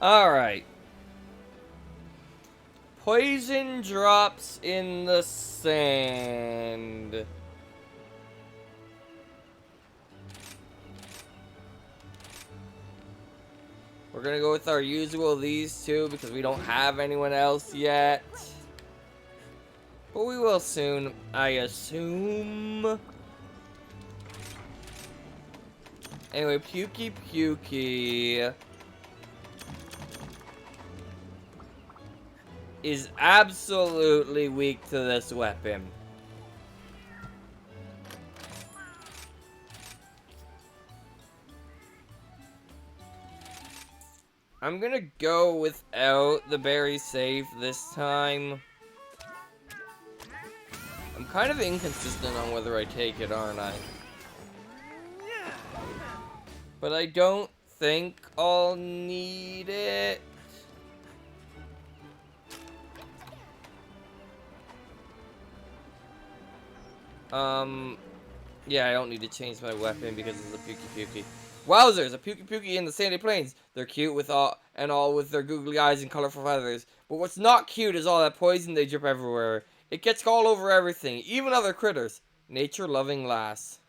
Alright. Poison drops in the sand. We're gonna go with our usual these 2 because we don't have anyone else yet. But we will soon, I assume. Anyway, Pukey is absolutely weak to this weapon. I'm gonna go without the berry safe this time. I'm kind of inconsistent on whether I take it, aren't I? But I don't think I'll need it. Yeah, I don't need to change my weapon because it's a Pukey. Wowzers, a Pukey in the sandy plains. They're cute with all with their googly eyes and colorful feathers. But what's not cute is all that poison they drip everywhere. It gets all over everything, even other critters. Nature-loving lass.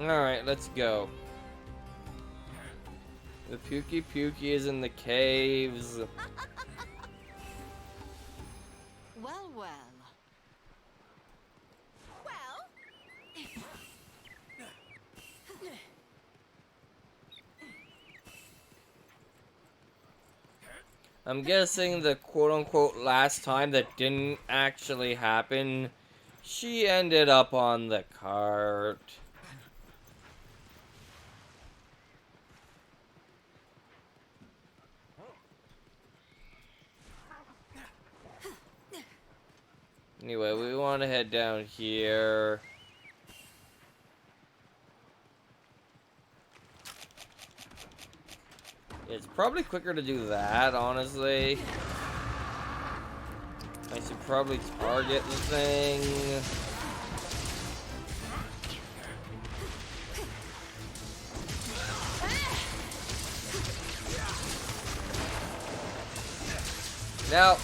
Alright, let's go. The Pukey is in the caves. Well, well. I'm guessing the quote-unquote last time that didn't actually happen, she ended up on the cart. Anyway, we want to head down here. It's probably quicker to do that, honestly. I should probably target the thing. Now,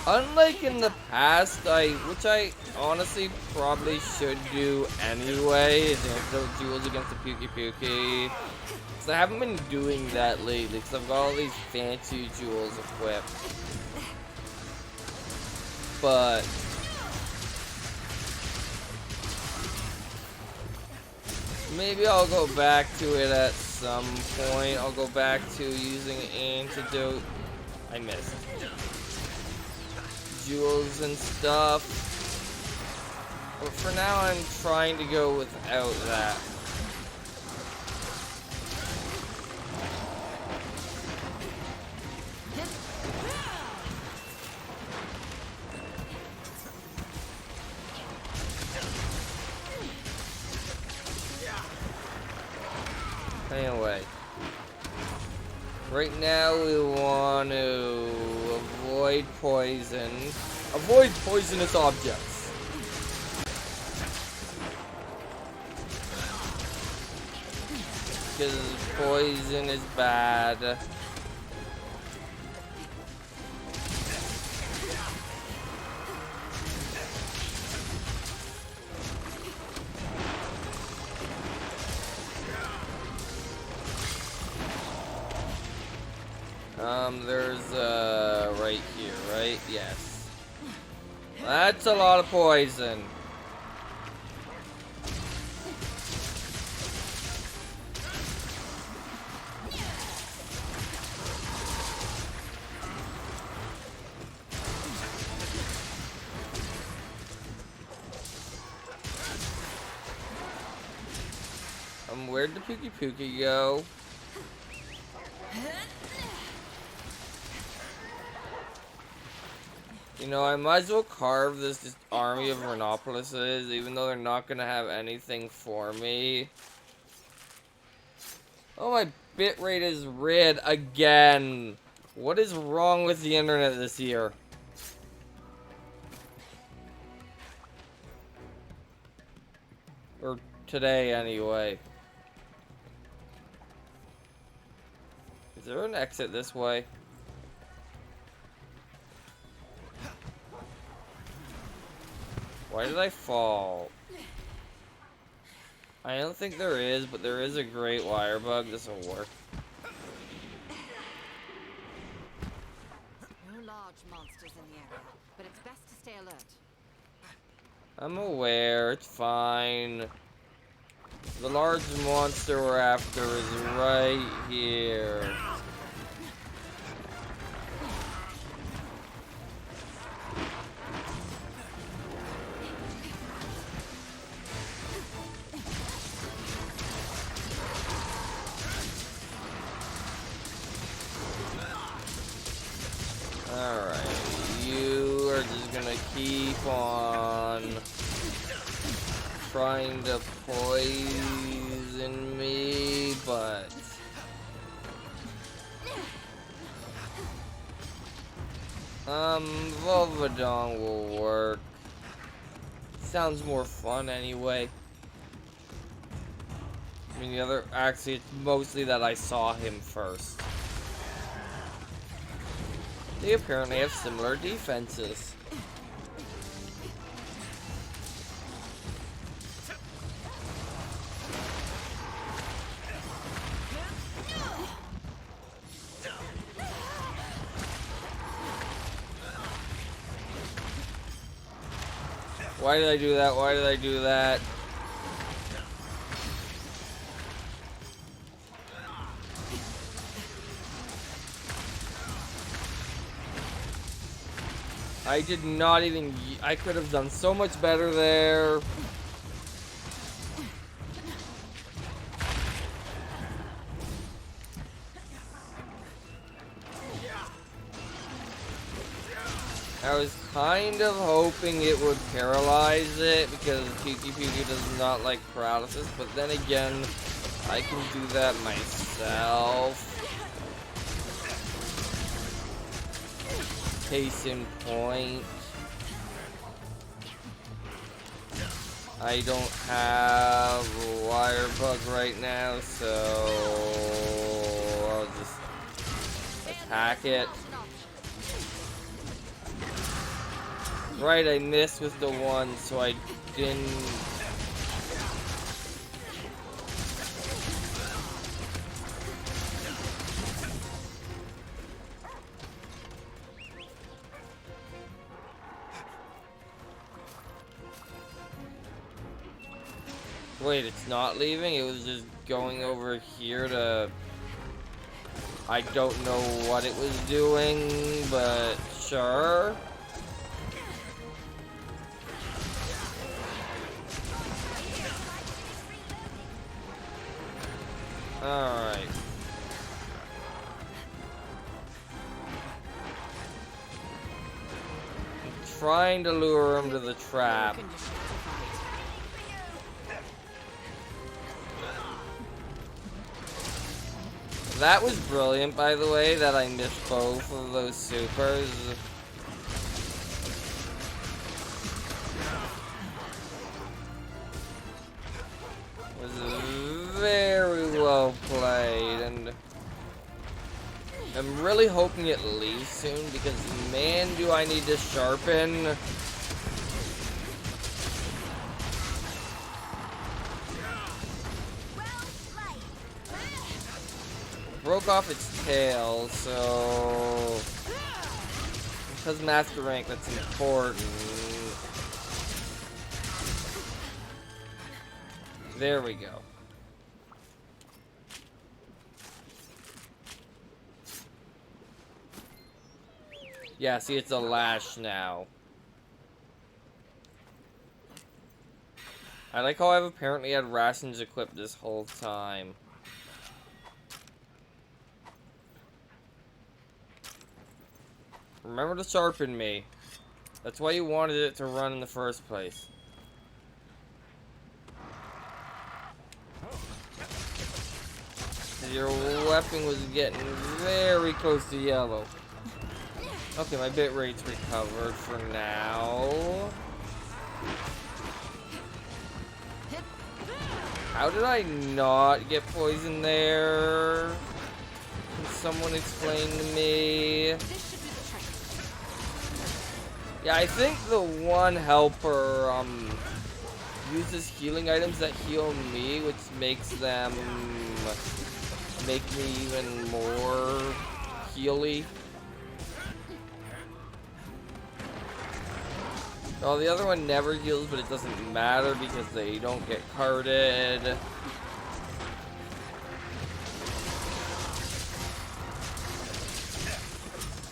unlike in the past, which I honestly probably should do anyway, is those duels against the Puki. So I haven't been doing that lately, because I've got all these fancy jewels equipped. But maybe I'll go back to it at some point. I'll go back to using antidote. I missed. Jewels and stuff. But for now, I'm trying to go without that. Anyway, right now we want to avoid poison. Avoid poisonous objects. Because poison is bad. There's, right here, right? Yes. That's a lot of poison. Where'd the Puki go? You know, I might as well carve this army of Rhinopolises, even though they're not gonna have anything for me. Oh, my bitrate is red again. What is wrong with the internet this year? Or today, anyway. Is there an exit this way? Why did I fall? I don't think there is, but there is a great wire bug. This will work. No large monsters in the area, but it's best to stay alert. I'm aware. It's fine. The large monster we're after is right here. Alright, you are just gonna keep on trying to poison me, but Volvadon will work. Sounds more fun anyway. I mean, the other, actually, it's mostly that I saw him first. They apparently have similar defenses. Why did I do that? Why did I do that? I did not even... I could have done so much better there. I was kind of hoping it would paralyze it because Piki Piki does not like paralysis, but then again, I can do that myself. Case in point, I don't have a wire bug right now, so I'll just attack it. Right, I missed with the one, so I didn't. Wait, it's not leaving? It was just going over here to... I don't know what it was doing, but sure. Alright. Trying to lure him to the trap. That was brilliant, by the way, that I missed both of those supers. Was very well played, and I'm really hoping it leaves soon because, man, do I need to sharpen. Broke off its tail, so because master rank, that's important. There we go. Yeah, see, it's a lash now. I like how I've apparently had rations equipped this whole time. Remember to sharpen me. That's why you wanted it to run in the first place. Your weapon was getting very close to yellow. Okay, my bit rate's recovered for now. How did I not get poisoned there? Can someone explain to me? Yeah, I think the one helper uses healing items that heal me, which makes them make me even more healy. Oh, the other one never heals, but it doesn't matter because they don't get carded.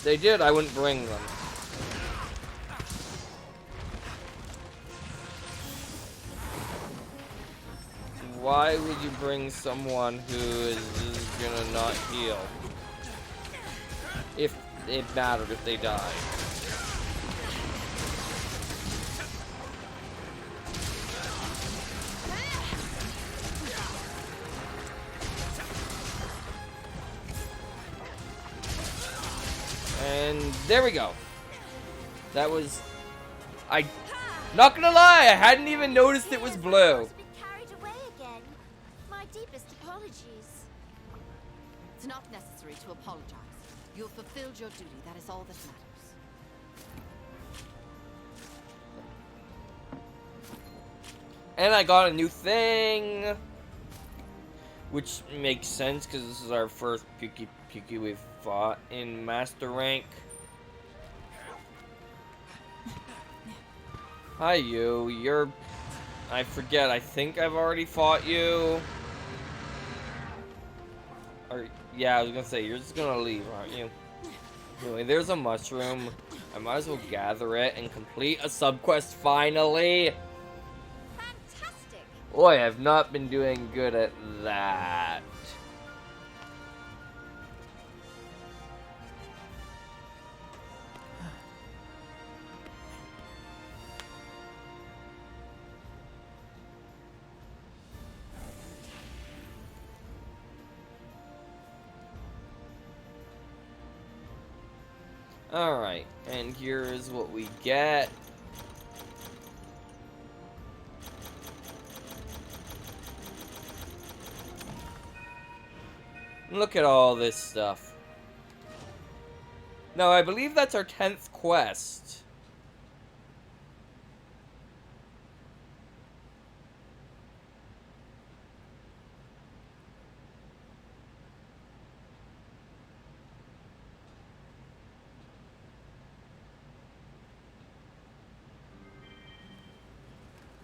They did, I wouldn't bring them. Why would you bring someone who is gonna not heal? If it mattered if they died. And there we go. That was... Not gonna lie, I hadn't even noticed it was blue. It's not necessary to apologize. You've fulfilled your duty. That is all that matters. And I got a new thing. Which makes sense because this is our first Piki we've fought in Master Rank. Hi, you. You're... I forget. I think I've already fought you. Or, yeah, I was gonna say, you're just gonna leave, aren't you? Anyway, there's a mushroom. I might as well gather it and complete a subquest finally. Fantastic. Boy, I've not been doing good at that. Alright, and here's what we get. Look at all this stuff. Now, I believe that's our 10th quest.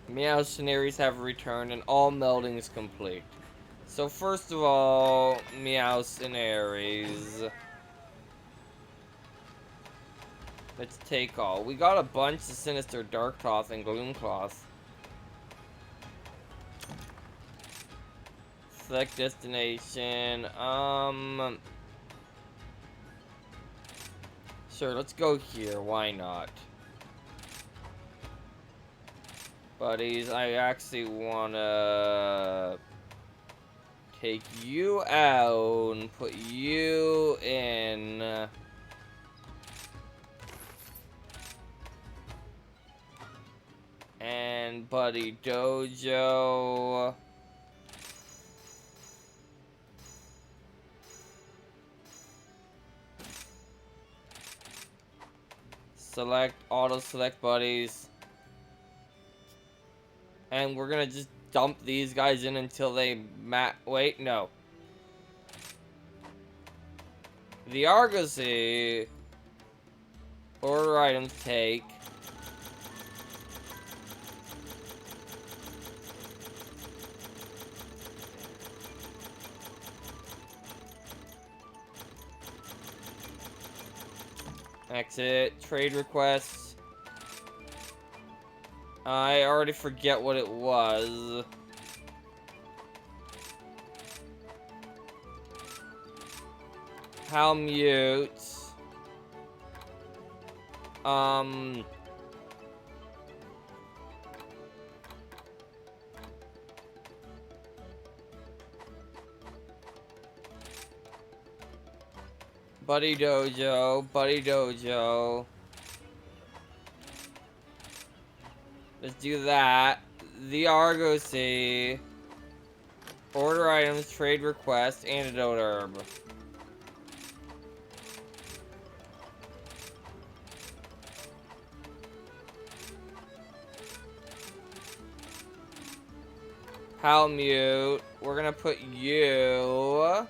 Meow scenarios have returned and all melding is complete. So first of all, Meow scenarios. Let's take all. We got a bunch of Sinister Dark Cloth and Gloom Cloth. Select destination. Sure, let's go here. Why not? Buddies, I actually wanna take you out and put you in. And Buddy Dojo. Select, auto select buddies. And we're gonna just dump these guys in until they wait, no. The Argosy. Order items take. Exit. Trade requests. I already forget what it was. How mute. Buddy Dojo, Buddy Dojo. Let's do that. The Argosy. Order items, trade request, antidote herb. Pal mute. We're gonna put you.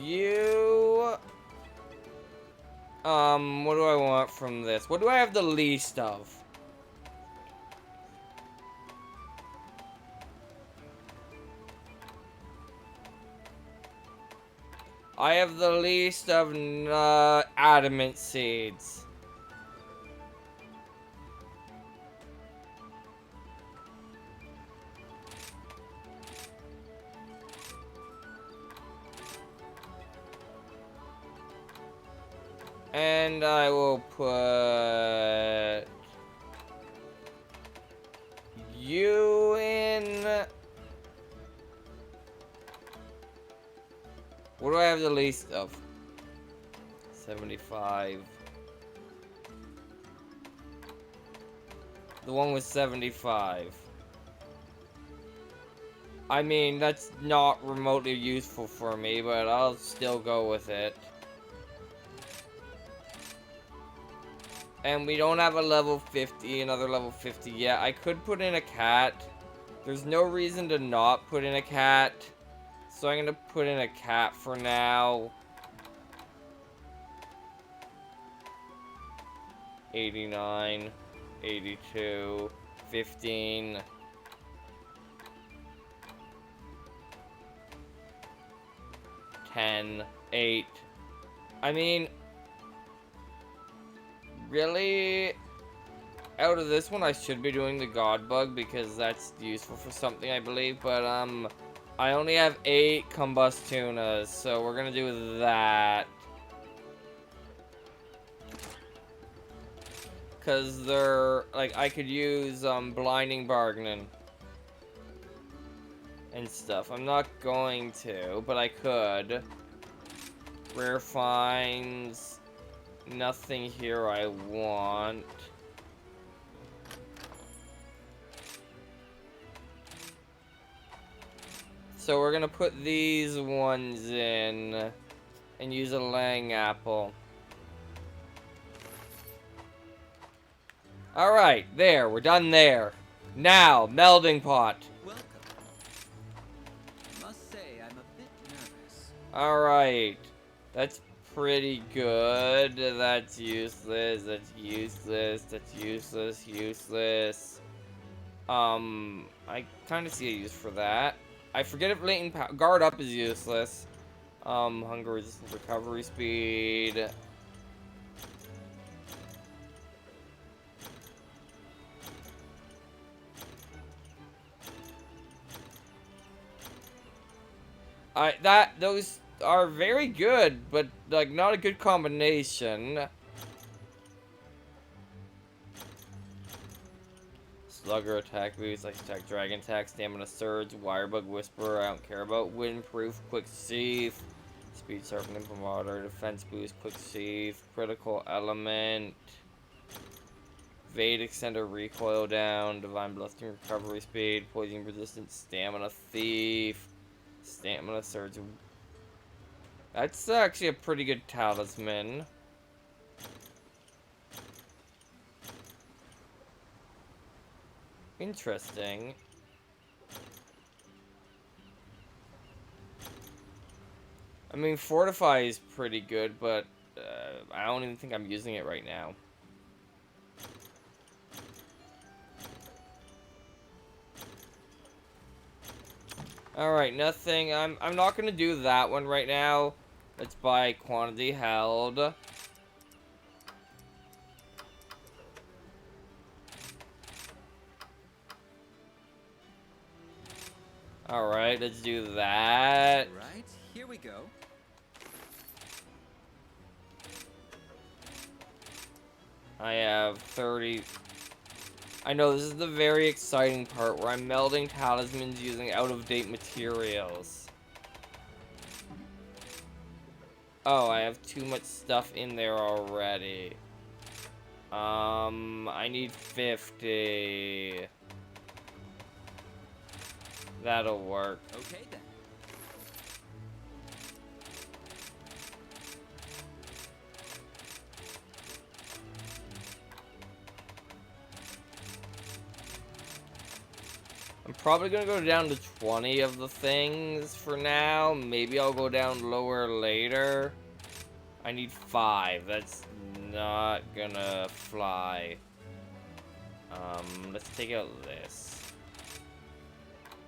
You. What do I want from this? What do I have the least of? I have the least of adamant seeds. And I will put you in. What do I have the least of? 75. The one with 75. I mean, that's not remotely useful for me, but I'll still go with it. And we don't have a level 50, another level 50 yet. I could put in a cat. There's no reason to not put in a cat. So I'm gonna put in a cat for now. 89, 82, 15. 10, 8. I mean, really, out of this one, I should be doing the God Bug because that's useful for something, I believe. But I only have 8 combust tunas, so we're gonna do that. Cause they're like I could use blinding bargaining. and stuff. I'm not going to, but I could. Rare finds. Nothing here I want. So we're gonna put these ones in and use a Lang apple. Alright, there, we're done there. Now, melding pot. Welcome. Must say, I'm a bit nervous. Alright. That's pretty good. That's useless. That's useless. That's useless. Useless. I kind of see a use for that. I forget if latent guard up is useless. Hunger resistance, recovery speed. Those are very good, but like not a good combination. Slugger attack boost, like attack, dragon attack, stamina surge, wirebug whisper, I don't care about. Windproof, quick sheath, speed sharpening from water, defense boost, quick sheath, critical element, Vade extender, recoil down, divine blessing, recovery speed, poison resistance, stamina thief, stamina surge. That's actually a pretty good talisman. Interesting. I mean, Fortify is pretty good, but I don't even think I'm using it right now. Alright, nothing. I'm not gonna do that one right now. Let's buy quantity held. Alright, let's do that. Right, here we go. I have 30. I know this is the very exciting part where I'm melding talismans using out-of-date materials. Oh, I have too much stuff in there already. I need 50. That'll work. Okay then. I'm probably gonna go down to 20 of the things for now. Maybe I'll go down lower later. I need 5. That's not gonna fly. Let's take out this.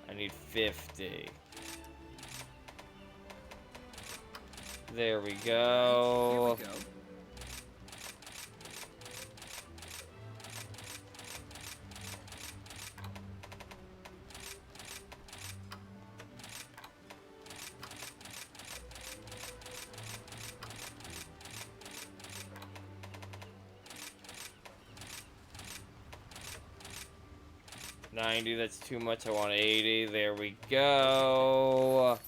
I need 50. There we go. Here we go. $90, that's too much. I want 80. There we go.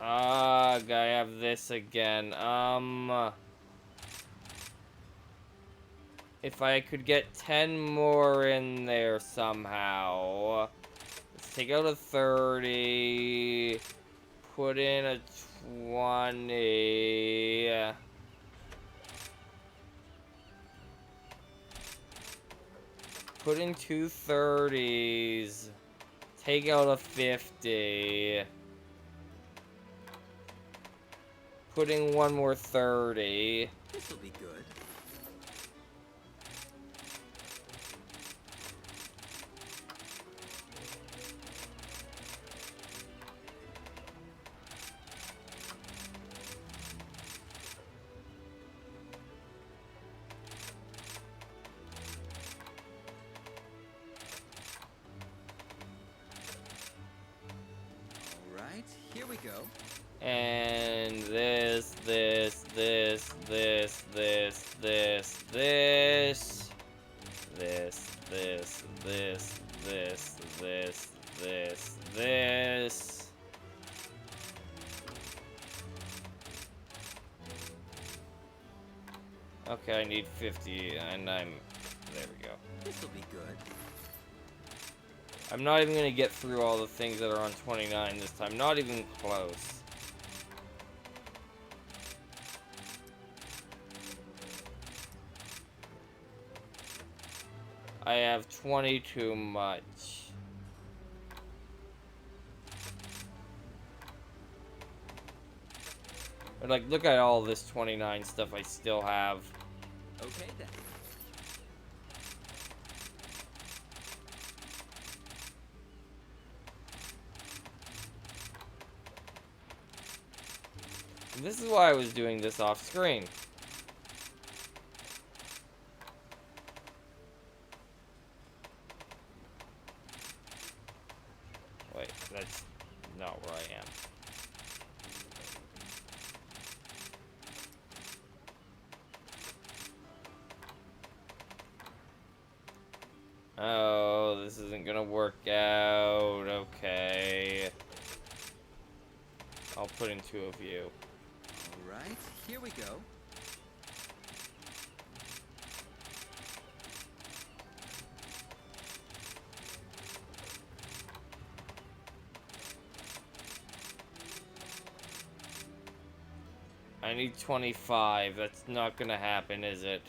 Ugh, I have this again. If I could get 10 more in there somehow. Let's take out a 30. Put in a 20. Put in 2 30s. Take out a 50. Put in 1 more 30. This'll be good. go. And this, this, this, this, this, this, this, this, this, this, this, this, this, this. Okay, I need 50, and there we go. This'll be good. I'm not even gonna get through all the things that are on 29 this time. Not even close. I have 20 too much. But like, look at all this 29 stuff I still have. Okay then. This is why I was doing this off screen. Wait, that's not where I am. Oh, this isn't gonna work out. Okay. I'll put in 2 of you. Alright, here we go. I need 25. That's not gonna happen, is it?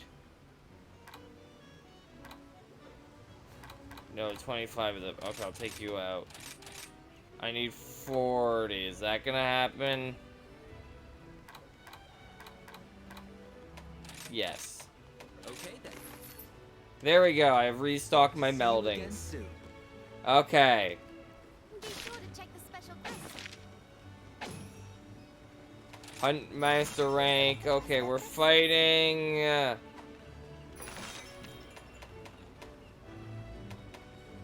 No, 25 of them. Okay, I'll take you out. I need 40. Is that gonna happen? Yes. Okay then. There we go. I have restocked my See you again meldings. soon. Okay. Be sure to check the special quest. Hunt master rank. Okay, we're fighting.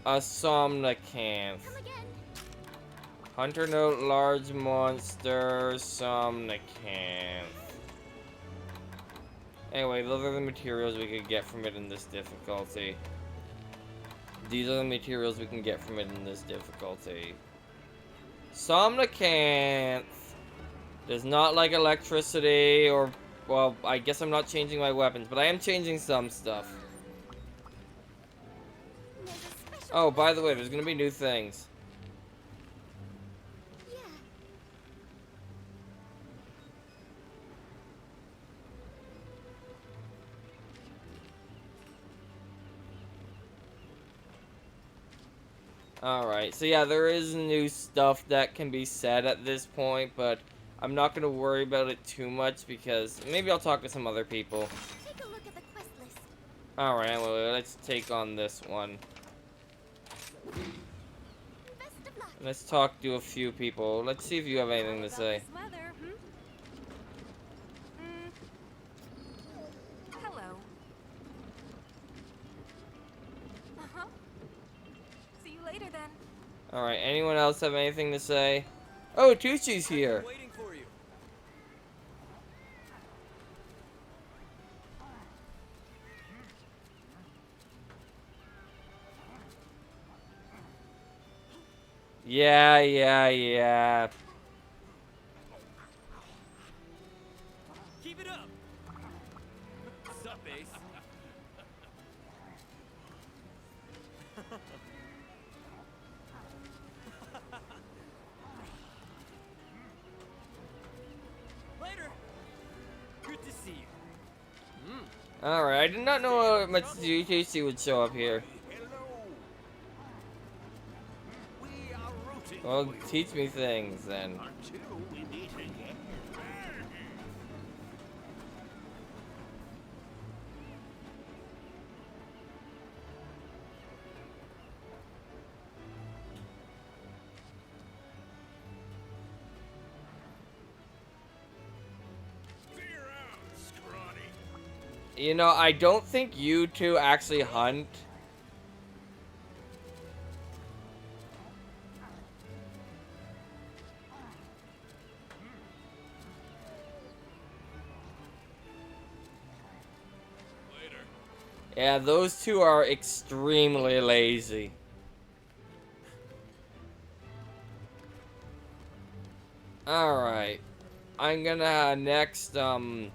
A somnicanth. Come again. Hunter note large monster somnicanth. Anyway, those are the materials we could get from it in this difficulty. These are the materials we can get from it in this difficulty. Somnicanth does not like electricity or, well, I guess I'm not changing my weapons, but I am changing some stuff. There's a special Oh, by the way, there's gonna be new things. Yeah. Alright, so yeah, there is new stuff that can be said at this point, but I'm not going to worry about it too much because maybe I'll talk to some other people. Take a look at the quest list. Alright, well, let's take on this one. Best of luck. Let's talk to a few people. Let's see if you have anything to About say. this weather, Hello. Uh-huh. See you later then. Alright, anyone else have anything to say? Oh, Tucci's here. Waiting for you. Yeah. Keep it up. Sup, Ace? Later. Good to see you. Alright, I did not know much Tucci would show up here. We are rooting Well, for you teach me things then. until we meet again. See you around, scrawny. You know, I don't think you two actually hunt. Yeah, those two are extremely lazy. Alright. I'm gonna next, alright.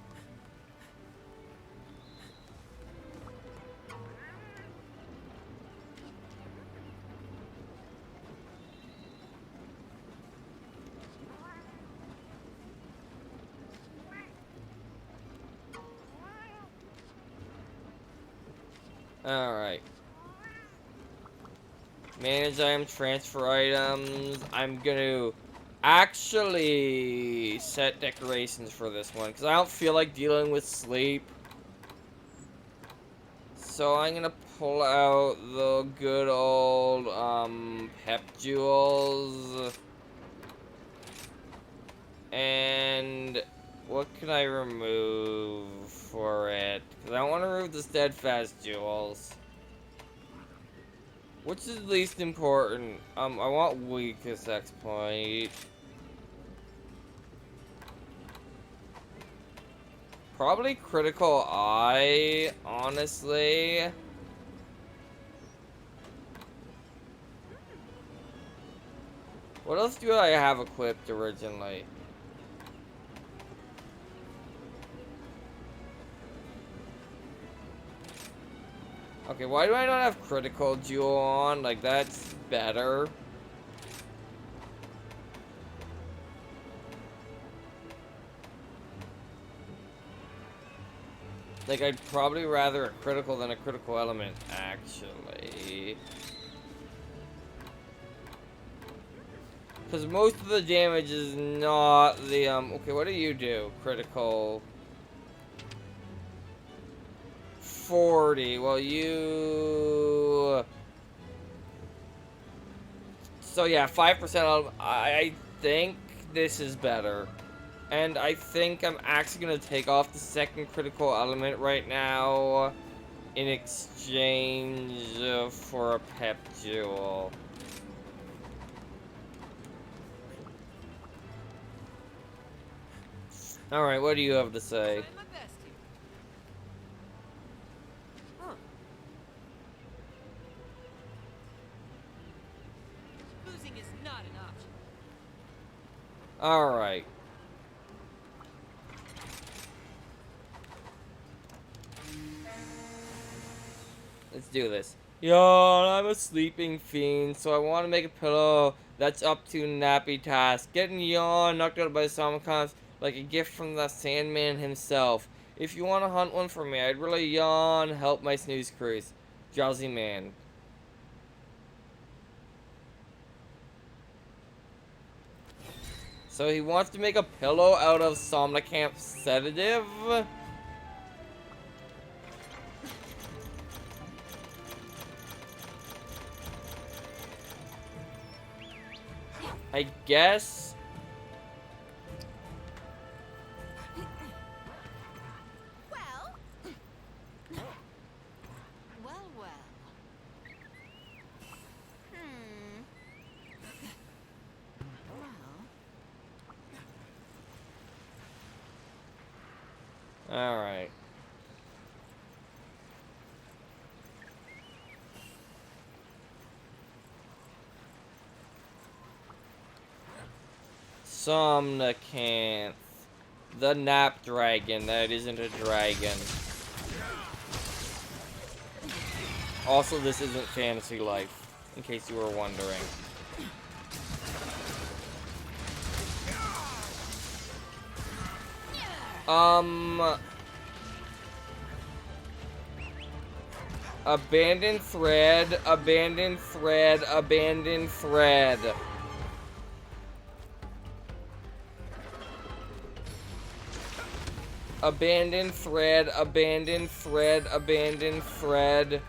Manage items, transfer items. I'm gonna actually set decorations for this one because I don't feel like dealing with sleep. So I'm gonna pull out the good old pep jewels. And what can I remove for it? Because I don't want to remove the steadfast jewels. Which is least important? I want weakest exploit. Probably critical eye, honestly. What else do I have equipped originally? Okay, why do I not have critical jewel on? Like, that's better. Like, I'd probably rather a critical than a critical element, actually. Because most of the damage is not the, okay, what do you do? Critical. 40, well, you... So, yeah, 5%, I think this is better. And I think I'm actually going to take off the second critical element right now in exchange for a pep jewel. Alright, what do you have to say? Trying my best here. Huh. Losing is not an option. Alright. Let's do this. Yawn, I'm a sleeping fiend, so I want to make a pillow that's up to nappy task. Getting yawn knocked out by Somicons like a gift from the Sandman himself. If you want to hunt one for me, I'd really yawn help my snooze cruise. Drowsy man. So he wants to make a pillow out of Somnicamp sedative? I guess. Well. Well, well. Well. Alright. Somnicanth. The nap dragon that isn't a dragon. Also, this isn't Fantasy Life, in case you were wondering. Abandoned thread, abandoned thread, abandoned thread. Abandoned thread, abandoned thread, abandoned thread.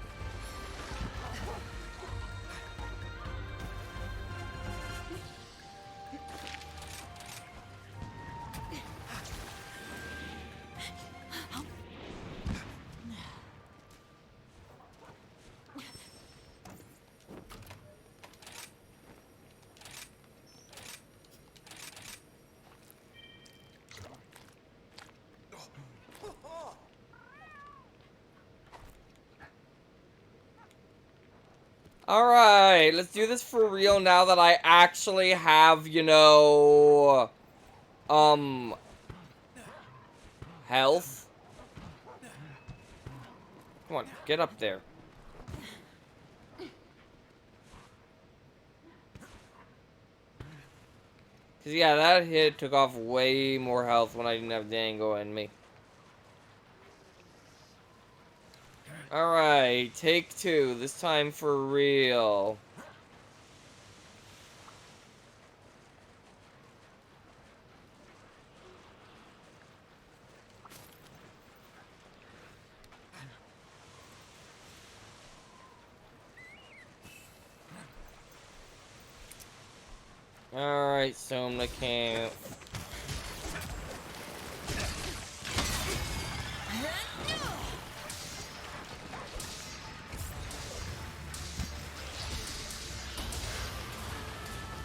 Alright, let's do this for real now that I actually have, you know, health. Come on, get up there. Cause yeah, that hit took off way more health when I didn't have Dango in me. Alright, take 2. This time for real. Alright, so I'm the camp.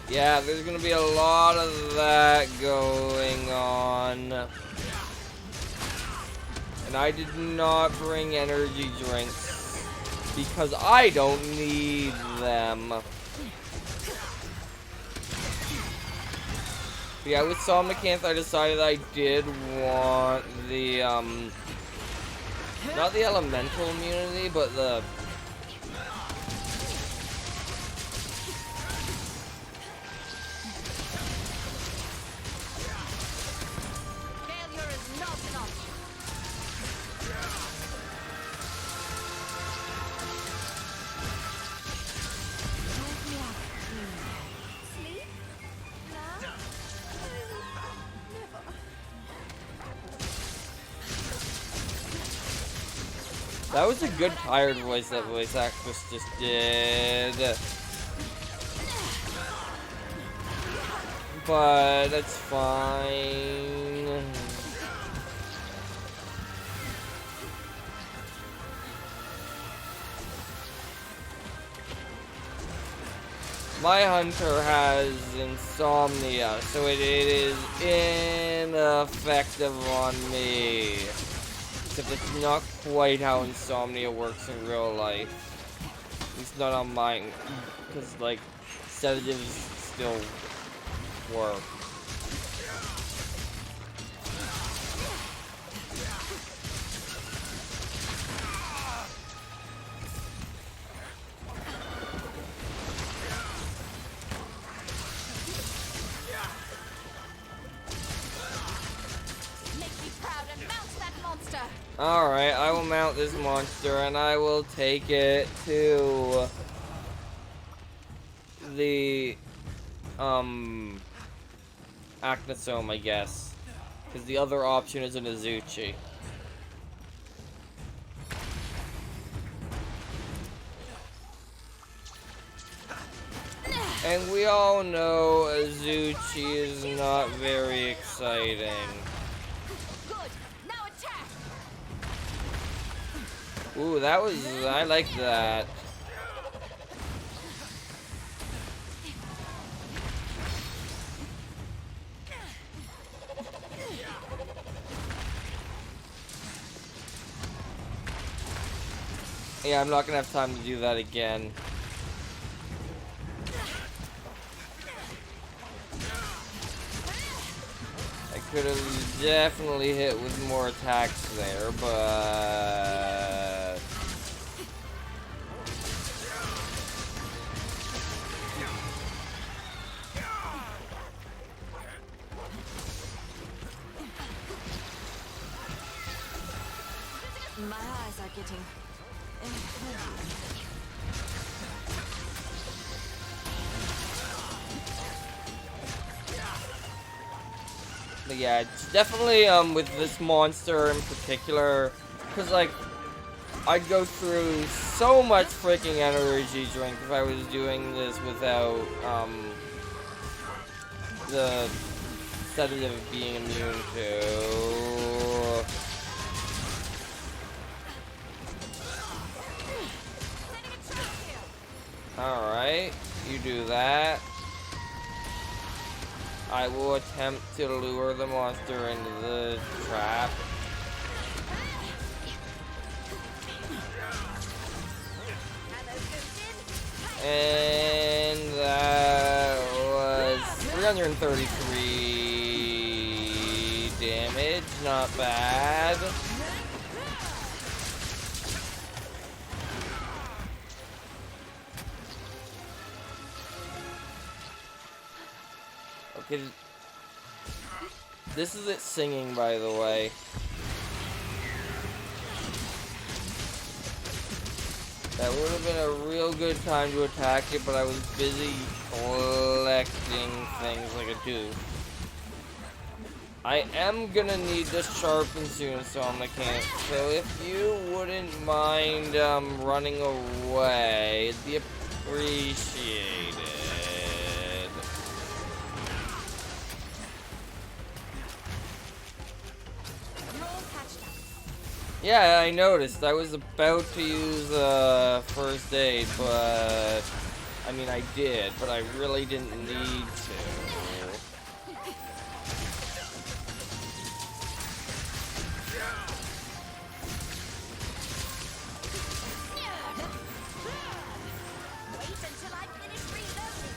Yeah, there's gonna be a lot of that going on. And I did not bring energy drinks because I don't need them. Yeah, with Somnicanth, I decided I did want the, not the elemental immunity, but the... Failure is not an option. Sleep? No? Never. That was a good tired voice that voice actress just did. But that's fine. My hunter has insomnia, so it is ineffective on me. Except it's not quite how insomnia works in real life. At least not on mine, because like sedatives still work. Make me proud and mount that monster. Alright, I will mount this monster and I will take it to the Acnosome, I guess. Because the other option is an Azuchi. And we all know Azuchi is not very exciting. Good. Now attack. Ooh, that was... I like that. Yeah, I'm not gonna have time to do that again. I could have definitely hit with more attacks there, but... My eyes are getting. But yeah, it's definitely, with this monster in particular, because, like, I'd go through so much freaking energy drink if I was doing this without, the sedative being immune to. Alright, you do that. I will attempt to lure the monster into the trap. And that was 333 damage. Not bad. Okay. This is it singing, by the way. That would have been a real good time to attack it, but I was busy collecting things like a doof. I am gonna need this sharpen soon, so I'm mechanic. So if you wouldn't mind running away, it'd be appreciated. Yeah, I noticed. I was about to use first aid, but I mean I did, but I really didn't need to. Wait until I finish reloading.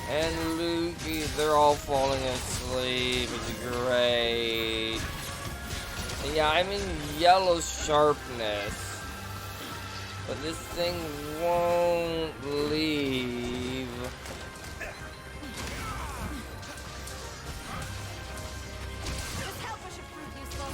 And Luigi, they're all falling asleep. It's great. And yeah, I'm in yellow sharpness. But this thing won't leave. This helper should prove useful.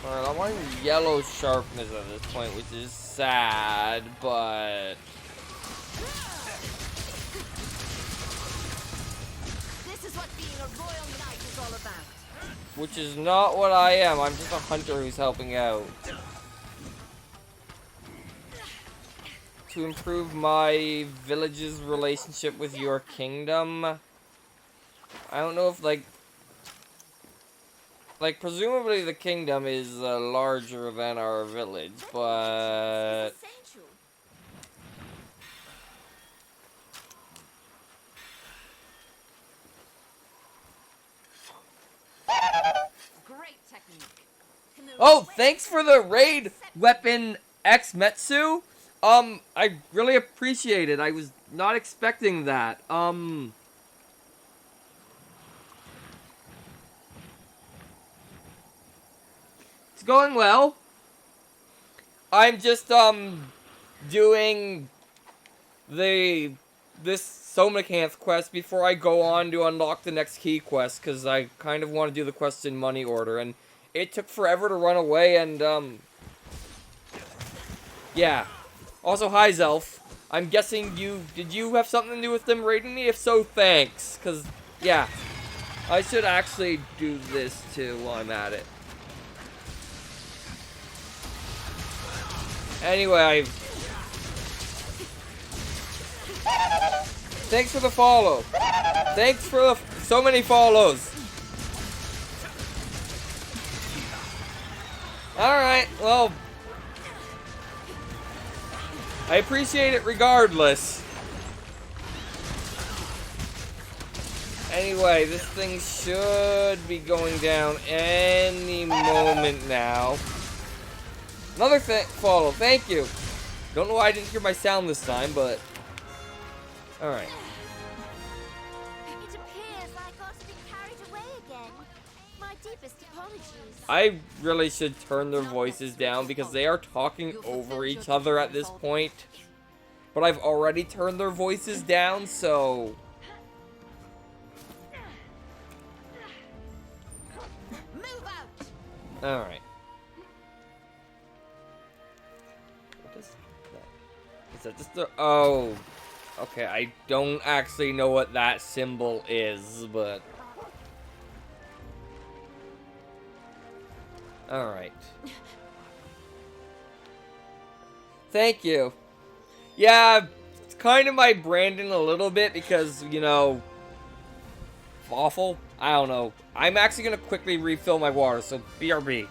Alright, I'm on yellow sharpness at this point, which is sad, but... This is what being a royal knight is all about. Which is not what I am. I'm just a hunter who's helping out. To improve my village's relationship with your kingdom. I don't know if, like, presumably the kingdom is larger than our village, but... Essential. Great technique. Oh, thanks for the raid, Weapon X Metsu. I really appreciate it. I was not expecting that. It's going well. I'm just, doing this Somacanth quest before I go on to unlock the next key quest, because I kind of want to do the quest in money order, and it took forever to run away, and, yeah. Also, hi, Zelf. I'm guessing did you have something to do with them raiding me? If so, thanks, because, yeah. I should actually do this, too, while I'm at it. Anyway, thanks for the follow. Thanks for so many follows. Alright, well, I appreciate it regardless. Anyway, this thing should be going down any moment now. Another follow, thank you. Don't know why I didn't hear my sound this time, but... Alright. It appears I got a bit carried away again. My deepest apologies. I really should turn their voices down because they are talking over each other at this point. But I've already turned their voices down, so... Move out. Alright. Is that just a... Oh. Okay, I don't actually know what that symbol is, but... Alright. Thank you. Yeah, kind of my branding a little bit because, you know, awful. I don't know. I'm actually gonna quickly refill my water, so BRB.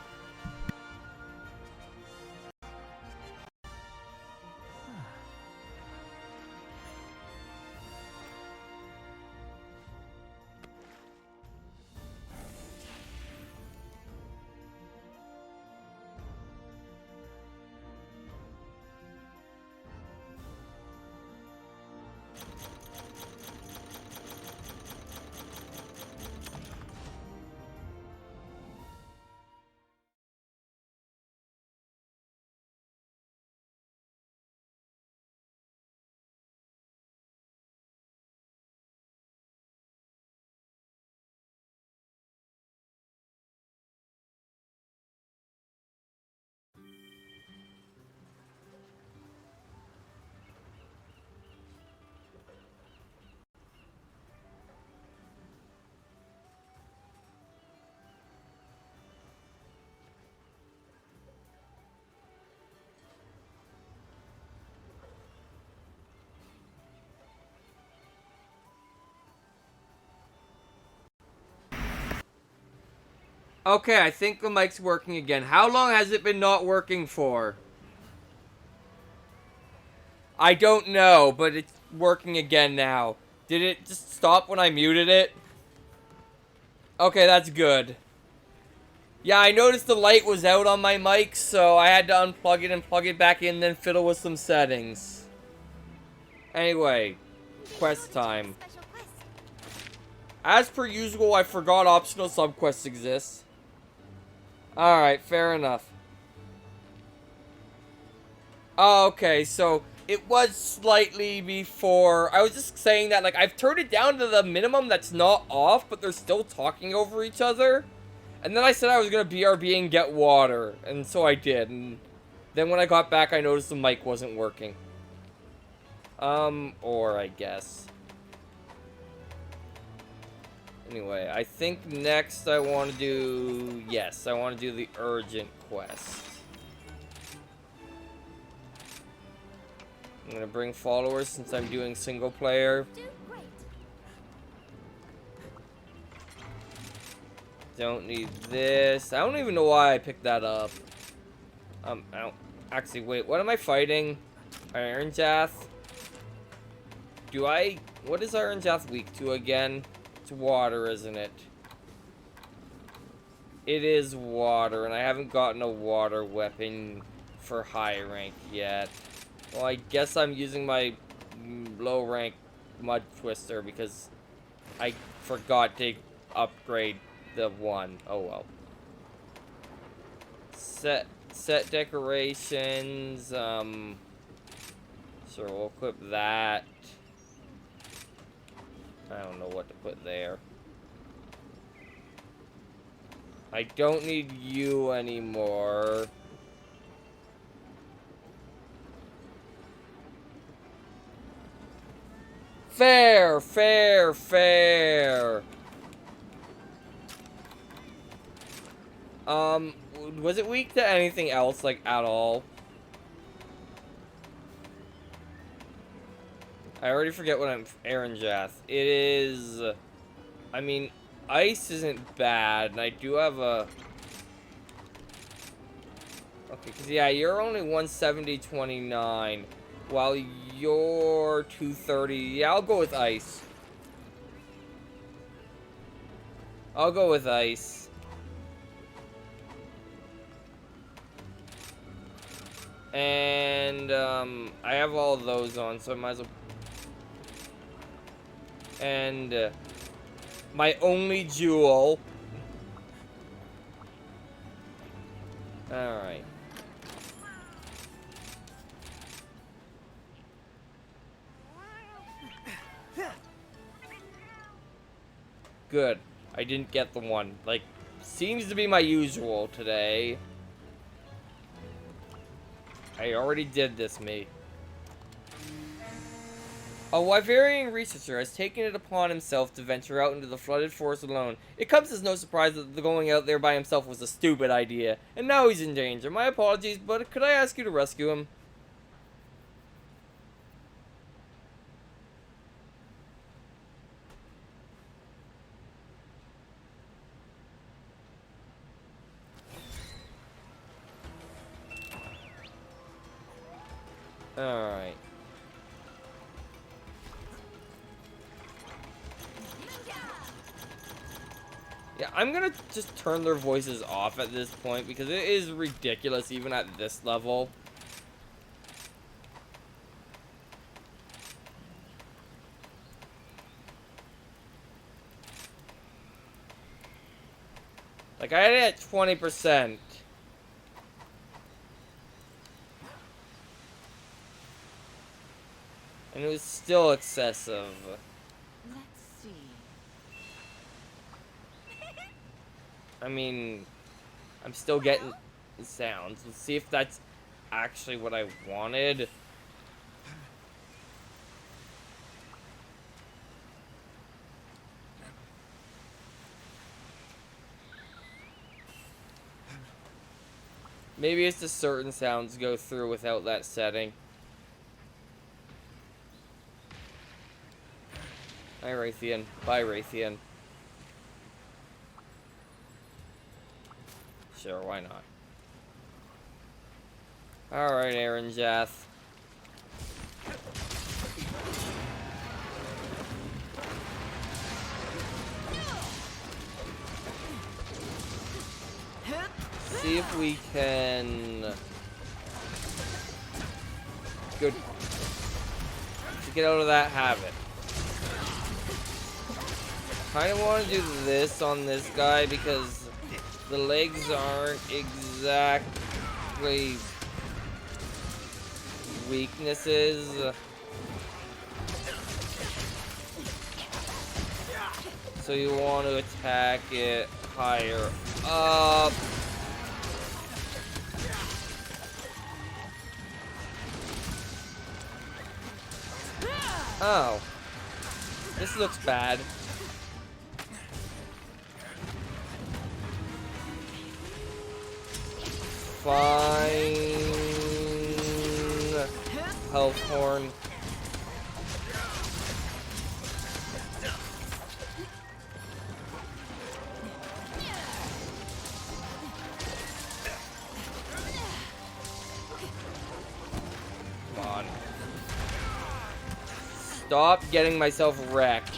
Okay, I think the mic's working again. How long has it been not working for? I don't know, but it's working again now. Did it just stop when I muted it? Okay, that's good. Yeah, I noticed the light was out on my mic, so I had to unplug it and plug it back in, then fiddle with some settings. Anyway, quest time. Special quest. As per usual, I forgot optional subquests exist. Alright, fair enough. Okay, so it was slightly before. I was just saying that, like, I've turned it down to the minimum that's not off, but they're still talking over each other. And then I said I was gonna BRB and get water, and so I did. And then when I got back, I noticed the mic wasn't working. Or I guess. Anyway, I think next I want to do... Yes, I want to do the urgent quest. I'm going to bring followers since I'm doing single player. Do great. Don't need this. I don't even know why I picked that up. I don't... Actually, wait, what am I fighting? Iron Jath? Do I... What is Iron Jath weak to again? It's water, isn't it? It is water, and I haven't gotten a water weapon for high rank yet. Well, I guess I'm using my low rank mud twister because I forgot to upgrade the one. Oh well. Set decorations. Sure, we'll equip that. I don't know what to put there. I don't need you anymore. Fair, fair, fair. Was it weak to anything else, like, at all? I already forget what I'm... Aaron Jath. It is... I mean, ice isn't bad, and I do have a... Okay, because, yeah, you're only 170-29, while you're 230. Yeah, I'll go with ice. I'll go with ice. And, I have all of those on, so I might as well... And, my only jewel. Alright. Good. I didn't get the one. Like, seems to be my usual today. I already did this, me. A Wyverian researcher has taken it upon himself to venture out into the flooded forest alone. It comes as no surprise that going out there by himself was a stupid idea, and now he's in danger. My apologies, but could I ask you to rescue him? Alright. Yeah, I'm gonna just turn their voices off at this point because it is ridiculous even at this level. Like, I had it at 20%. And it was still excessive. Let's see. I mean, I'm still getting the sounds. Let's see if that's actually what I wanted. Maybe it's just certain sounds go through without that setting. Hi, Raytheon. Bye, Raytheon. Sure, why not? Alright, Aaron Jath. See if we can... Good. To get out of that habit. Kinda wanna do this on this guy because the legs aren't exactly weaknesses. So you want to attack it higher up. Oh. This looks bad. Fine. Health horn. Come on. Stop getting myself wrecked.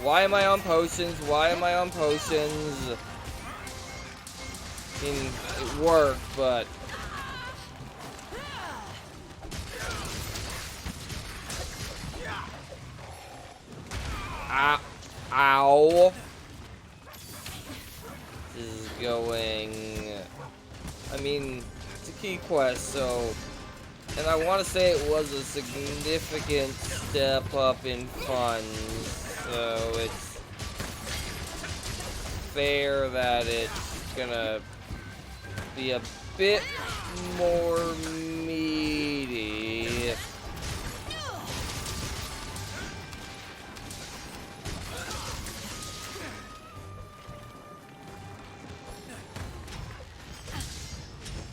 Why am I on potions? Why am I on potions? I mean, it worked, but... Ow. This is going... I mean, it's a key quest, so... And I want to say it was a significant step up in funds, so it's fair that it's gonna be a bit more meaty.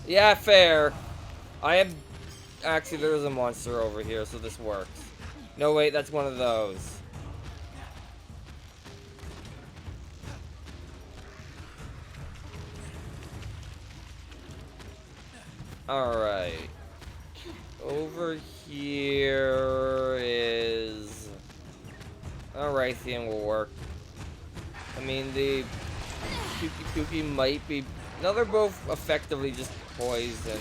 Yeah, fair. I am... Actually, there is a monster over here, so this works. No, wait, that's one of those. Alright. Over here is... Alright, Theon will work. I mean, the Kooky might be... No, they're both effectively just poison.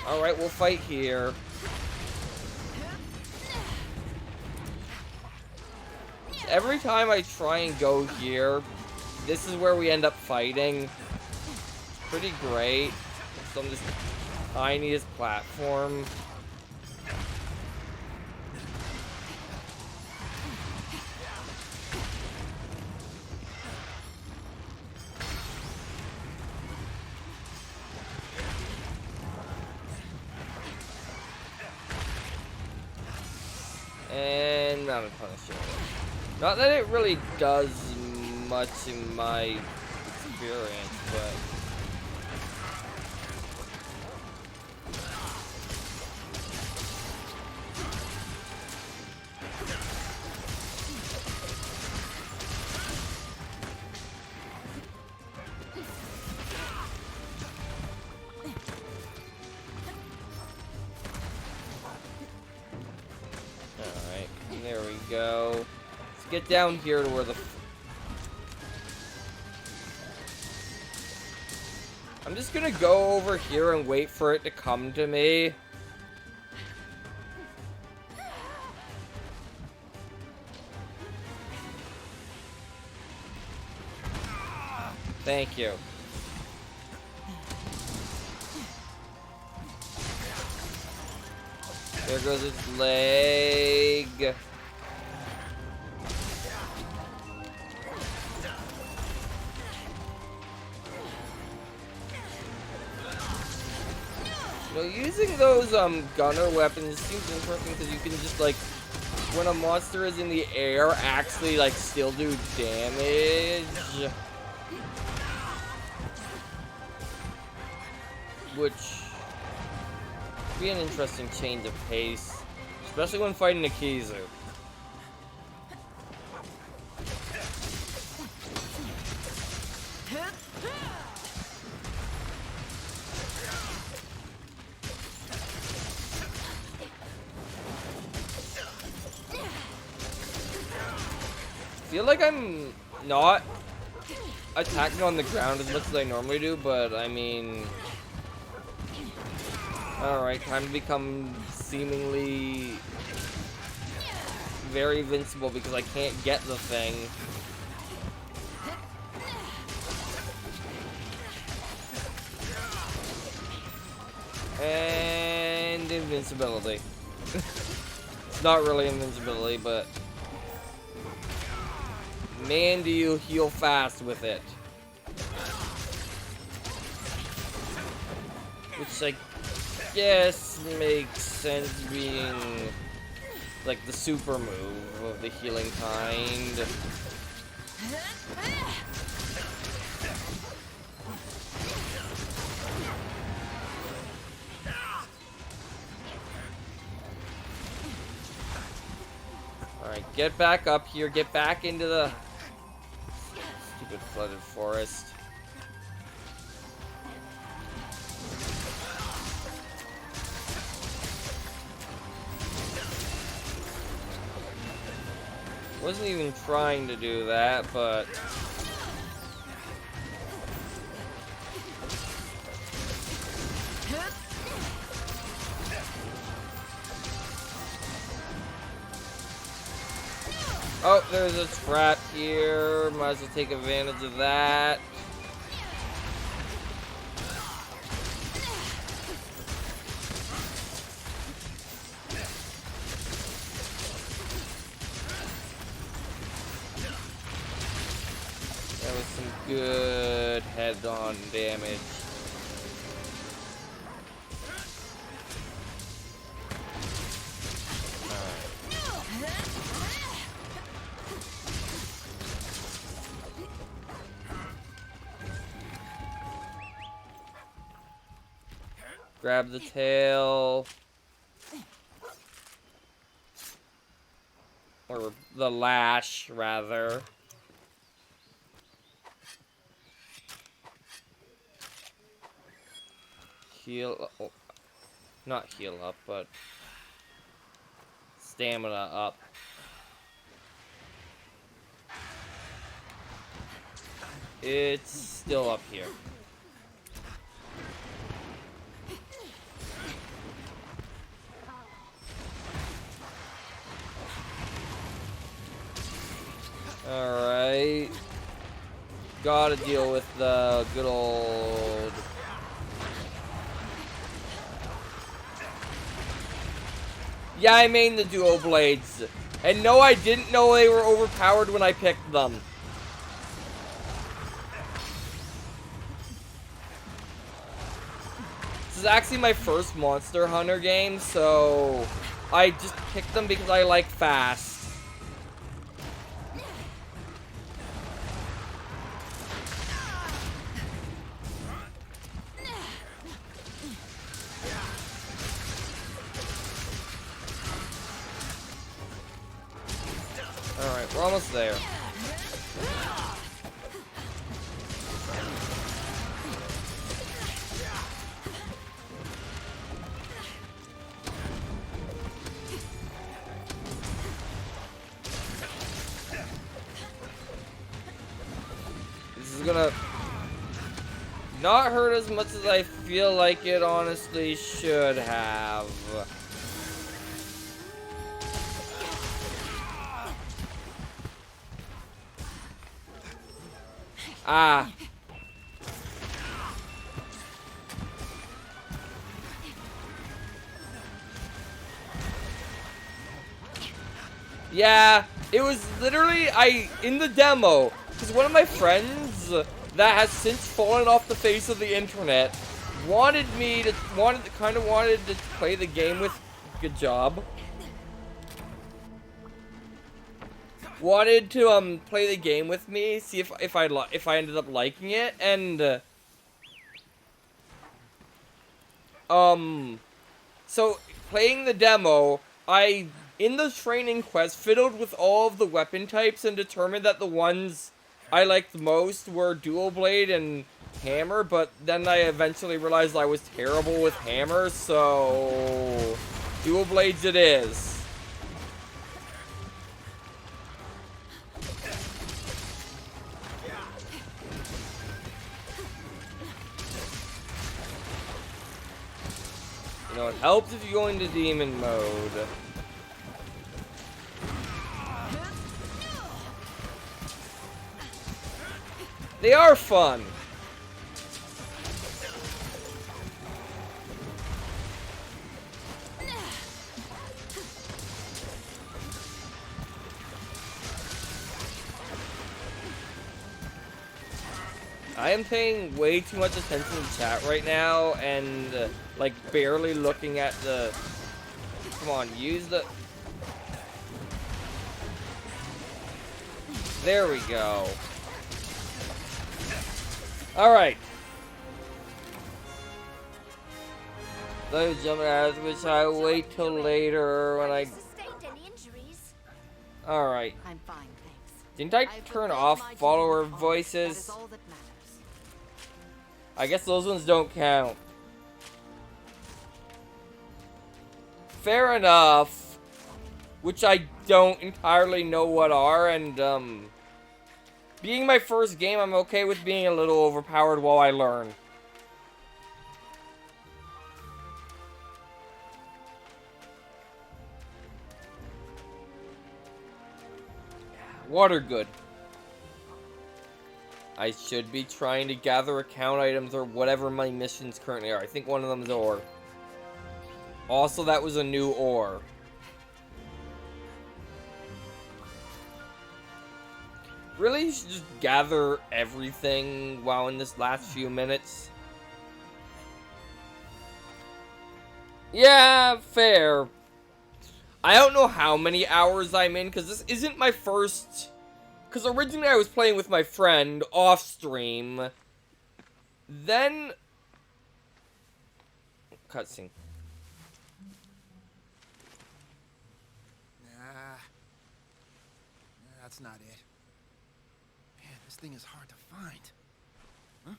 Alright, we'll fight here. Every time I try and go here, this is where we end up fighting. Pretty great. It's on this tiniest platform. And I'm punishing it. Not that it really does much in my experience, but... go. Let's get down here to where the... I'm just gonna go over here and wait for it to come to me. Thank you. There goes its leg. You know, using those gunner weapons seems interesting because you can just like, when a monster is in the air, actually like still do damage. Which would be an interesting change of pace, especially when fighting a Kizu. I feel like I'm not attacking on the ground as much as I normally do, but I mean... Alright, time to become seemingly very invincible because I can't get the thing. And invincibility. It's not really invincibility, but man, do you heal fast with it. Which, like, yes, makes sense being like the super move of the healing kind. Alright, get back up here, get back into the stupid flooded forest. Wasn't even trying to do that, but oh, there's a trap here. Might as well take advantage of that. That was some good head-on damage. Grab the tail. Or the lash, rather. Heal, oh, not heal up, but stamina up. It's still up here. Alright. Gotta deal with the good old... Yeah, I made the duo blades. And no, I didn't know they were overpowered when I picked them. This is actually my first Monster Hunter game, so I just picked them because I like fast. Alright, we're almost there. gonna not hurt as much as I feel like it honestly should have. Ah. Yeah, it was literally, in the demo, because one of my friends that has since fallen off the face of the internet wanted to play the game with, good job. Wanted to play the game with me, see if I ended up liking it, and so playing the demo, in the training quest, fiddled with all of the weapon types and determined that the ones I liked most were dual blade and hammer, but then I eventually realized I was terrible with hammer, so dual blades it is. You know, it helps if you go into demon mode. They are fun. I am paying way too much attention to chat right now and like barely looking at the. Come on, use the. There we go. Alright. Those jumping ads, which I wait till later when I. Sustained any injuries? Alright. I'm fine, thanks. Didn't I I've turn fulfilled off my duty follower with honor. That voices? is all that matters. I guess those ones don't count. Fair enough. Which I don't entirely know what are, and being my first game, I'm okay with being a little overpowered while I learn. Water good. I should be trying to gather account items or whatever my missions currently are. I think one of them is ore. Also, that was a new ore. Really? You should just gather everything while in this last few minutes? Yeah, fair. I don't know how many hours I'm in, because this isn't my first... Because originally I was playing with my friend off stream. Then... Cutscene. Nah. That's not it. Man, this thing is hard to find. Huh?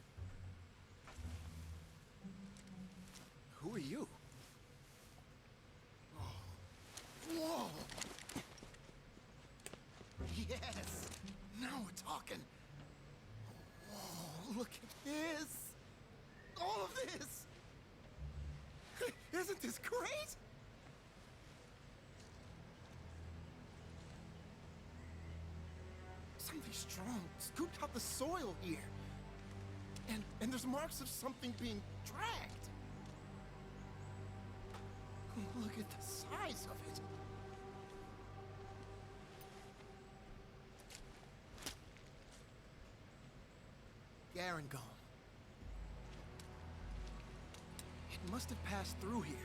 Who are you? Oh. Whoa! Yes! Now we're talking. Whoa, look at this! All of this! Isn't this great? Something strong scooped out the soil here. And there's marks of something being dragged. Look at the size of it. Garangol. It must have passed through here.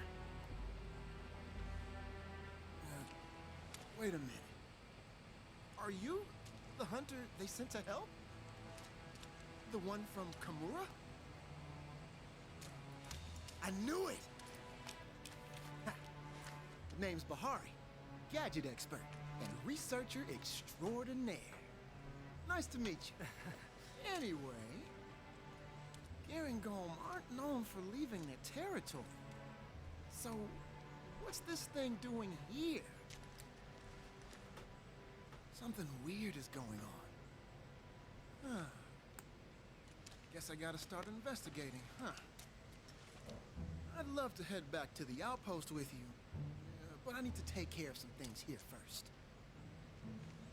Wait a minute. Are you the hunter they sent to help? The one from Kamura? I knew it! Ha. Name's Bahari, gadget expert and researcher extraordinaire. Nice to meet you. Anyway, Garangol aren't known for leaving their territory. So, what's this thing doing here? Something weird is going on. Huh. Guess I gotta start investigating, huh? I'd love to head back to the outpost with you, but I need to take care of some things here first.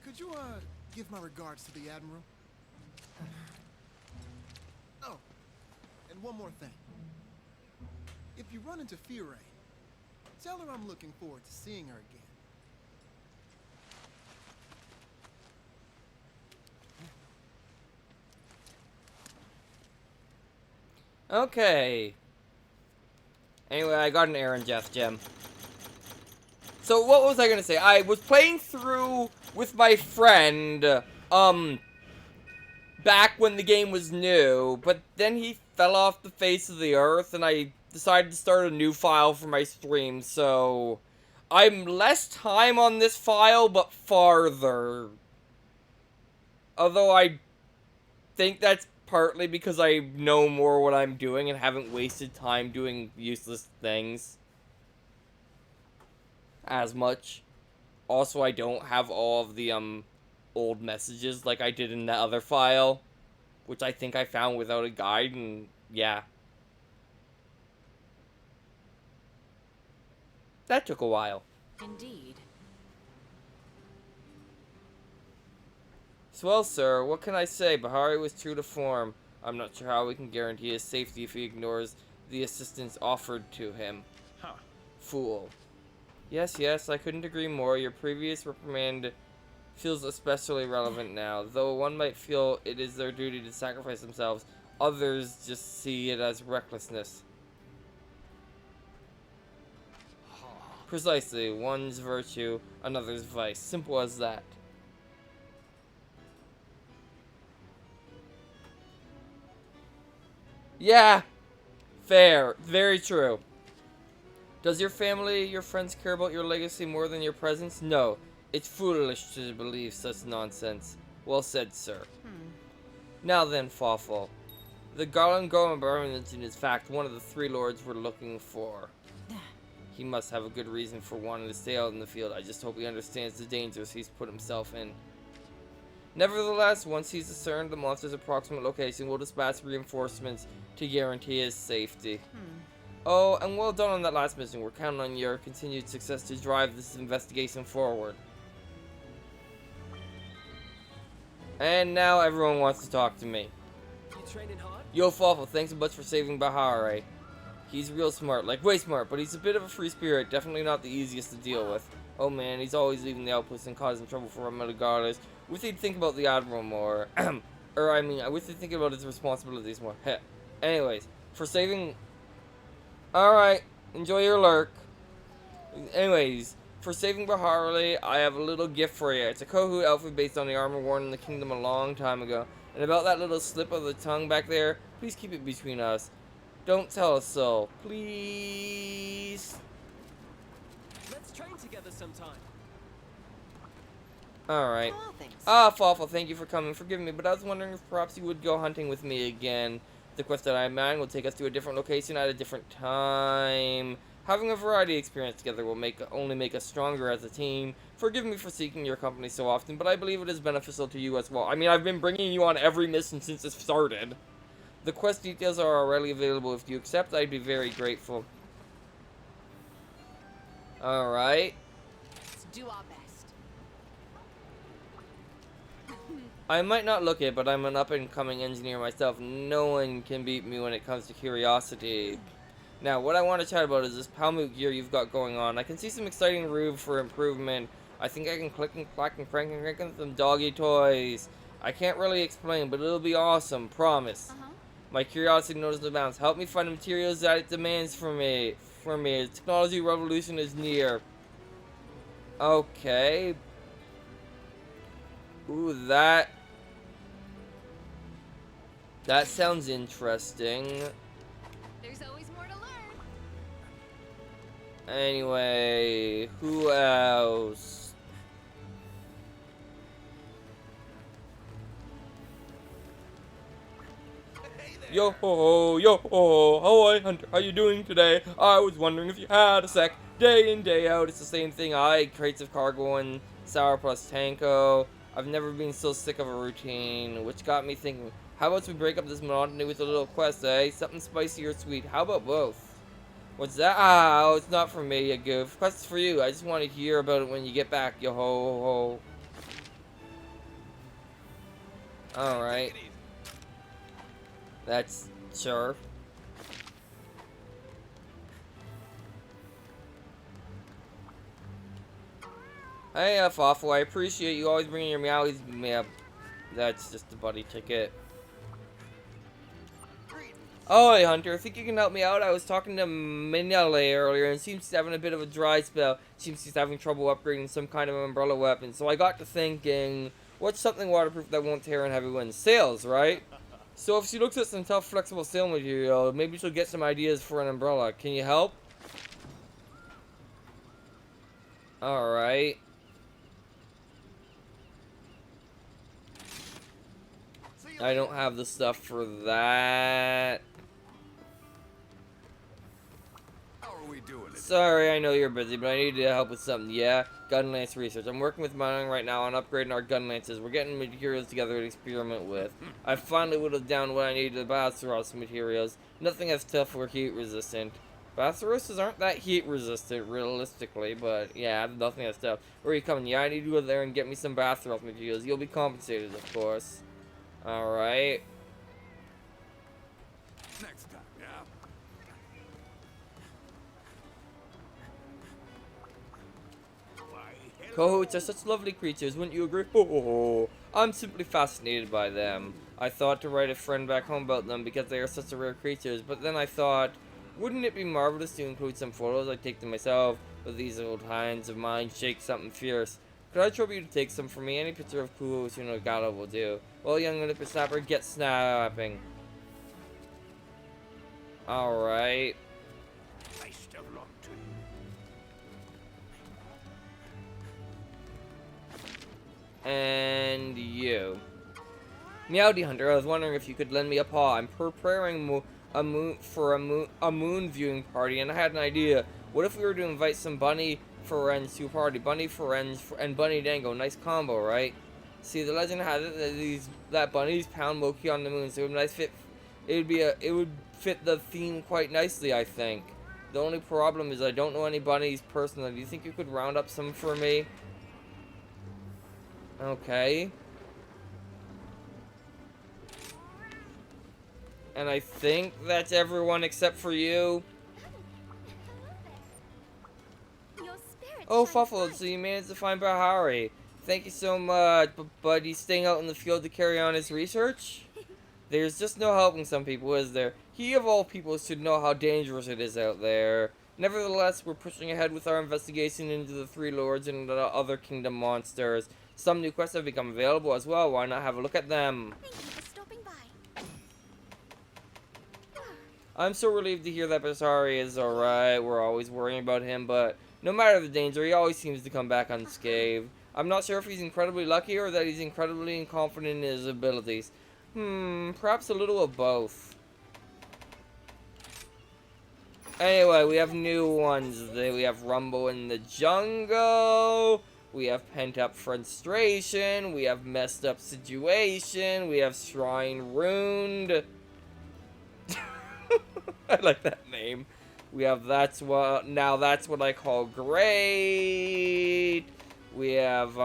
Could you, give my regards to the Admiral? Oh, and one more thing. If you run into Fiore, tell her I'm looking forward to seeing her again. Okay. Anyway, I got an Aaron Jeff gem. So what was I gonna say? I was playing through with my friend, back when the game was new, but then he fell off the face of the earth, and I decided to start a new file for my stream, so I'm less time on this file, but farther. Although I think that's partly because I know more what I'm doing and haven't wasted time doing useless things as much. Also, I don't have all of the old messages like I did in that other file, which I think I found without a guide, and yeah. That took a while. Indeed. Well, sir, what can I say? Bahari was true to form. I'm not sure how we can guarantee his safety if he ignores the assistance offered to him. Huh. Fool. Yes, yes, I couldn't agree more. Your previous reprimand feels especially relevant now. Though one might feel it is their duty to sacrifice themselves, others just see it as recklessness. Precisely. One's virtue, another's vice. Simple as that. Yeah, fair. Very true. Does your family, your friends care about your legacy more than your presence? No. It's foolish to believe such nonsense. Well said, sir. Now then, Fawful. The Garland Gorman is fact one of the three lords we're looking for. He must have a good reason for wanting to stay out in the field. I just hope he understands the dangers he's put himself in. Nevertheless, once he's discerned the monster's approximate location, we'll dispatch reinforcements to guarantee his safety. Oh, and well done on that last mission. We're counting on your continued success to drive this investigation forward. And now everyone wants to talk to me. You training hard? Yo, Fawful, thanks so much for saving Bahare. He's real smart, like way smart, but he's a bit of a free spirit, definitely not the easiest to deal with. Oh man, he's always leaving the outpost and causing trouble for our Metagardas. Wish he'd think about the Admiral more. Or, I mean, I wish he'd think about his responsibilities more. Heh. Anyways, for saving... Alright, enjoy your lurk. Anyways, for saving Bahari, I have a little gift for you. It's a Kohoot outfit based on the armor worn in the kingdom a long time ago. And about that little slip of the tongue back there, please keep it between us. Don't tell us so. Please. Let's train together sometime. Alright. Oh, thanks. Ah, Fawful, thank you for coming. Forgive me, but I was wondering if perhaps you would go hunting with me again. The quest that I imagine will take us to a different location at a different time. Having a variety of experience together will only make us stronger as a team. Forgive me for seeking your company so often, but I believe it is beneficial to you as well. I mean, I've been bringing you on every mission since it started. The quest details are already available. If you accept, I'd be very grateful. Alright. Let's do our best. I might not look it, but I'm an up-and-coming engineer myself. No one can beat me when it comes to curiosity. Now, what I want to chat about is this Palmoot gear you've got going on. I can see some exciting room for improvement. I think I can click and clack and crank and crank on some doggy toys. I can't really explain, but it'll be awesome, promise. My curiosity knows no bounds. Help me find the materials that it demands from me. The technology revolution is near. Okay. Ooh, that sounds interesting. There's always more to learn. Anyway, who else? Yo ho, Hawaii Hunter, how you doing today? I was wondering if you had a sec. Day in, day out, it's the same thing. I eat crates of cargo and sour plus tanko. I've never been so sick of a routine, which got me thinking, How about we break up this monotony with a little quest, eh? Something spicy or sweet. How about both? What's that? Ah, oh, it's not for me, you goof. Quest's for you. I just want to hear about it when you get back, yo ho ho. Alright. That's sure. Hey, Fawful, I appreciate you always bringing your meowies. Yeah, that's just a buddy ticket. Oh, hey, Hunter, I think you can help me out. I was talking to Minale earlier, and seems she's having a bit of a dry spell. Seems she's having trouble upgrading some kind of umbrella weapon. So I got to thinking, what's something waterproof that won't tear in heavy winds? Sails, right? So if she looks at some tough, flexible sail material, maybe she'll get some ideas for an umbrella. Can you help? Alright. I don't have the stuff for that. How are we doing it? Sorry, I know you're busy, but I need to help with something. Yeah, gun lance research. I'm working with mining right now on upgrading our gun lances. We're getting materials together to experiment with. I finally whittled down what I need to Bathros materials. Nothing as tough or heat resistant. Bathroses aren't that heat resistant, realistically, but yeah, nothing as tough. Where are you coming? Yeah, I need to go there and get me some Bathros materials. You'll be compensated, of course. Alright. Next time, yeah? Cohorts are such lovely creatures, wouldn't you agree? Oh, I'm simply fascinated by them. I thought to write a friend back home about them because they are such rare creatures, but then I thought, wouldn't it be marvelous to include some photos? I'd take them myself, but these old hands of mine shake something fierce. Could I trouble you to take some for me? Any picture of Kuo Tsunogata will do. Well, young Olympus Snapper, get snapping. Alright. Best of luck to you. And you. Meowdy Hunter, I was wondering if you could lend me a paw. I'm preparing a moon viewing party, and I had an idea. What if we were to invite some bunny friends to a party? Bunny friends and Bunny Dango, nice combo, right? See, the legend has it that bunnies pound Moki on the moon, so it would nice fit. It would fit the theme quite nicely, I think. The only problem is I don't know any bunnies personally. Do you think you could round up some for me? Okay. And I think that's everyone except for you. Your spirit Oh, shines Fuffle, bright. so you managed to find Bahari. Thank you so much, but he's staying out in the field to carry on his research? There's just no helping some people, is there? He of all people should know how dangerous it is out there. Nevertheless, we're pushing ahead with our investigation into the Three Lords and the other kingdom monsters. Some new quests have become available as well. Why not have a look at them? Thank you for stopping by. I'm so relieved to hear that Basari is alright. We're always worrying about him, but no matter the danger, he always seems to come back unscathed. I'm not sure if he's incredibly lucky or that he's incredibly confident in his abilities. Perhaps a little of both. Anyway, we have new ones. We have Rumble in the Jungle. We have Pent Up Frustration. We have Messed Up Situation. We have Shrine Ruined. I like that name. We have That's What I Call Great. We have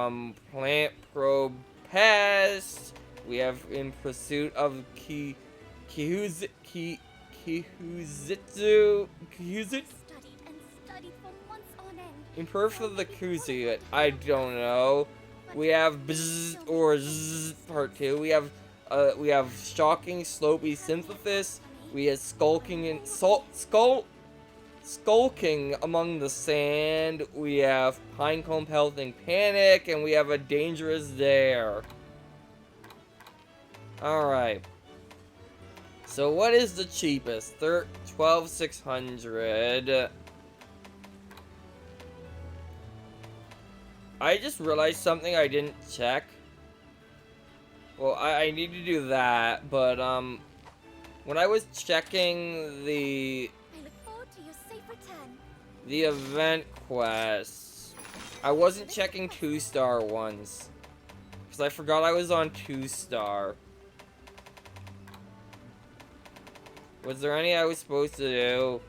Plant Probe Pest. We have In Pursuit of Kyhuzitsu. Studied and studied for months on end. In Pursuit of the Kuzi, I don't know. We have Bzzz or Zzz Part 2. We have Shocking Slopey Synthesis. We have Skulking Among the Sand. We have Pinecomb Pelting Panic, and we have a Dangerous Dare. Alright. So what is the cheapest? 12,600. I just realized something I didn't check. Well, I need to do that, but when I was checking the I look forward to your safe return. event quests, I wasn't checking 2-star ones because I forgot I was on 2-star. Was there any I was supposed to do?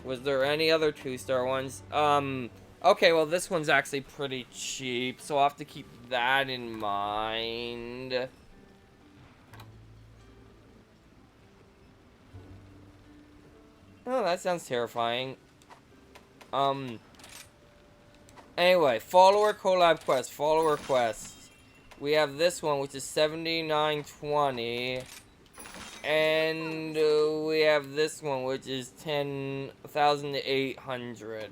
Was there any other 2-star ones? Okay, well this one's actually pretty cheap, so I'll have to keep that in mind. Oh, that sounds terrifying. Anyway, follower collab quest, follower quests. We have this one, which is 7920. And we have this one, which is 10,800.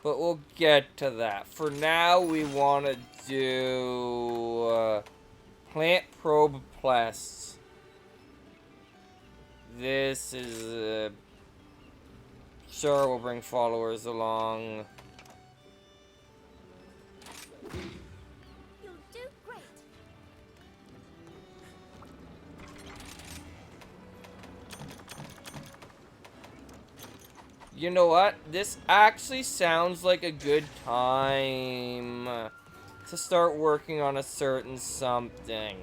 But we'll get to that. For now, we want to do plant probe quests. This is sure, we'll bring followers along. You'll do great. You know what? This actually sounds like a good time to start working on a certain something.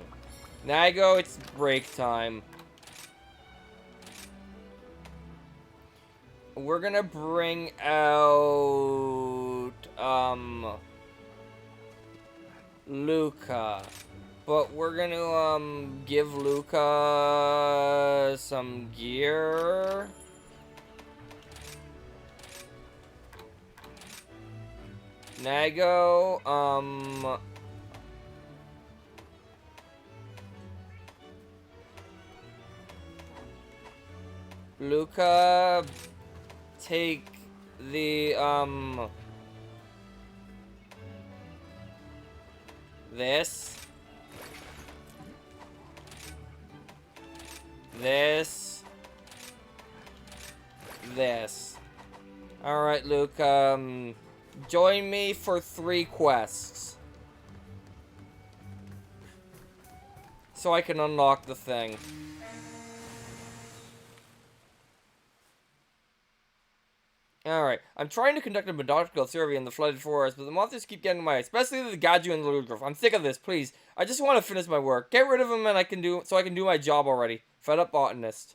Dango, it's break time. We're gonna bring out Luca. But we're gonna give Luca some gear. Dango, Luca, take the, this. Alright, Luca, join me for 3 quests. So I can unlock the thing. Alright, I'm trying to conduct a methodical survey in the flooded forest, but the monsters keep getting in my way, especially the Gaju and the Ludgrove. I'm sick of this, please. I just want to finish my work. Get rid of them and I can do my job already. Fed up botanist.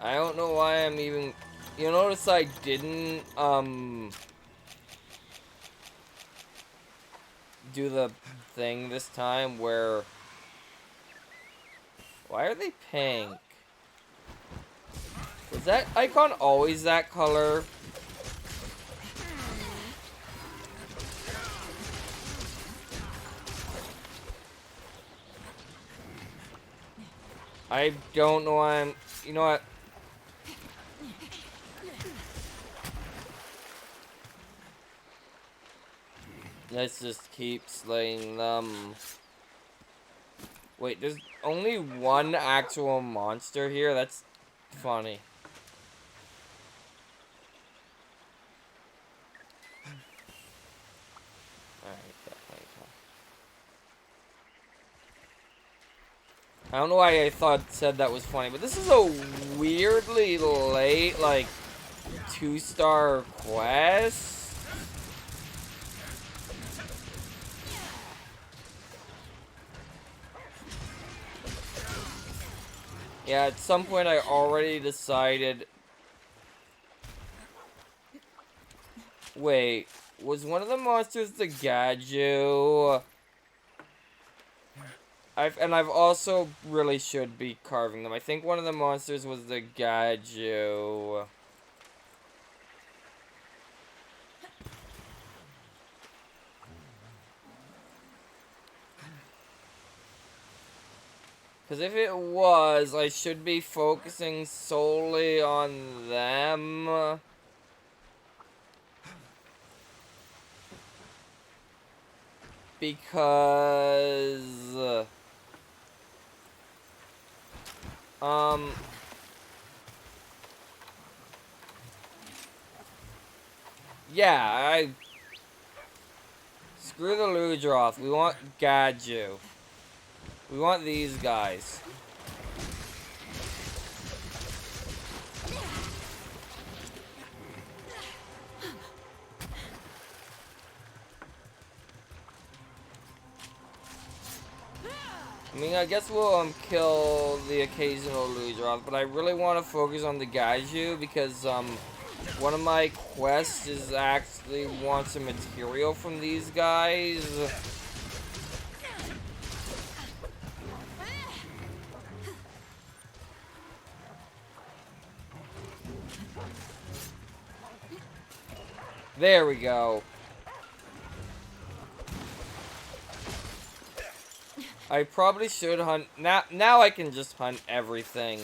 I don't know why I'm even... You notice I didn't, do the thing this time where... Why are they pink? Was that icon always that color? I don't know why I'm... You know what? Let's just keep slaying them. Wait, there's only one actual monster here? That's funny. Alright, I don't know why I said that was funny, but this is a weirdly late, like, 2-star quest. Yeah, at some point I already decided... Wait, was one of the monsters the Gaju? I've also really should be carving them. I think one of the monsters was the Gaju. Because if it was, I should be focusing solely on them. Because... Yeah, Screw the Ludroth. We want Gadju. We want these guys. I mean, I guess we'll kill the occasional Ludroth, but I really want to focus on the Gaiju because one of my quests is actually want some material from these guys. There we go. I probably should hunt now I can just hunt everything.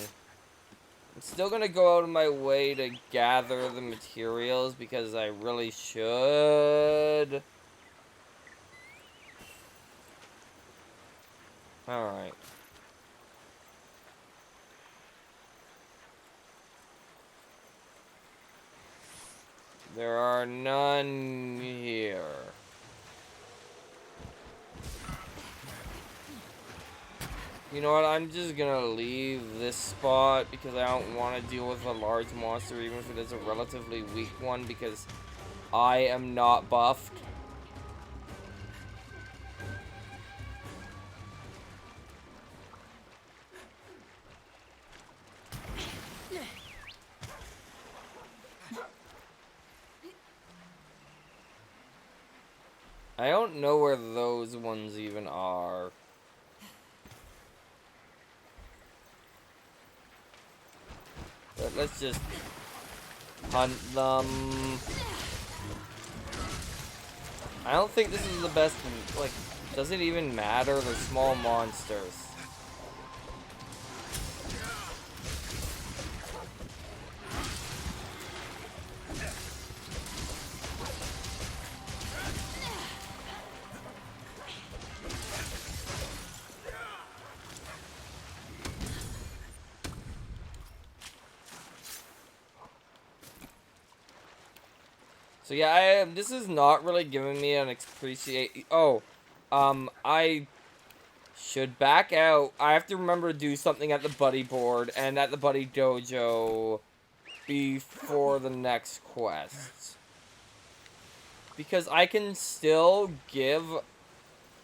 I'm still gonna go out of my way to gather the materials because I really should. Alright. There are none here. You know what, I'm just gonna leave this spot because I don't want to deal with a large monster even if it is a relatively weak one because I am not buffed. I don't know where those ones even are. But let's just hunt them. I don't think this is the best, like, does it even matter? They're small monsters. So yeah, this is not really giving me an appreciate. Oh, I should back out. I have to remember to do something at the buddy board and at the buddy dojo before the next quest. Because I can still give,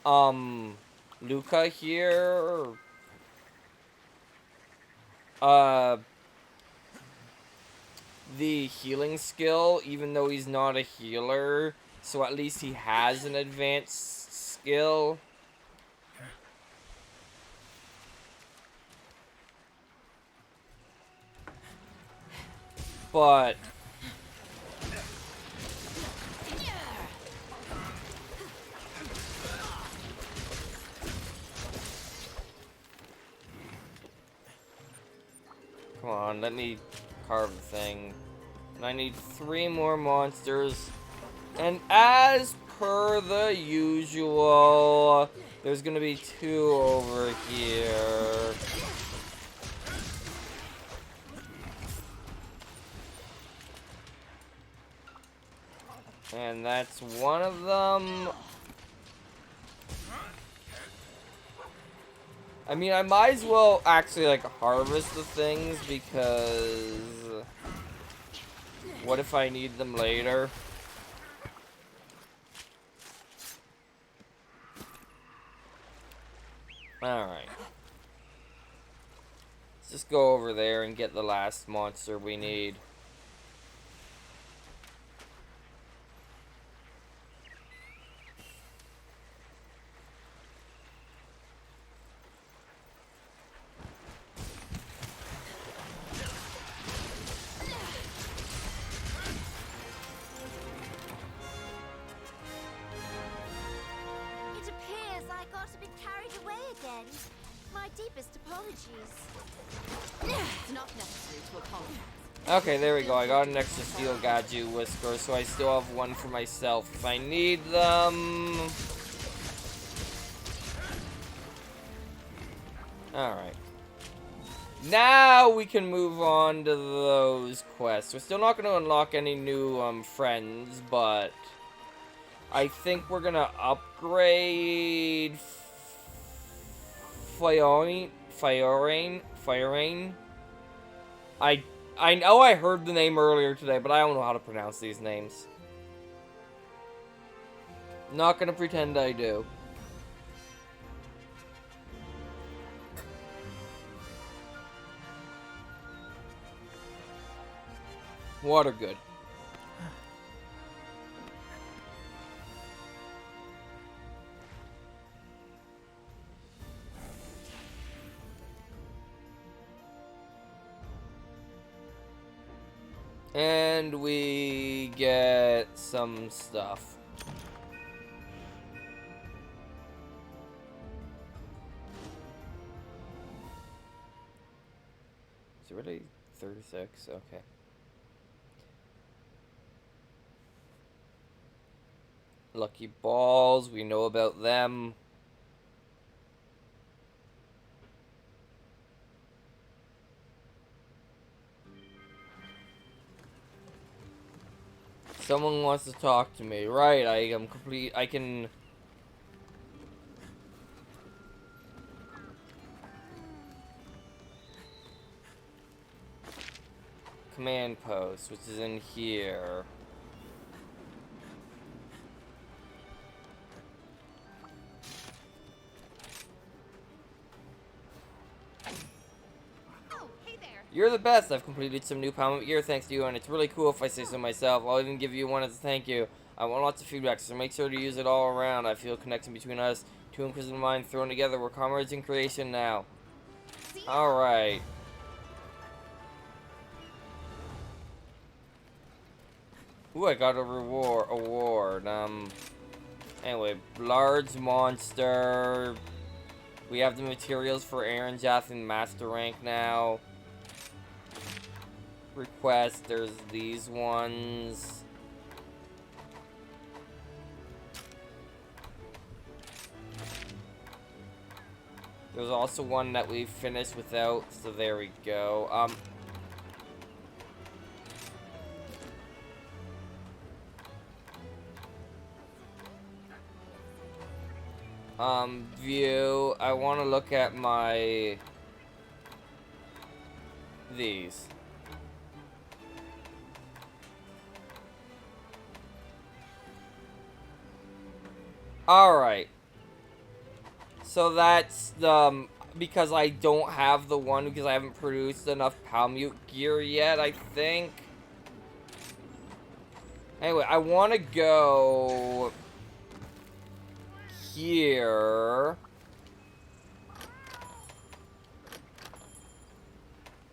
Luca here, the healing skill, even though he's not a healer, so at least he has an advanced skill. But come on, let me carve the thing. And I need 3 more monsters. And as per the usual, there's gonna be 2 over here. And that's one of them. I mean, I might as well actually, like, harvest the things because what if I need them later? Alright. Let's just go over there and get the last monster we need. It appears I got a bit carried away again. My deepest apologies. It's not necessary to apologize. Okay, there we go. I got an extra steel Gaju Whisker, so I still have 1 for myself if I need them. Alright. Now we can move on to those quests. We're still not going to unlock any new friends, but I think we're gonna upgrade Fiorine. I know I heard the name earlier today, but I don't know how to pronounce these names. Not gonna pretend I do. Water good. And we get some stuff. Is it really 36? Okay. Lucky balls, we know about them. Someone wants to talk to me. Right, I can... Command post, which is in here. Oh, hey there. You're the best. I've completed some new Palm Gear thanks to you, and it's really cool if I say so myself. I'll even give you one as a thank you. I want lots of feedback, so make sure to use it all around. I feel a connection between us. Two inquisitive minds thrown together. We're comrades in creation now. See? Alright. Ooh, I got a award. Anyway, large monster. We have the materials for Aaron Jathan Master Rank now. Request, there's these ones. There's also one that we finished without, so there we go. View, I want to look at my... these. Alright. So that's the... because I don't have the one, because I haven't produced enough Palmute gear yet, I think. Anyway, I want to go... here.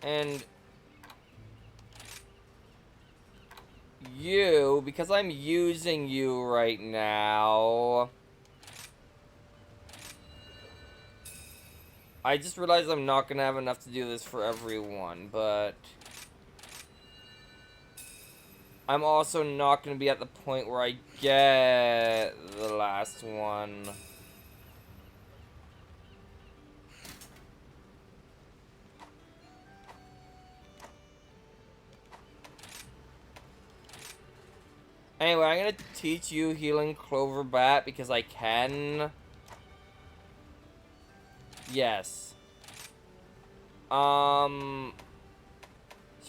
And... you, because I'm using you right now... I just realized I'm not gonna have enough to do this for everyone, but... I'm also not gonna be at the point where I get the last one. Anyway, I'm gonna teach you Healing Clover Bat because I can. Yes. So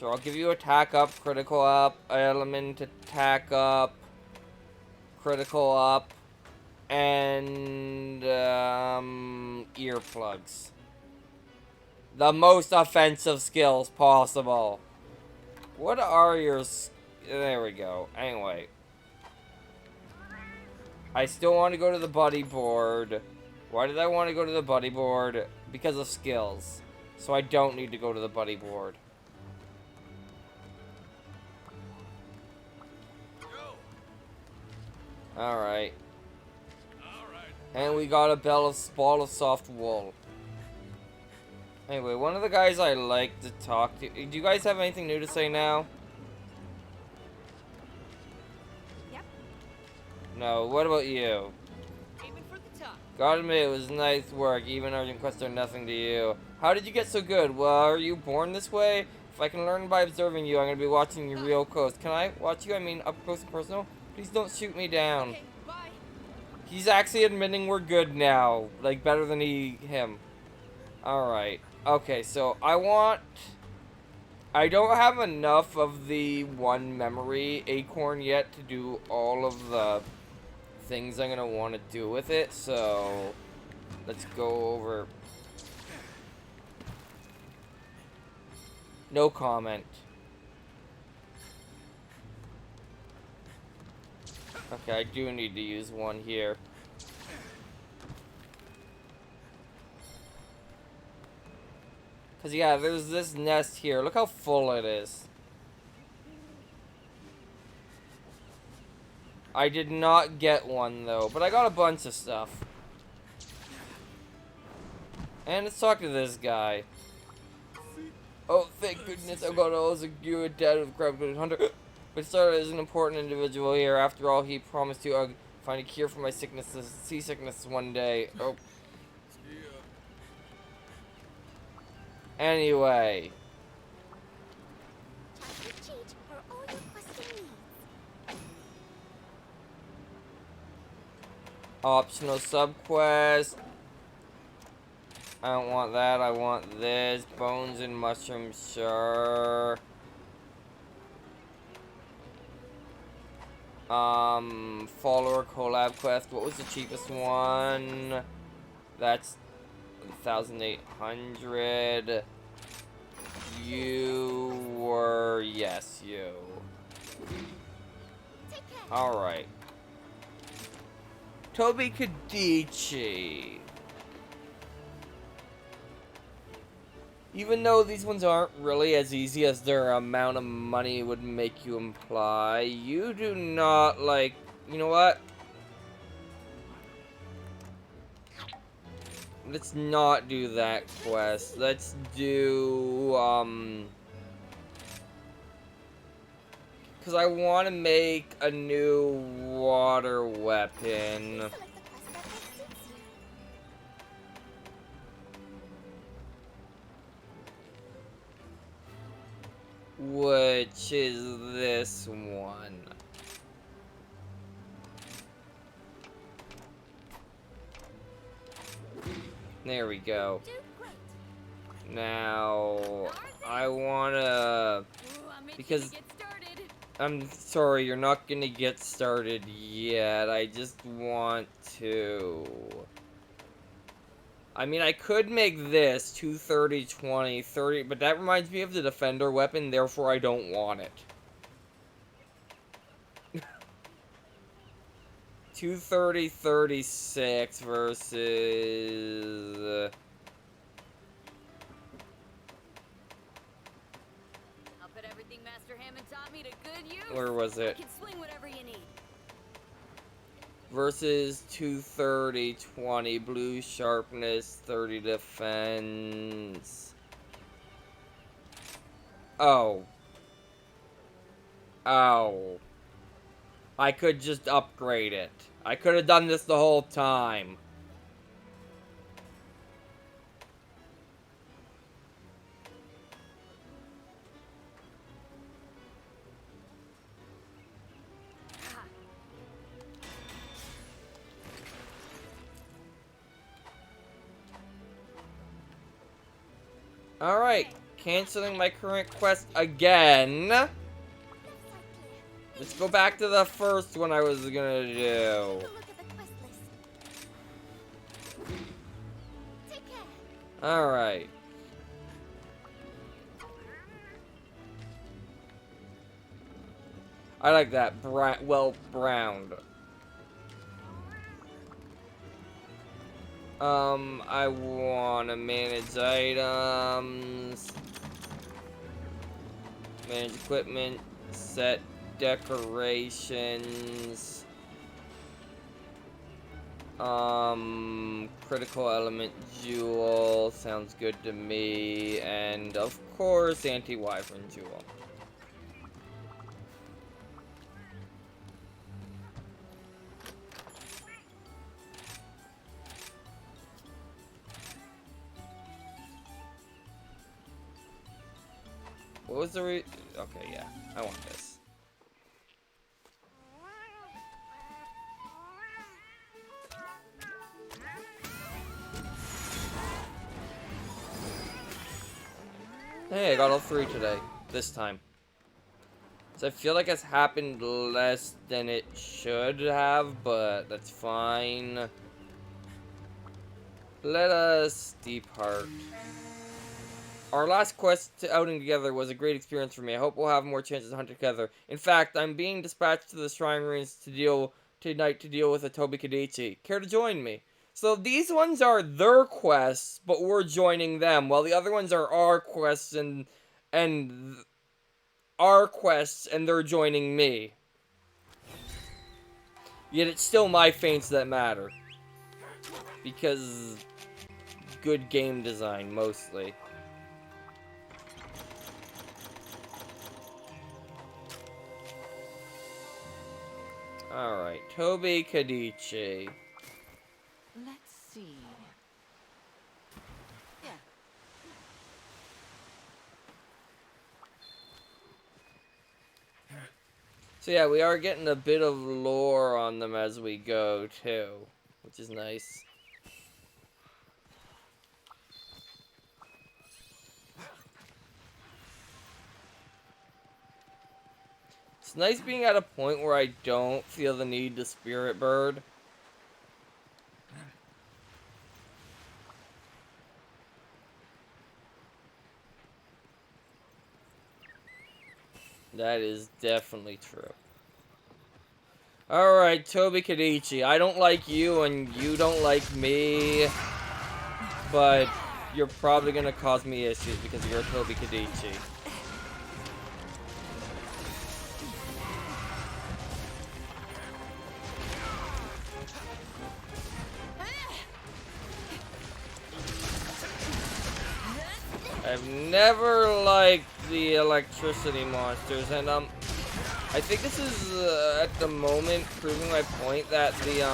I'll give you attack up, critical up, element attack up, critical up, and earplugs. The most offensive skills possible. What are your... there we go. Anyway. I still want to go to the buddy board. Why did I want to go to the buddy board? Because of skills. So I don't need to go to the buddy board. Alright. And we got a ball of soft wool. Anyway, one of the guys I like to talk to... do you guys have anything new to say now? Yep. No, what about you? Aiming for the top. Gotta admit, it was nice work, even urgent quests are nothing to you. How did you get so good? Well, are you born this way? If I can learn by observing you, I'm gonna be watching you real close. Can I watch you? I mean, up close and personal? Please don't shoot me down. Okay, bye. He's actually admitting we're good now. Like, better than him. Alright. Okay, so I don't have enough of the one memory acorn yet to do all of the things I'm gonna want to do with it, so let's go over. No comment. Okay, I do need to use one here. Cause yeah, there's this nest here. Look how full it is. I did not get one though, but I got a bunch of stuff. And let's talk to this guy. Oh, thank goodness I got all the good dad of the crab good hunter. But started as an important individual here. After all, he promised to find a cure for my seasickness one day. Oh. Anyway. Optional subquest. I don't want that. I want this. Bones and mushrooms, sure. Follower collab quest. What was the cheapest one? That's 1,800. You were, yes, you. Alright. Toby Kadichi. Even though these ones aren't really as easy as their amount of money would make you imply, you do not, like, you know what? Let's not do that quest. Let's do, because I want to make a new water weapon. Which is this one. There we go. Now, I wanna, because I'm sorry, you're not gonna get started yet. I just want to. I mean, I could make this 230, 20, 30, but that reminds me of the defender weapon, therefore I don't want it. 230, 36 versus... I'll put everything Master Hammond taught me to good use. Where was it? I can swing whatever you need. Versus 230, 20, blue sharpness, 30 defense. Oh. Oh. I could just upgrade it. I could have done this the whole time. Alright, canceling my current quest again. Let's go back to the first one I was gonna do. Alright. I like that, well browned. I wanna manage items, manage equipment, set decorations, critical element jewel, sounds good to me, and of course anti-wyvern jewel. What was the okay, yeah, I want this. Hey, I got all 3 today. This time. So I feel like it's happened less than it should have, but that's fine. Let us depart. Our last quest outing together was a great experience for me. I hope we'll have more chances to hunt together. In fact, I'm being dispatched to the Shrine Ruins tonight to deal with a Toby Kadichi. Care to join me? So these ones are their quests, but we're joining them, while the other ones are our quests and our quests, and they're joining me. Yet it's still my feints that matter. Because good game design, mostly. Alright, Toby Kadichi. Let's see. Yeah. So yeah, we are getting a bit of lore on them as we go, too. Which is nice. It's nice being at a point where I don't feel the need to spirit bird. That is definitely true. Alright, Toby Kadichi. I don't like you and you don't like me. But you're probably gonna cause me issues because you're Toby Kadichi. I've never liked the electricity monsters, and I think this is at the moment proving my point that the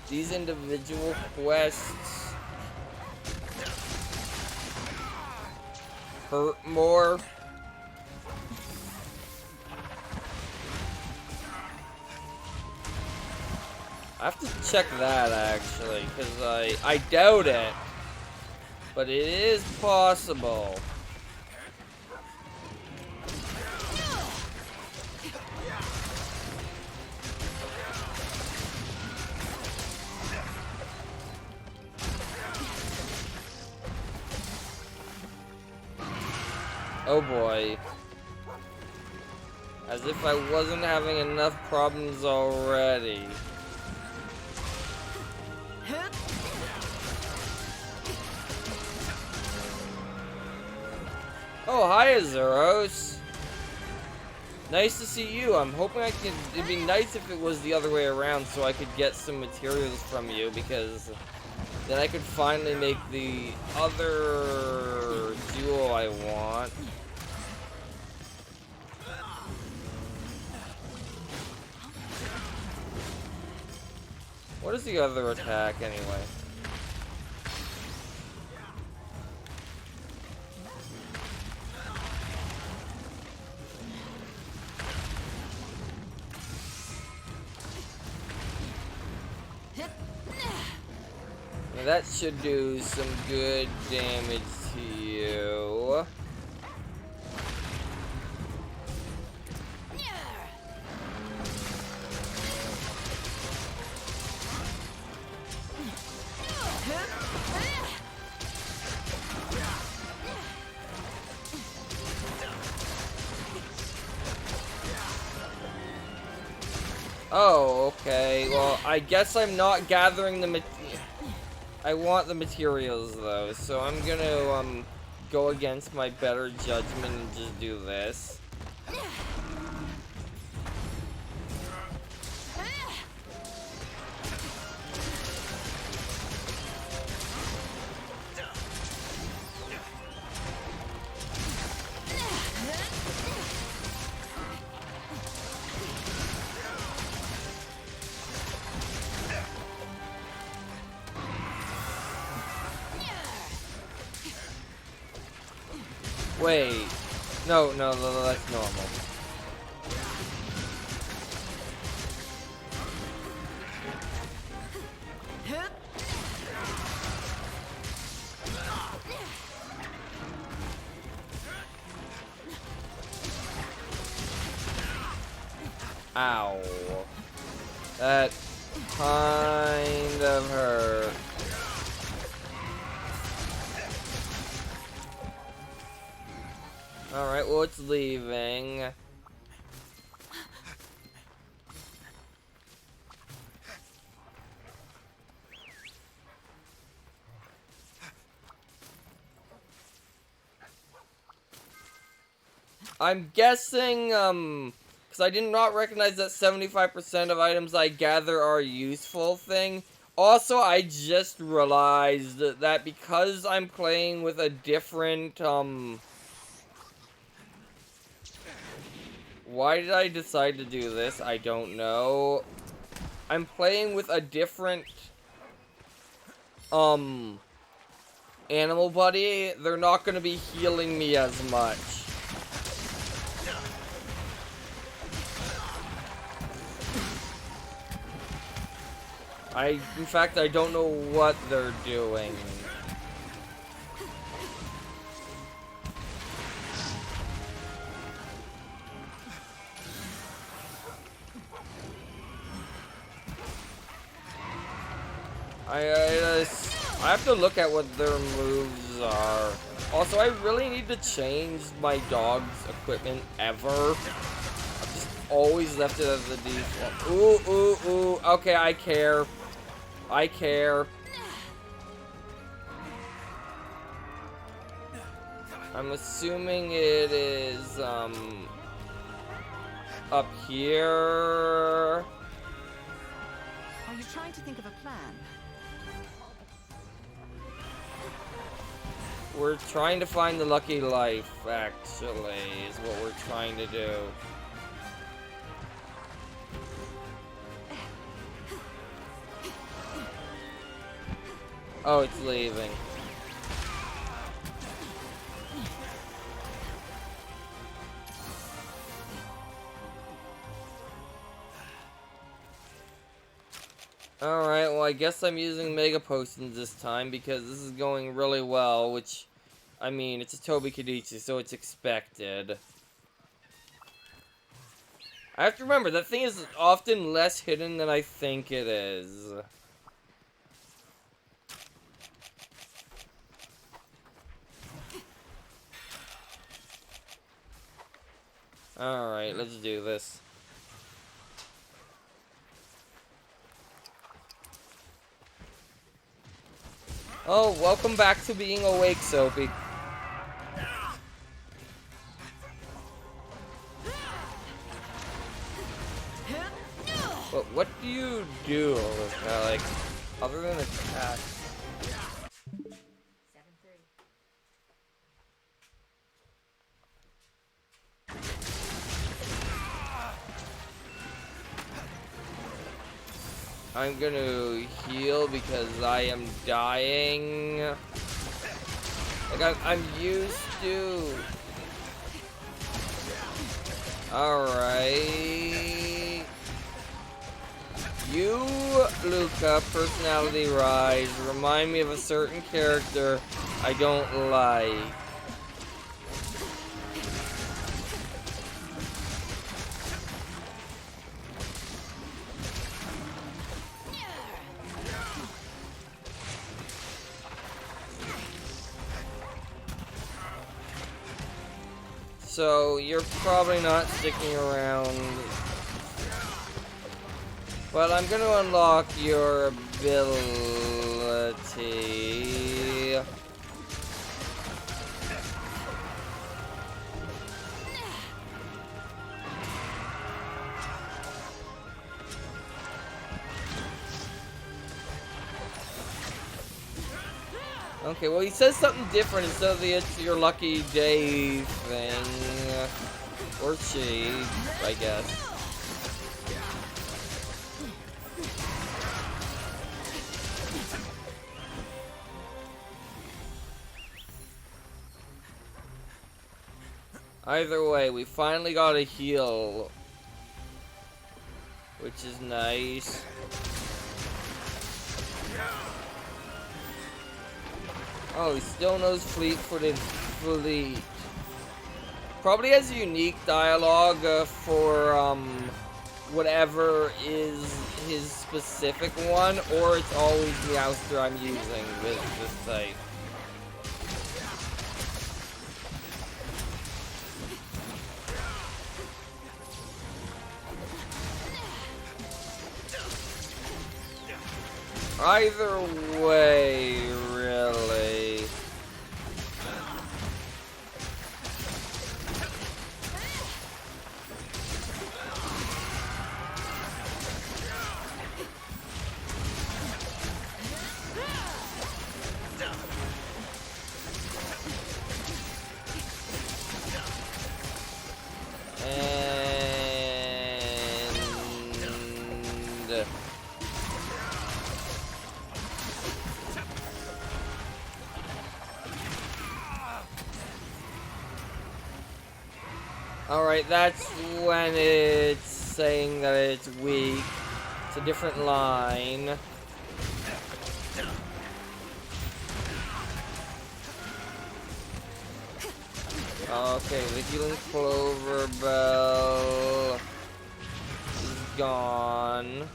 these individual quests hurt more. I have to check that actually, because I doubt it. But it is possible. Oh boy. As if I wasn't having enough problems already. Oh, hi, Azuros. Nice to see you. I'm hoping I can. It'd be nice if it was the other way around so I could get some materials from you, because then I could finally make the other jewel I want. What is the other attack anyway? Now that should do some good damage to you. Oh, okay. Well, I guess I'm not gathering the I want the materials, though, so I'm gonna, go against my better judgment and just do this. Wait. No, that's normal. Ow. That kind of hurt. Alright, well, it's leaving. I'm guessing, because I did not recognize that 75% of items I gather are useful thing. Also, I just realized that because I'm playing with a different, why did I decide to do this? I don't know. I'm playing with a different, animal buddy. They're not gonna be healing me as much. In fact, I don't know what they're doing. I have to look at what their moves are. Also, I really need to change my dog's equipment ever. I've just always left it as the default. Ooh, ooh, ooh. Okay, I care. I care. I'm assuming it is, up here. Are you trying to think of a plan? We're trying to find the lucky life, actually, is what we're trying to do. Oh, it's leaving. Alright, well, I guess I'm using Mega Potions this time because this is going really well, which, I mean, it's a Toby Kadichi, so it's expected. I have to remember, that thing is often less hidden than I think it is. Alright, let's do this. Oh, welcome back to being awake, Soapy. But what do you do, like, other than attack? I'm gonna heal because I am dying. Like, I'm used to. Alright. You, Luca, personality rise. Remind me of a certain character I don't like. So, you're probably not sticking around. But I'm gonna unlock your ability. Okay, well, he says something different instead of the "it's your lucky day" thing. Or she, I guess. Either way, we finally got a heal. Which is nice. Oh, he still knows fleet-footed fleet. Probably has unique dialogue for, whatever is his specific one, or it's always Meowster I'm using with this type. Either way, really. And alright, that's when it's saying that it's weak. It's a different line. Okay, the healing clover bell is gone.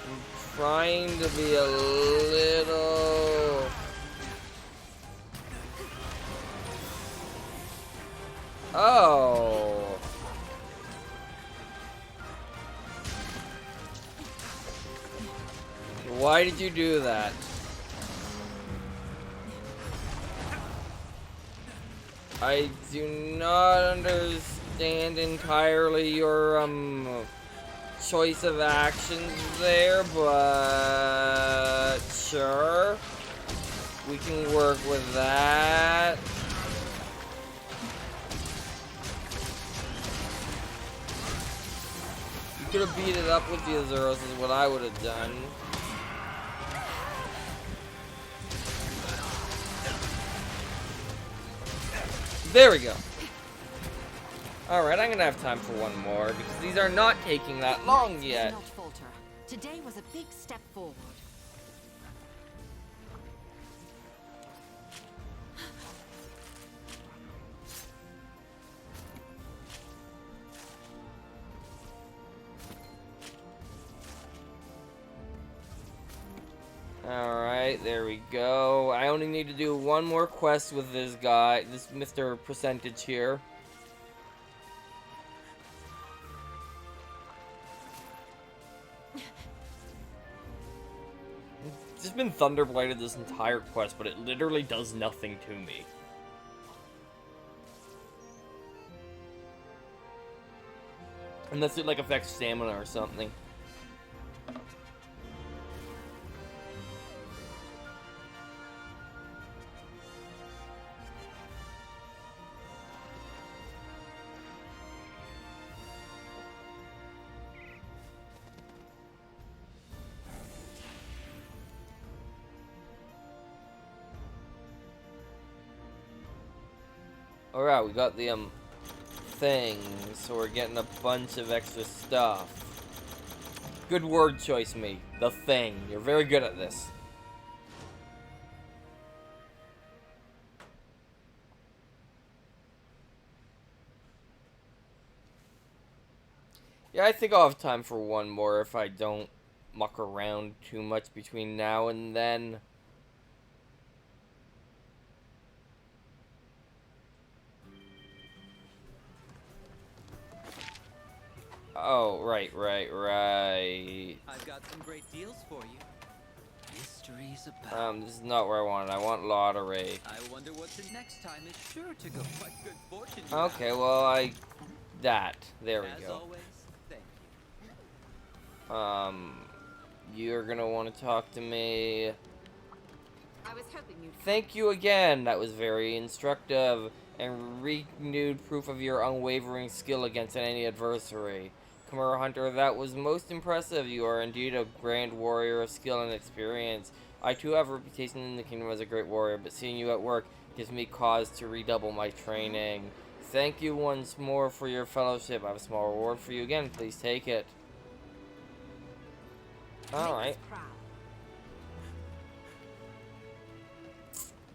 I'm trying to be a little... Oh. Why did you do that? I do not understand entirely your choice of actions there, but sure. We can work with that. You could have beat it up with the Azuros is what I would have done. There we go. Alright, I'm gonna have time for one more, because these are not taking that long yet. Not falter. Today was a big step forward. Alright, there we go. I only need to do one more quest with this guy, this Mr. Percentage here. It's just been Thunderblighted this entire quest, but it literally does nothing to me. Unless it, like, affects stamina or something. Alright, we got the, thing, so we're getting a bunch of extra stuff. Good word choice, me. The thing. You're very good at this. Yeah, I think I'll have time for one more if I don't muck around too much between now and then. Oh, right. I've got some great deals for you. Mysteries about. This is not where I want it. I want lottery. I wonder what the next time is sure to go. What good fortune you Okay, have. well, there we As go. always, thank you. You're gonna want to talk to me. I was hoping you'd. Thank you again. That was very instructive and renewed proof of your unwavering skill against any adversary. Chimera Hunter, that was most impressive. You are indeed a grand warrior of skill and experience. I too have a reputation in the kingdom as a great warrior, but seeing you at work gives me cause to redouble my training. Thank you once more for your fellowship. I have a small reward for you again. Please take it. Alright.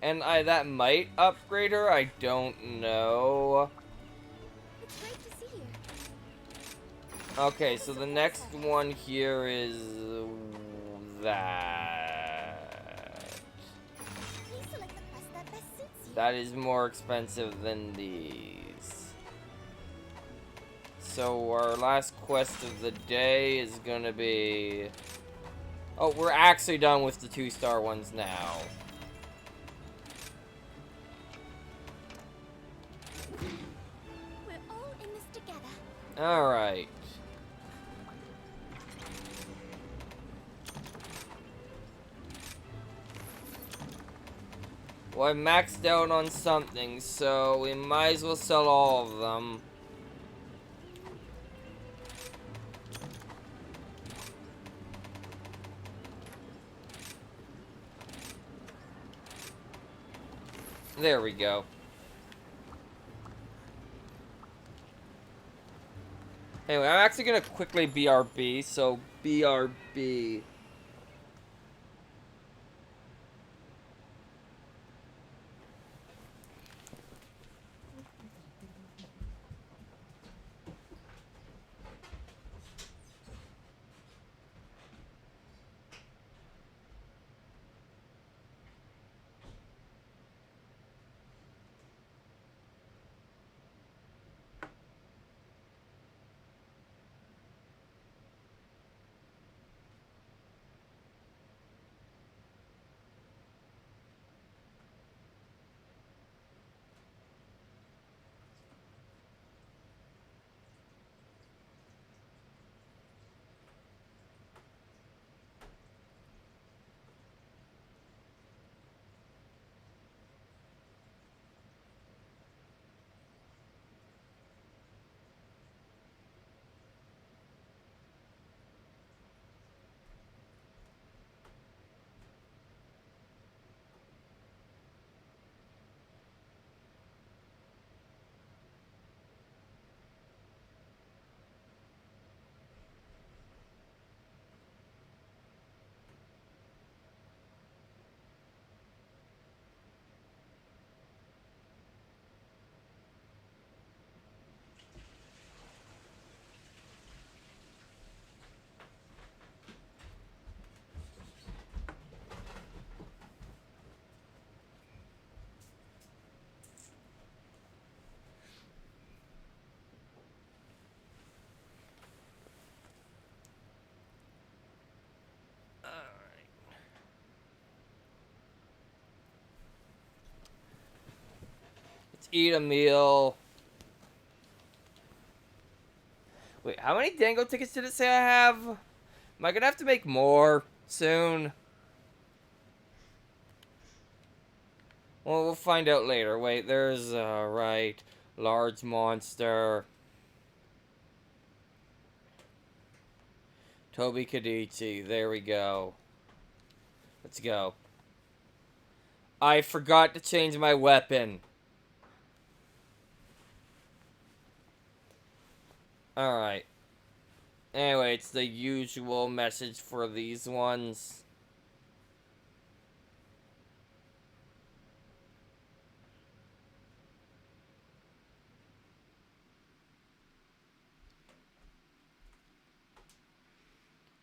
And that might upgrade her, I don't know. It's great to see you. Okay, so the next one here is that. Please select the quest that best suits you. That is more expensive than these. So our last quest of the day is gonna be... Oh, we're actually done with the 2-star ones now. We're all in this together. Alright. Well, I maxed out on something, so we might as well sell all of them. There we go. Anyway, I'm actually gonna quickly BRB, so BRB. Let's eat a meal. Wait, how many Dango tickets did it say I have? Am I gonna have to make more soon? Well, we'll find out later. Wait, there's, right. Large monster. Toby Kadichi. There we go. Let's go. I forgot to change my weapon. Alright. Anyway, it's the usual message for these ones.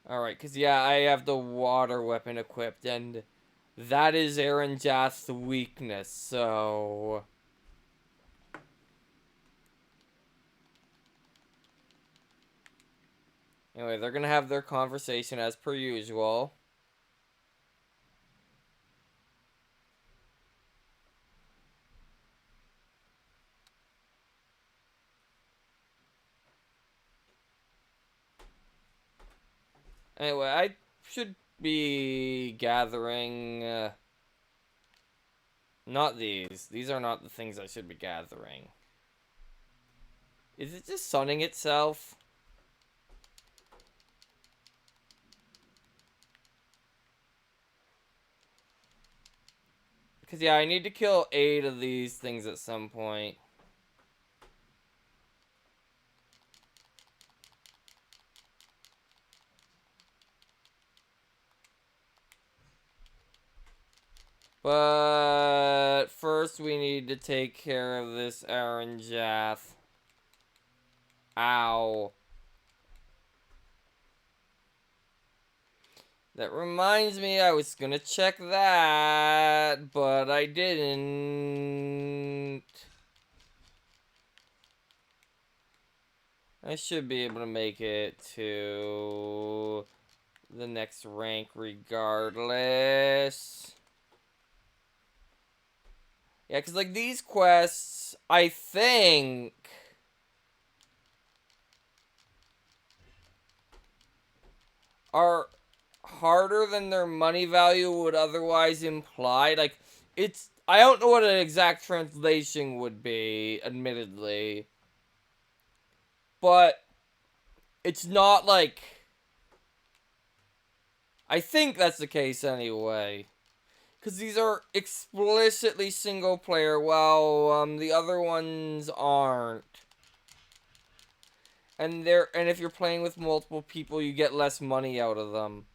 Alright, because yeah, I have the water weapon equipped, and that is Aaron Jath's weakness, so... Anyway, they're gonna have their conversation as per usual. Anyway, I should be gathering... not these. These are not the things I should be gathering. Is it just sunning itself? Because, yeah, I need to kill 8 of these things at some point. But first we need to take care of this Aaron Jath. Ow. That reminds me, I was gonna check that, but I didn't. I should be able to make it to the next rank regardless. Yeah, because, like, these quests, I think, are harder than their money value would otherwise imply. Like, it's, I don't know what an exact translation would be, admittedly. But it's not like, I think that's the case anyway. Because these are explicitly single player, while the other ones aren't. And if you're playing with multiple people, you get less money out of them.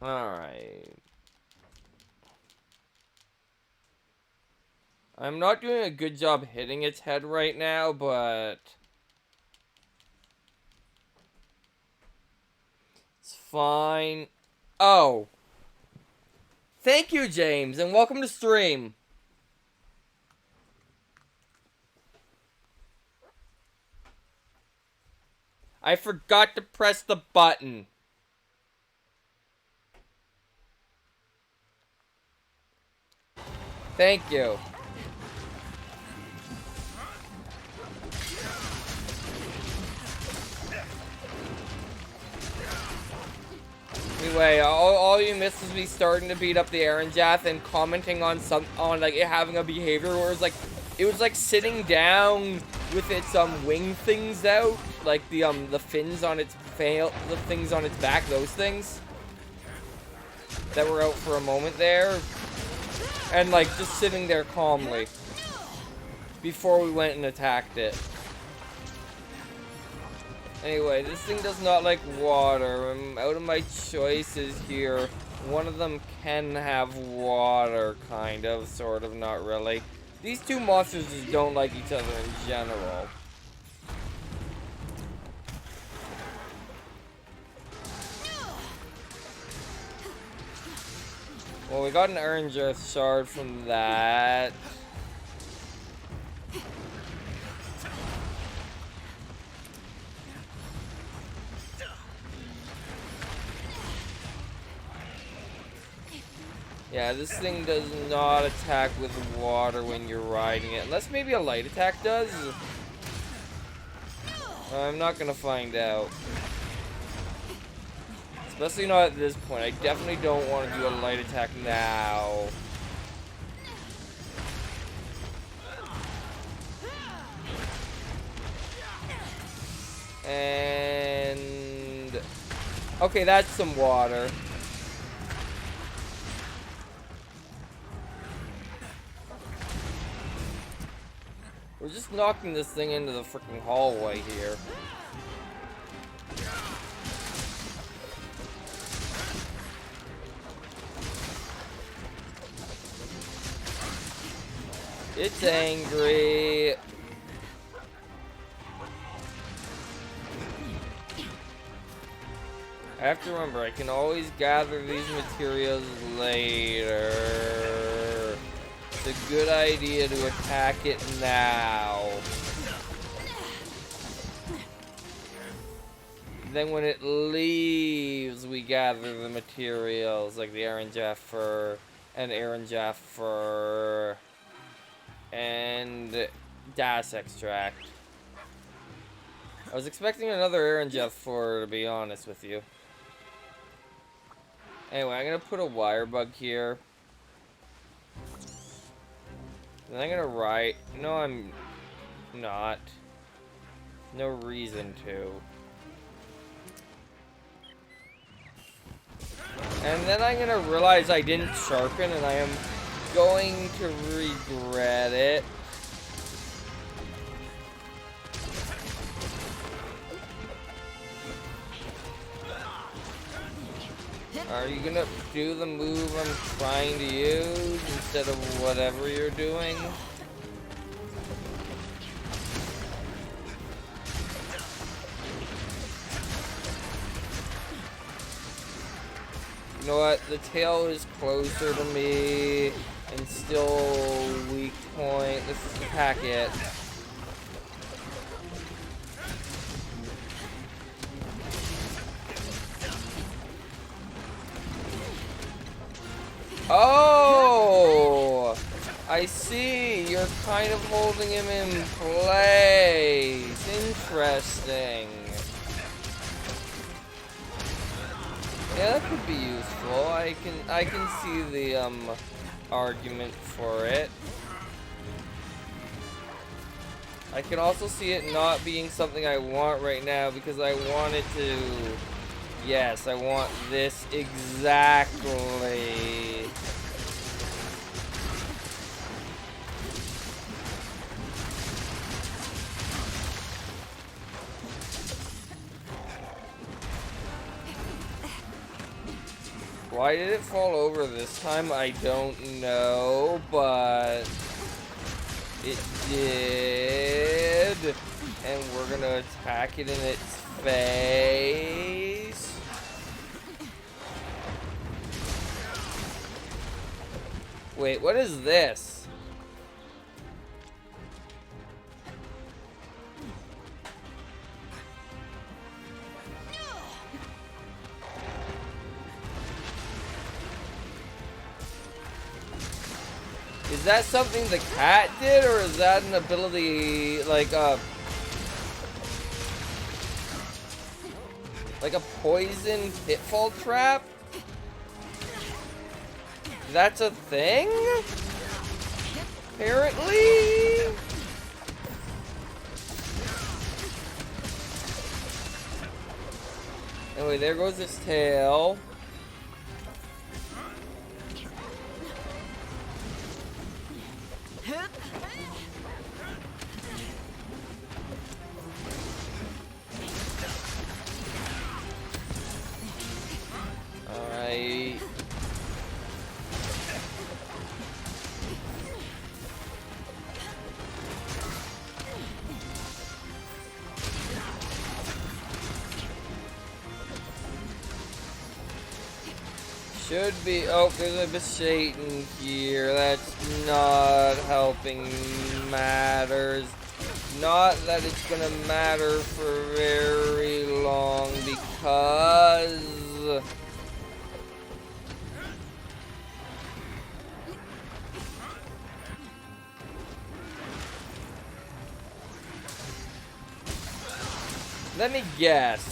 Alright. I'm not doing a good job hitting its head right now, but it's fine. Oh. Thank you, James, and welcome to stream. I forgot to press the button. Thank you. Anyway, all you missed was me starting to beat up the Aaron Jath and commenting on like it having a behavior where it was like sitting down with its wing things out, like the fins on its the things on its back, those things that were out for a moment there, and like just sitting there calmly before we went and attacked it. Anyway, this thing does not like water. I'm out of my choices here. One of them can have water, kind of, sort of, not really. These two monsters just don't like each other in general. Well, we got an Ernger shard from that. Yeah, this thing does not attack with water when you're riding it. Unless maybe a light attack does. I'm not gonna find out. Especially not at this point. I definitely don't want to do a light attack now. And... okay, that's some water. We're just knocking this thing into the freaking hallway here. It's angry. I have to remember, I can always gather these materials later. It's a good idea to attack it now. Then when it leaves, we gather the materials, like the Aaron Jaff fur, and Aaron Jaff fur, and Das extract. I was expecting another Aaron Jaff fur, to be honest with you. Anyway, I'm gonna put a wire bug here. Then I'm gonna write. No, I'm not. no reason to. And then I'm gonna realize I didn't sharpen, and I am going to regret it. Are you gonna do the move I'm trying to use instead of whatever you're doing? You know what? The tail is closer to me and still weak point. Let's attack it. Oh! I see. You're kind of holding him in place. Interesting. Yeah, that could be useful. I can see the argument for it. I can also see it not being something I want right now because I want it to. Yes, I want this exactly. Why did it fall over this time? I don't know, but it did. And we're gonna attack it in its face. Wait, what is this? Is that something the cat did, or is that an ability, like a poison pitfall trap? That's a thing? Apparently? Anyway, there goes its tail. Alright. Should be. Oh, there's a bit Satan here. That's not helping matters. Not that it's gonna matter for very long because. Let me guess.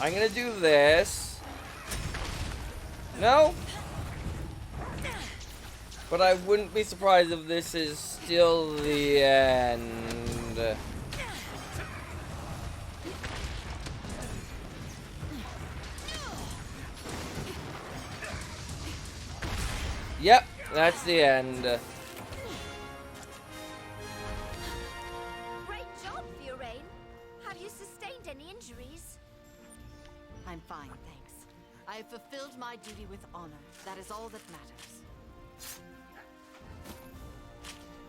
I'm gonna do this. No? But I wouldn't be surprised if this is still the end. Yep, that's the end. Great job, Fiorraine. Have you sustained any injuries? I'm fine, thanks. I have fulfilled my duty with honor. That is all that matters.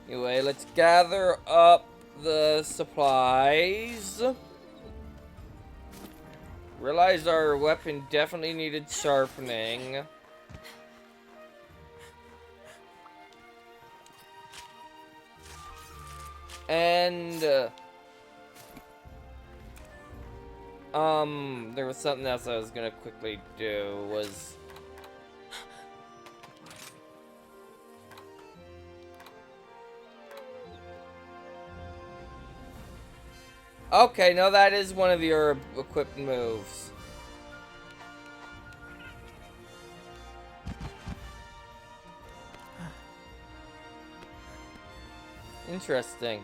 Anyway, let's gather up the supplies. Realized our weapon definitely needed sharpening. And there was something else I was gonna quickly do, was okay, no, that is one of your equipped moves. Interesting.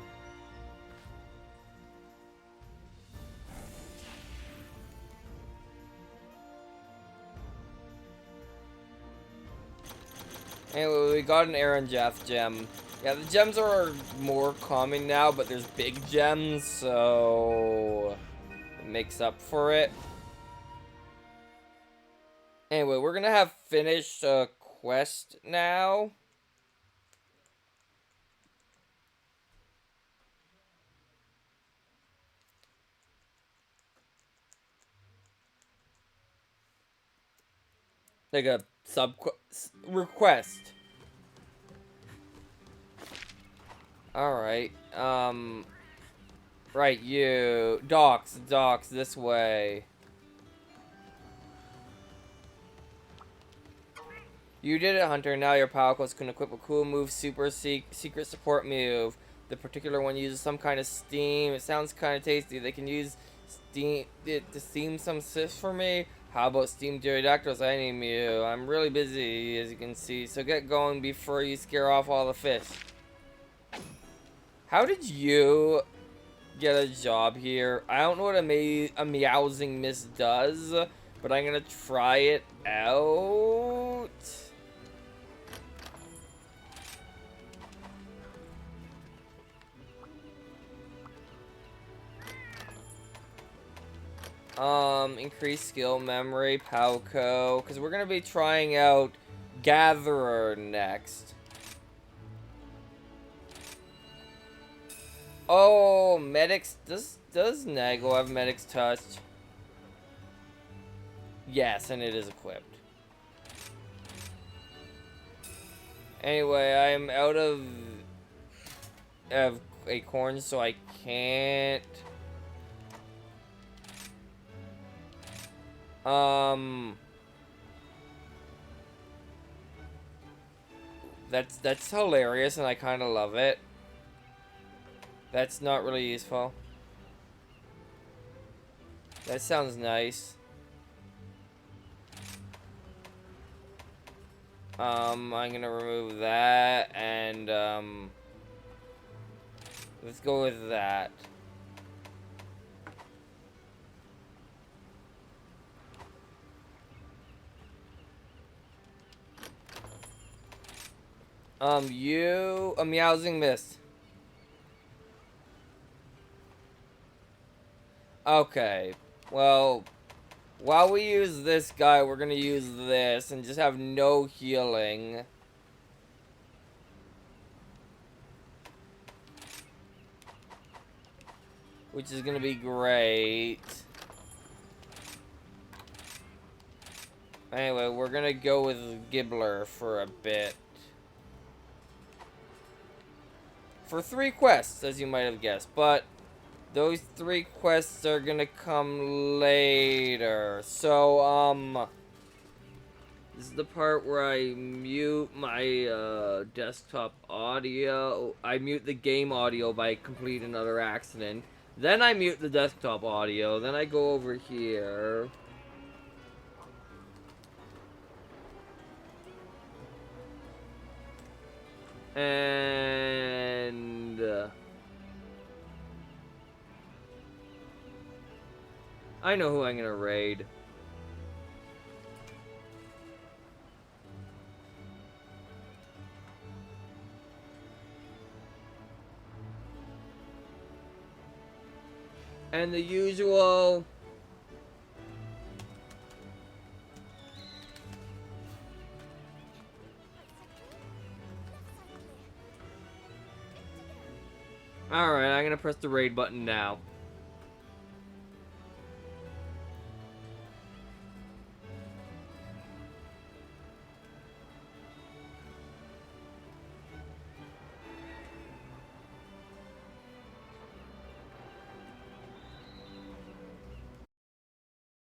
Anyway, we got an Aaron Jeff gem. Yeah, the gems are more common now, but there's big gems, so it makes up for it. Anyway, we're gonna have finished a quest now. Like a request. Alright, right, you. Docks, this way. You did it, Hunter. Now your power quest can equip a cool move, super secret support move. The particular one uses some kind of steam. It sounds kind of tasty. They can use steam to steam some fish for me. How about steamed pterodactyls? I need you. I'm really busy, as you can see. So get going before you scare off all the fish. How did you get a job here? I don't know what a meowsing mist does, but I'm gonna try it out. Increase skill memory, Palco, because we're gonna be trying out Gatherer next. Oh, medics. Does Dango have medics touch? Yes, and it is equipped. Anyway, I'm out of acorns, so I can't. That's hilarious, and I kind of love it. That's not really useful. That sounds nice. I'm gonna remove that, and let's go with that. You a meowsing mist. Okay, well, while we use this guy, we're gonna use this and just have no healing. Which is gonna be great. Anyway, we're gonna go with Gibbler for a bit. For 3 quests, as you might have guessed, but those 3 quests are gonna come later. So, this is the part where I mute my desktop audio. I mute the game audio by complete another accident. Then I mute the desktop audio. Then I go over here. And I know who I'm gonna raid. And the usual. Alright, I'm gonna press the raid button now.